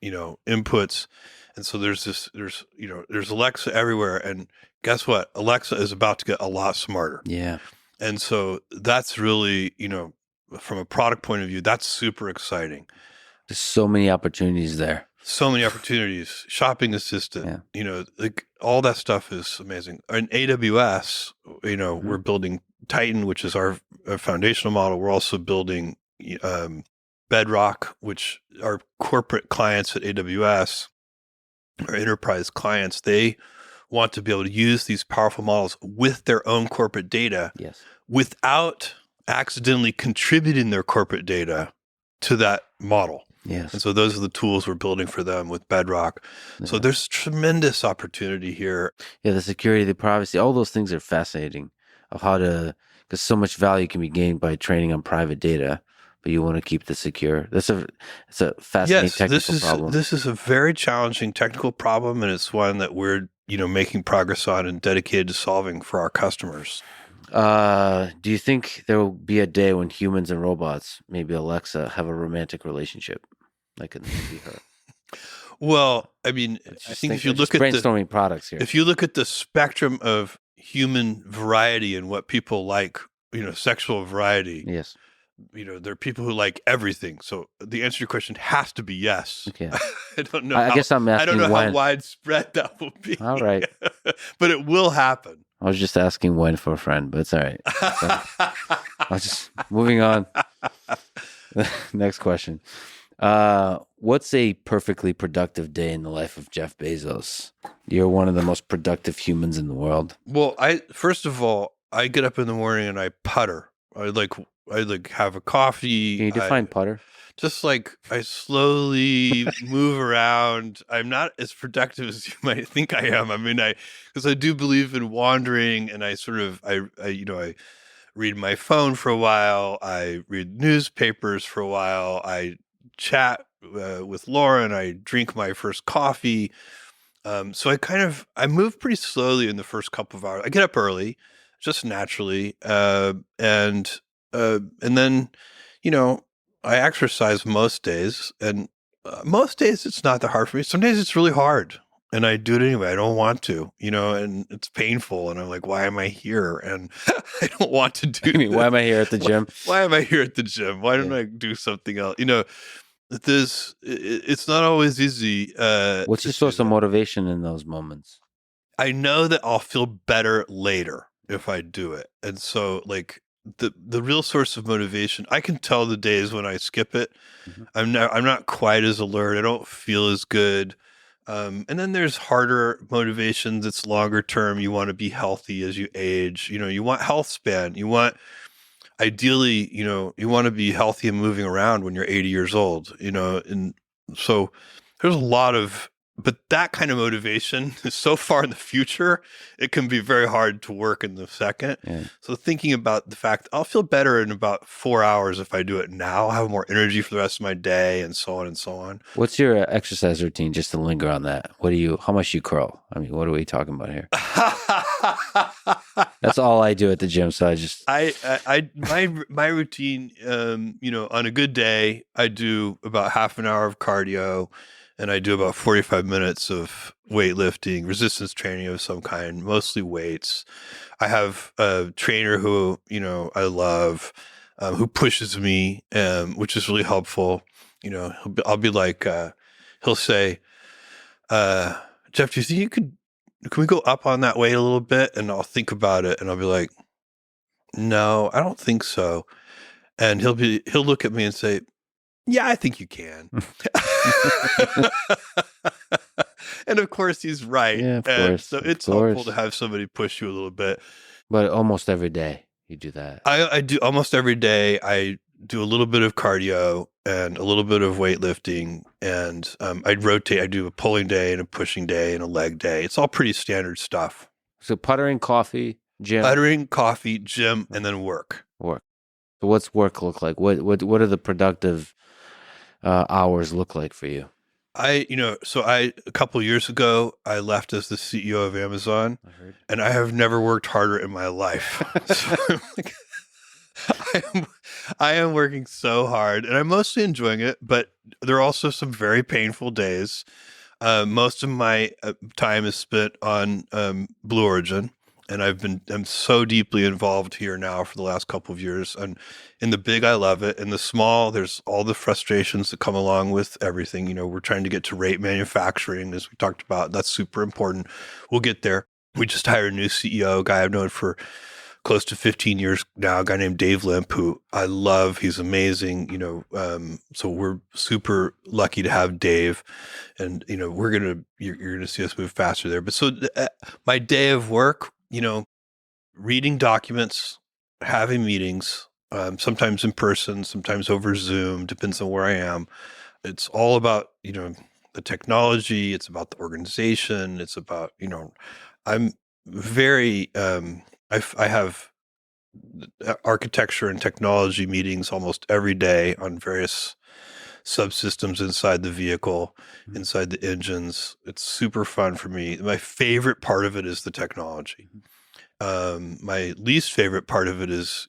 inputs. And so there's Alexa everywhere. And guess what? Alexa is about to get a lot smarter. Yeah. And so that's really, from a product point of view, that's super exciting. There's so many opportunities there. So many opportunities. Shopping assistant, like all that stuff is amazing. In AWS, we're building Titan, which is our foundational model. We're also building Bedrock, which our corporate clients at AWS, our enterprise clients, they want to be able to use these powerful models with their own corporate data, without accidentally contributing their corporate data to that model. Yes. And so those are the tools we're building for them with Bedrock. Yeah. So there's tremendous opportunity here. Yeah, the security, the privacy, all those things are fascinating, of how to, because so much value can be gained by training on private data, but you want to keep it secure. It's a fascinating technical problem. This is a very challenging technical problem, and it's one that we're making progress on and dedicated to solving for our customers. Do you think there will be a day when humans and robots, maybe Alexa, have a romantic relationship? Like it be her. Well, I mean, I think if you look at brainstorming products here, if you look at the spectrum of human variety and what people like, sexual variety. Yes. There are people who like everything. So the answer to your question has to be yes. Okay. I don't know. I guess I'm asking. I don't know when. how widespread that will be. All right. But it will happen. I was just asking when for a friend, but it's all right. So, I'll just moving on. Next question. What's a perfectly productive day in the life of Jeff Bezos? You're one of the most productive humans in the world. Well, first of all, I get up in the morning and I putter. I have a coffee. Can you define putter? Just like I slowly move around. I'm not as productive as you might think I am. I mean, because I do believe in wandering, and I read my phone for a while. I read newspapers for a while. I chat with Laura, and I drink my first coffee. So I move pretty slowly in the first couple of hours. I get up early, just naturally, and And then, you know, I exercise most days, and most days it's not that hard for me. Some days it's really hard, and I do it anyway. I don't want to, and it's painful, and I'm like, why am I here? And I don't want to do I mean, this. why am I here at the gym? Why am I here at the gym? Why don't Yeah. I do something else? It's not always easy. What's To your do source of that. motivation in those moments? I know that I'll feel better later if I do it. And so like the real source of motivation, I can tell the days when I skip it. Mhm. I'm not quite as alert. I don't feel as good. And then there's harder motivations. It's longer term. You want to be healthy as you age. You want health span. You want ideally, you want to be healthy and moving around when you're 80 years old, and so there's a lot of, but that kind of motivation is so far in the future, it can be very hard to work in the second. Yeah. So thinking about the fact I'll feel better in about 4 hours if I do it now, I'll have more energy for the rest of my day and so on and so on. What's your exercise routine? Just to linger on that. How much you curl? I mean, what are we talking about here? That's all I do at the gym. So my routine, on a good day, I do about half an hour of cardio, and I do about 45 minutes of weightlifting, resistance training of some kind, mostly weights. I have a trainer who, I love, who pushes me, which is really helpful. I'll be like, he'll say, Jeff, do you think can we go up on that weight a little bit? And I'll think about it, and I'll be like, no, I don't think so. And he'll look at me and say, yeah, I think you can. And of course he's right. Yeah, of And course. so Of it's helpful course. to have somebody push you a little bit. But almost every day you do that. I do almost every day. I do a little bit of cardio and a little bit of weightlifting, and I'd rotate. I do a pulling day and a pushing day and a leg day. It's all pretty standard stuff. So puttering, coffee, gym, Buttering, coffee, gym, and then work. work. So what's work look like? What are the productive hours look like for you? A couple years ago, I left as the CEO of Amazon, I heard. and I have never worked harder in my life. So I'm like, I am working so hard, and I'm mostly enjoying it, but there are also some very painful days. Most of my time is spent on Blue Origin, and I'm so deeply involved here now for the last couple of years. And in the big, I love it. In the small, there's all the frustrations that come along with everything. We're trying to get to rate manufacturing, as we talked about. That's super important. We'll get there. We just hired a new CEO, guy I've known for close to 15 years now, a guy named Dave Limp, who I love. He's amazing, so we're super lucky to have Dave, and, you're going to see us move faster there. But so my day of work, reading documents, having meetings, sometimes in person, sometimes over Zoom, depends on where I am. It's all about, the technology. It's about the organization. It's about, I'm very, I have architecture and technology meetings almost every day on various subsystems inside the vehicle, inside the engines. It's super fun for me. My favorite part of it is the technology. My least favorite part of it is,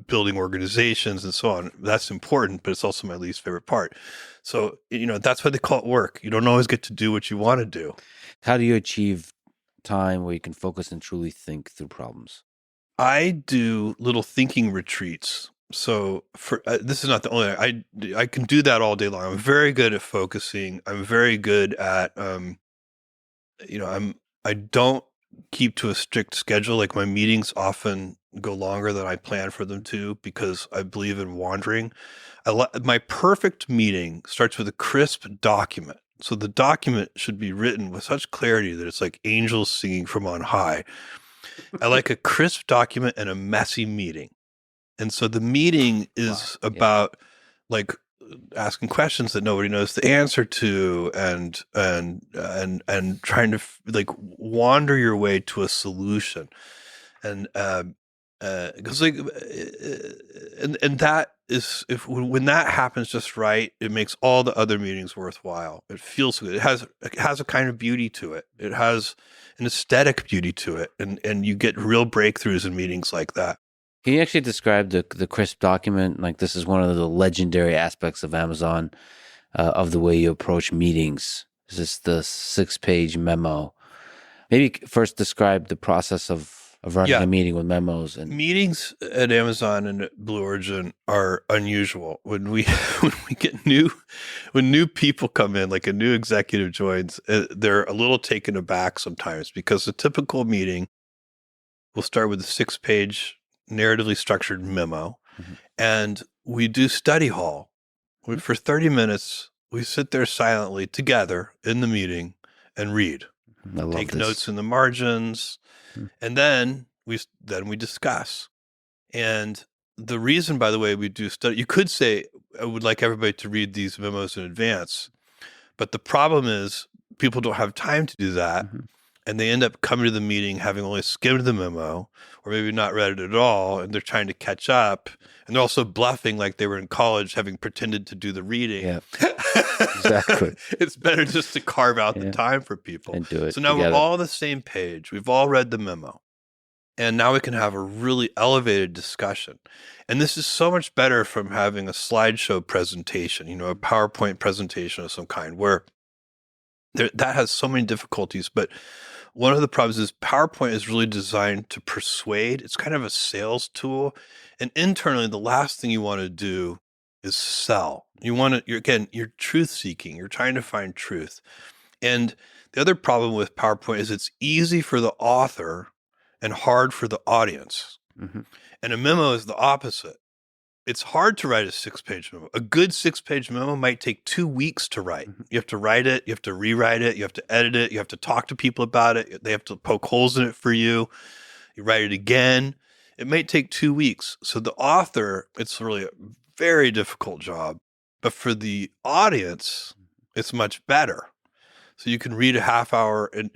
building organizations and so on. That's important, but it's also my least favorite part. So, that's why they call it work. You don't always get to do what you want to do. How do you achieve time where you can focus and truly think through problems? I do little thinking retreats. So for this is not the only I can do that all day long. I'm very good at focusing. I'm very good at I don't keep to a strict schedule. Like my meetings often go longer than I plan for them to because I believe in wandering. My perfect meeting starts with a crisp document. So the document should be written with such clarity that it's like angels singing from on high. I like a crisp document and a messy meeting. And so the meeting is about like asking questions that nobody knows the answer to, and trying to like wander your way to a solution. And because and that is when that happens just right, it makes all the other meetings worthwhile. It feels good. It has a kind of beauty to it. It has an aesthetic beauty to it, and you get real breakthroughs in meetings like that. Can you actually describe the crisp document? Like, this is one of the legendary aspects of Amazon, of the way you approach meetings. This is the 6-page memo. Maybe first describe the process of running a Yeah. meeting with memos. And Meetings at Amazon and at Blue Origin are unusual. When we when we get when new people come in, like a new executive joins, they're a little taken aback sometimes because the typical meeting will start with a 6-page narratively structured memo, Mhm. and we do study hall. For 30 minutes, we sit there silently together in the meeting and read, I love take notes this. in the margins, Mm. and then we discuss. And the reason, by the way, we do study, you could say, I would like everybody to read these memos in advance. But the problem is people don't have time to do that. Mhm. And they end up coming to the meeting having only skimmed the memo or maybe not read it at all. And they're trying to catch up. And they're also bluffing like they were in college, having pretended to do the reading. Yeah, exactly. It's better just to carve out the Yeah. time for people. And do it So now together. we're all on the same page. We've all read the memo. And now we can have a really elevated discussion. And this is so much better from having a slideshow presentation, a PowerPoint presentation of some kind, where that has so many difficulties. But one of the problems is PowerPoint is really designed to persuade. It's kind of a sales tool. And internally, the last thing you want to do is sell. You're truth seeking. You're trying to find truth. And the other problem with PowerPoint is it's easy for the author and hard for the audience. Mm-hmm. And a memo is the opposite. It's hard to write a 6-page memo. A good 6-page memo might take 2 weeks to write. Mm-hmm. You have to write it, you have to rewrite it, you have to edit it, you have to talk to people about it. They have to poke holes in it for you. You write it again. It may take 2 weeks. So the author, it's really a very difficult job. But for the audience, it's much better. So you can read a half hour and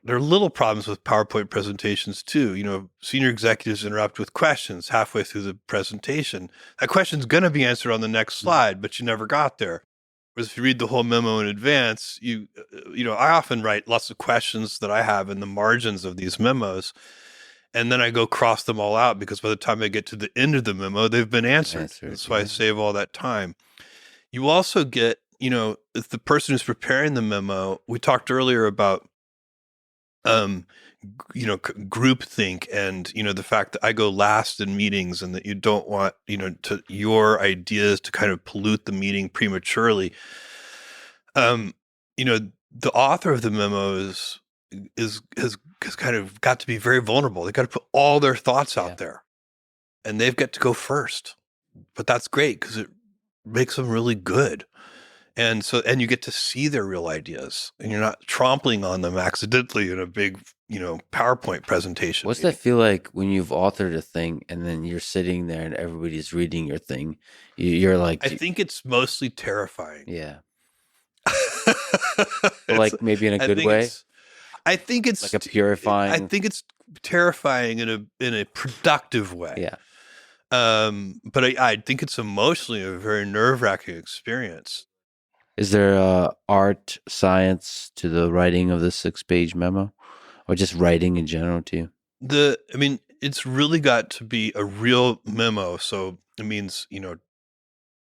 there are little problems with PowerPoint presentations too. Senior executives interrupt with questions halfway through the presentation. That question's going to be answered on the next slide, but you never got there. Whereas if you read the whole memo in advance, I often write lots of questions that I have in the margins of these memos, and then I go cross them all out because by the time I get to the end of the memo, they've been answered. That's why I save all that time. You also get, if the person who's preparing the memo, we talked earlier about group think and, the fact that I go last in meetings and that you don't want, your ideas to kind of pollute the meeting prematurely. The author of the memo has kind of got to be very vulnerable. They got to put all their thoughts out there and they've got to go first, but that's great because it makes them really good. And you get to see their real ideas and you're not trampling on them accidentally in a big, PowerPoint presentation. What's that feel like when you've authored a thing and then you're sitting there and everybody's reading your thing? You're like, I think it's mostly terrifying. Yeah. Like maybe in a good way? I think it's like a purifying. I think it's terrifying in a productive way. Yeah. But I think it's emotionally a very nerve-wracking experience. Is there art, science to the writing of the 6-page memo, or just writing in general to you? It's really got to be a real memo. So it means,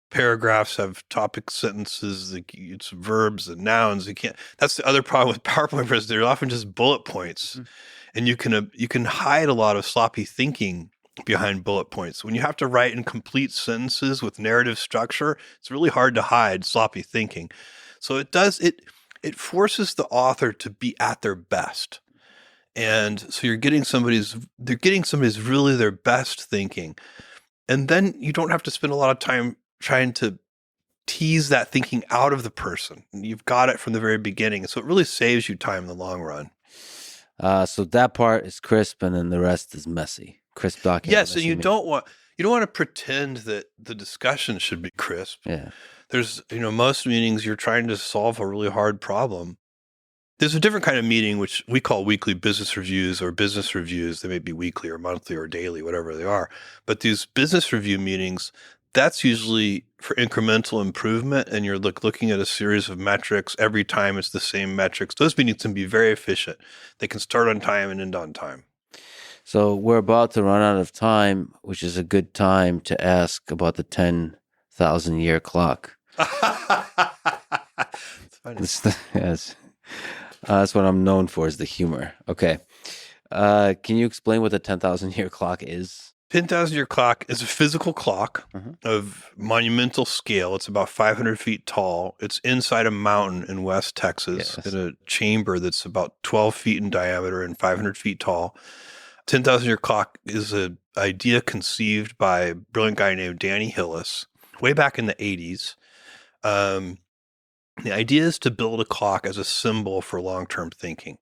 paragraphs have topic sentences, it's verbs and nouns. That's the other problem with PowerPoint presentations. They're often just bullet points, and you can hide a lot of sloppy thinking behind bullet points. When you have to write in complete sentences with narrative structure, it's really hard to hide sloppy thinking. So it forces the author to be at their best. And so they're getting somebody's really their best thinking. And then you don't have to spend a lot of time trying to tease that thinking out of the person. You've got it from the very beginning. So it really saves you time in the long run. So that part is crisp and then the rest is messy. Crisp document. Yes, and you don't want to pretend that the discussion should be crisp. Yeah. There's, most meetings you're trying to solve a really hard problem. There's a different kind of meeting, which we call weekly business reviews or business reviews. They may be weekly or monthly or daily, whatever they are. But these business review meetings, that's usually for incremental improvement. And you're looking at a series of metrics. Every time it's the same metrics. Those meetings can be very efficient. They can start on time and end on time. So we're about to run out of time, which is a good time to ask about the 10,000-year clock. It's funny. Yes. That's what I'm known for is the humor. Okay. Can you explain what the 10,000-year clock is? 10,000-year clock is a physical clock Mhm. of monumental scale. It's about 500 feet tall. It's inside a mountain in West Texas Yes. in a chamber that's about 12 feet in diameter and 500 feet tall. 10,000-year clock is an idea conceived by a brilliant guy named Danny Hillis way back in the 80s. The idea is to build a clock as a symbol for long-term thinking.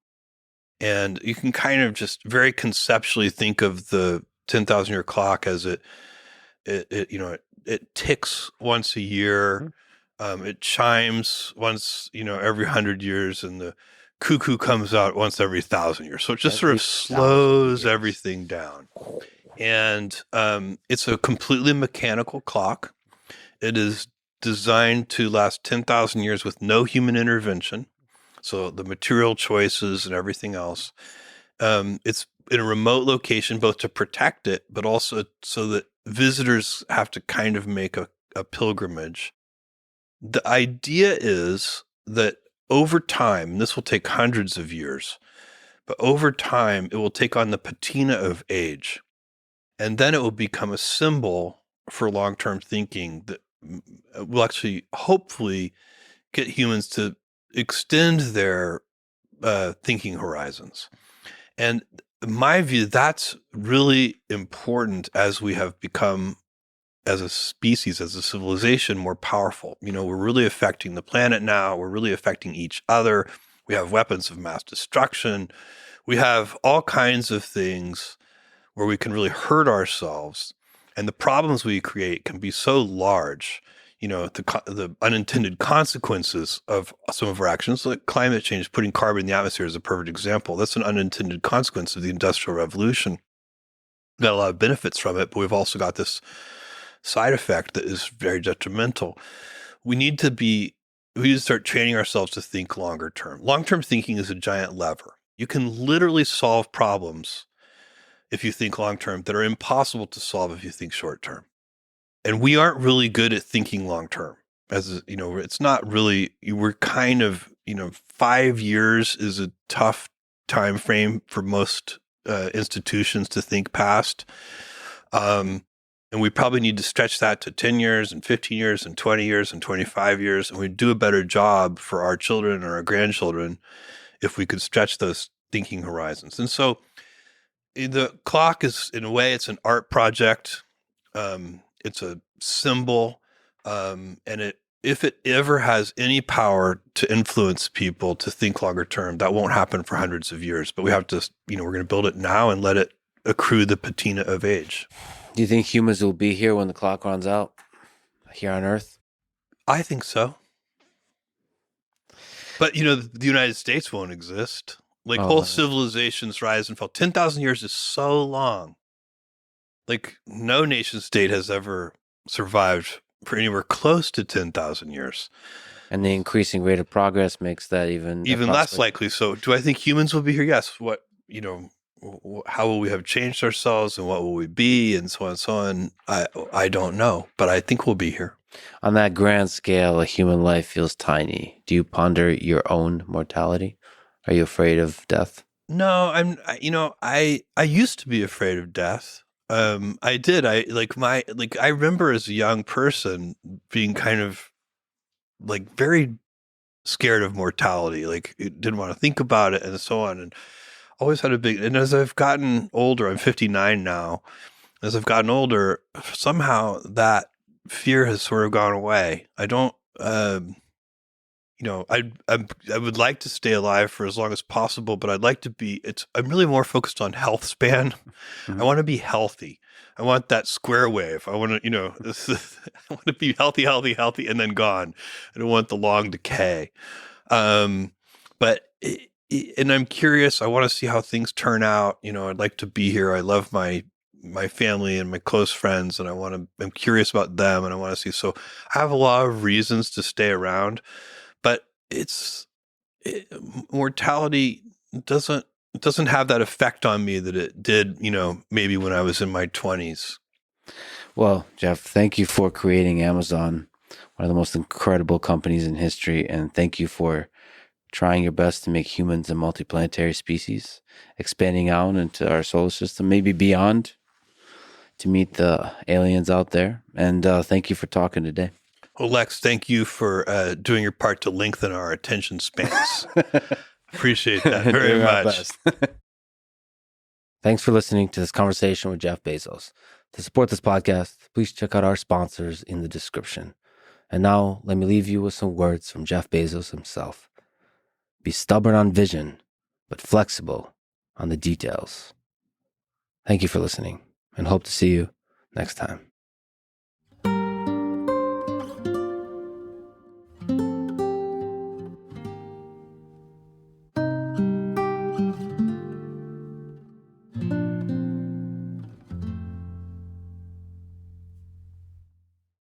And you can kind of just very conceptually think of the 10,000-year clock as it ticks once a year. It chimes once, every 100 years, and the cuckoo comes out once every 1,000 years. So it just sort Every of 1,000 slows years. everything down. And it's a completely mechanical clock. It is designed to last 10,000 years with no human intervention. So the material choices and everything else. It's in a remote location, both to protect it, but also so that visitors have to kind of make a pilgrimage. The idea is that over time, this will take hundreds of years, but over time, it will take on the patina of age. And then it will become a symbol for long-term thinking that will actually, hopefully, get humans to extend their thinking horizons. And in my view, that's really important as we have become, as a species, as a civilization, more powerful. We're really affecting the planet now. We're really affecting each other. We have weapons of mass destruction. We have all kinds of things where we can really hurt ourselves. And the problems we create can be so large. The unintended consequences of some of our actions, like climate change, putting carbon in the atmosphere is a perfect example. That's an unintended consequence of the Industrial Revolution. We got a lot of benefits from it, but we've also got this side effect that is very detrimental. We need to start training ourselves to think longer term. Long-term thinking is a giant lever. You can literally solve problems if you think long term that are impossible to solve if you think short term. And we aren't really good at thinking long term. It's not really, we're kind of, 5 years is a tough time frame for most institutions to think past. And we probably need to stretch that to 10 years and 15 years and 20 years and 25 years. And we'd do a better job for our children or our grandchildren if we could stretch those thinking horizons. And so the clock is, in a way, it's an art project. It's a symbol. And if it ever has any power to influence people to think longer term, that won't happen for hundreds of years. But we have to, we're going to build it now and let it accrue the patina of age. Do you think humans will be here when the clock runs out here on Earth? I think so. But, the United States won't exist. Like whole civilizations rise and fall. 10,000 years is so long. Like no nation state has ever survived for anywhere close to 10,000 years. And the increasing rate of progress makes that even less likely. So do I think humans will be here? Yes. What, how will we have changed ourselves and what will we be and so on and so on? I don't know, but I think we'll be here. On that grand scale, a human life feels tiny. Do you ponder your own mortality? Are you afraid of death? No, I used to be afraid of death. I did. I remember as a young person being kind of like very scared of mortality, like didn't want to think about it and so on. And always had and as I've gotten older, I'm 59 now. As I've gotten older, somehow that fear has sort of gone away. I don't, I would like to stay alive for as long as possible, but I'd like to I'm really more focused on health span. Mm-hmm. I want to be healthy. I want that square wave. I want to, I want to be healthy, healthy, healthy, and then gone. I don't want the long decay. And I'm curious. I want to see how things turn out. I'd like to be here. I love my family and my close friends, and I'm curious about them, and I want to see. So I have a lot of reasons to stay around, but mortality doesn't doesn't have that effect on me that it did, maybe when I was in my 20s. Well, Jeff, thank you for creating Amazon, one of the most incredible companies in history, and thank you for trying your best to make humans a multiplanetary species, expanding out into our solar system, maybe beyond, to meet the aliens out there. And thank you for talking today. Well, Lex, thank you for doing your part to lengthen our attention spans. Appreciate that very Doing our much. best. Thanks for listening to this conversation with Jeff Bezos. To support this podcast, please check out our sponsors in the description. And now, let me leave you with some words from Jeff Bezos himself. Be stubborn on vision, but flexible on the details. Thank you for listening, and hope to see you next time.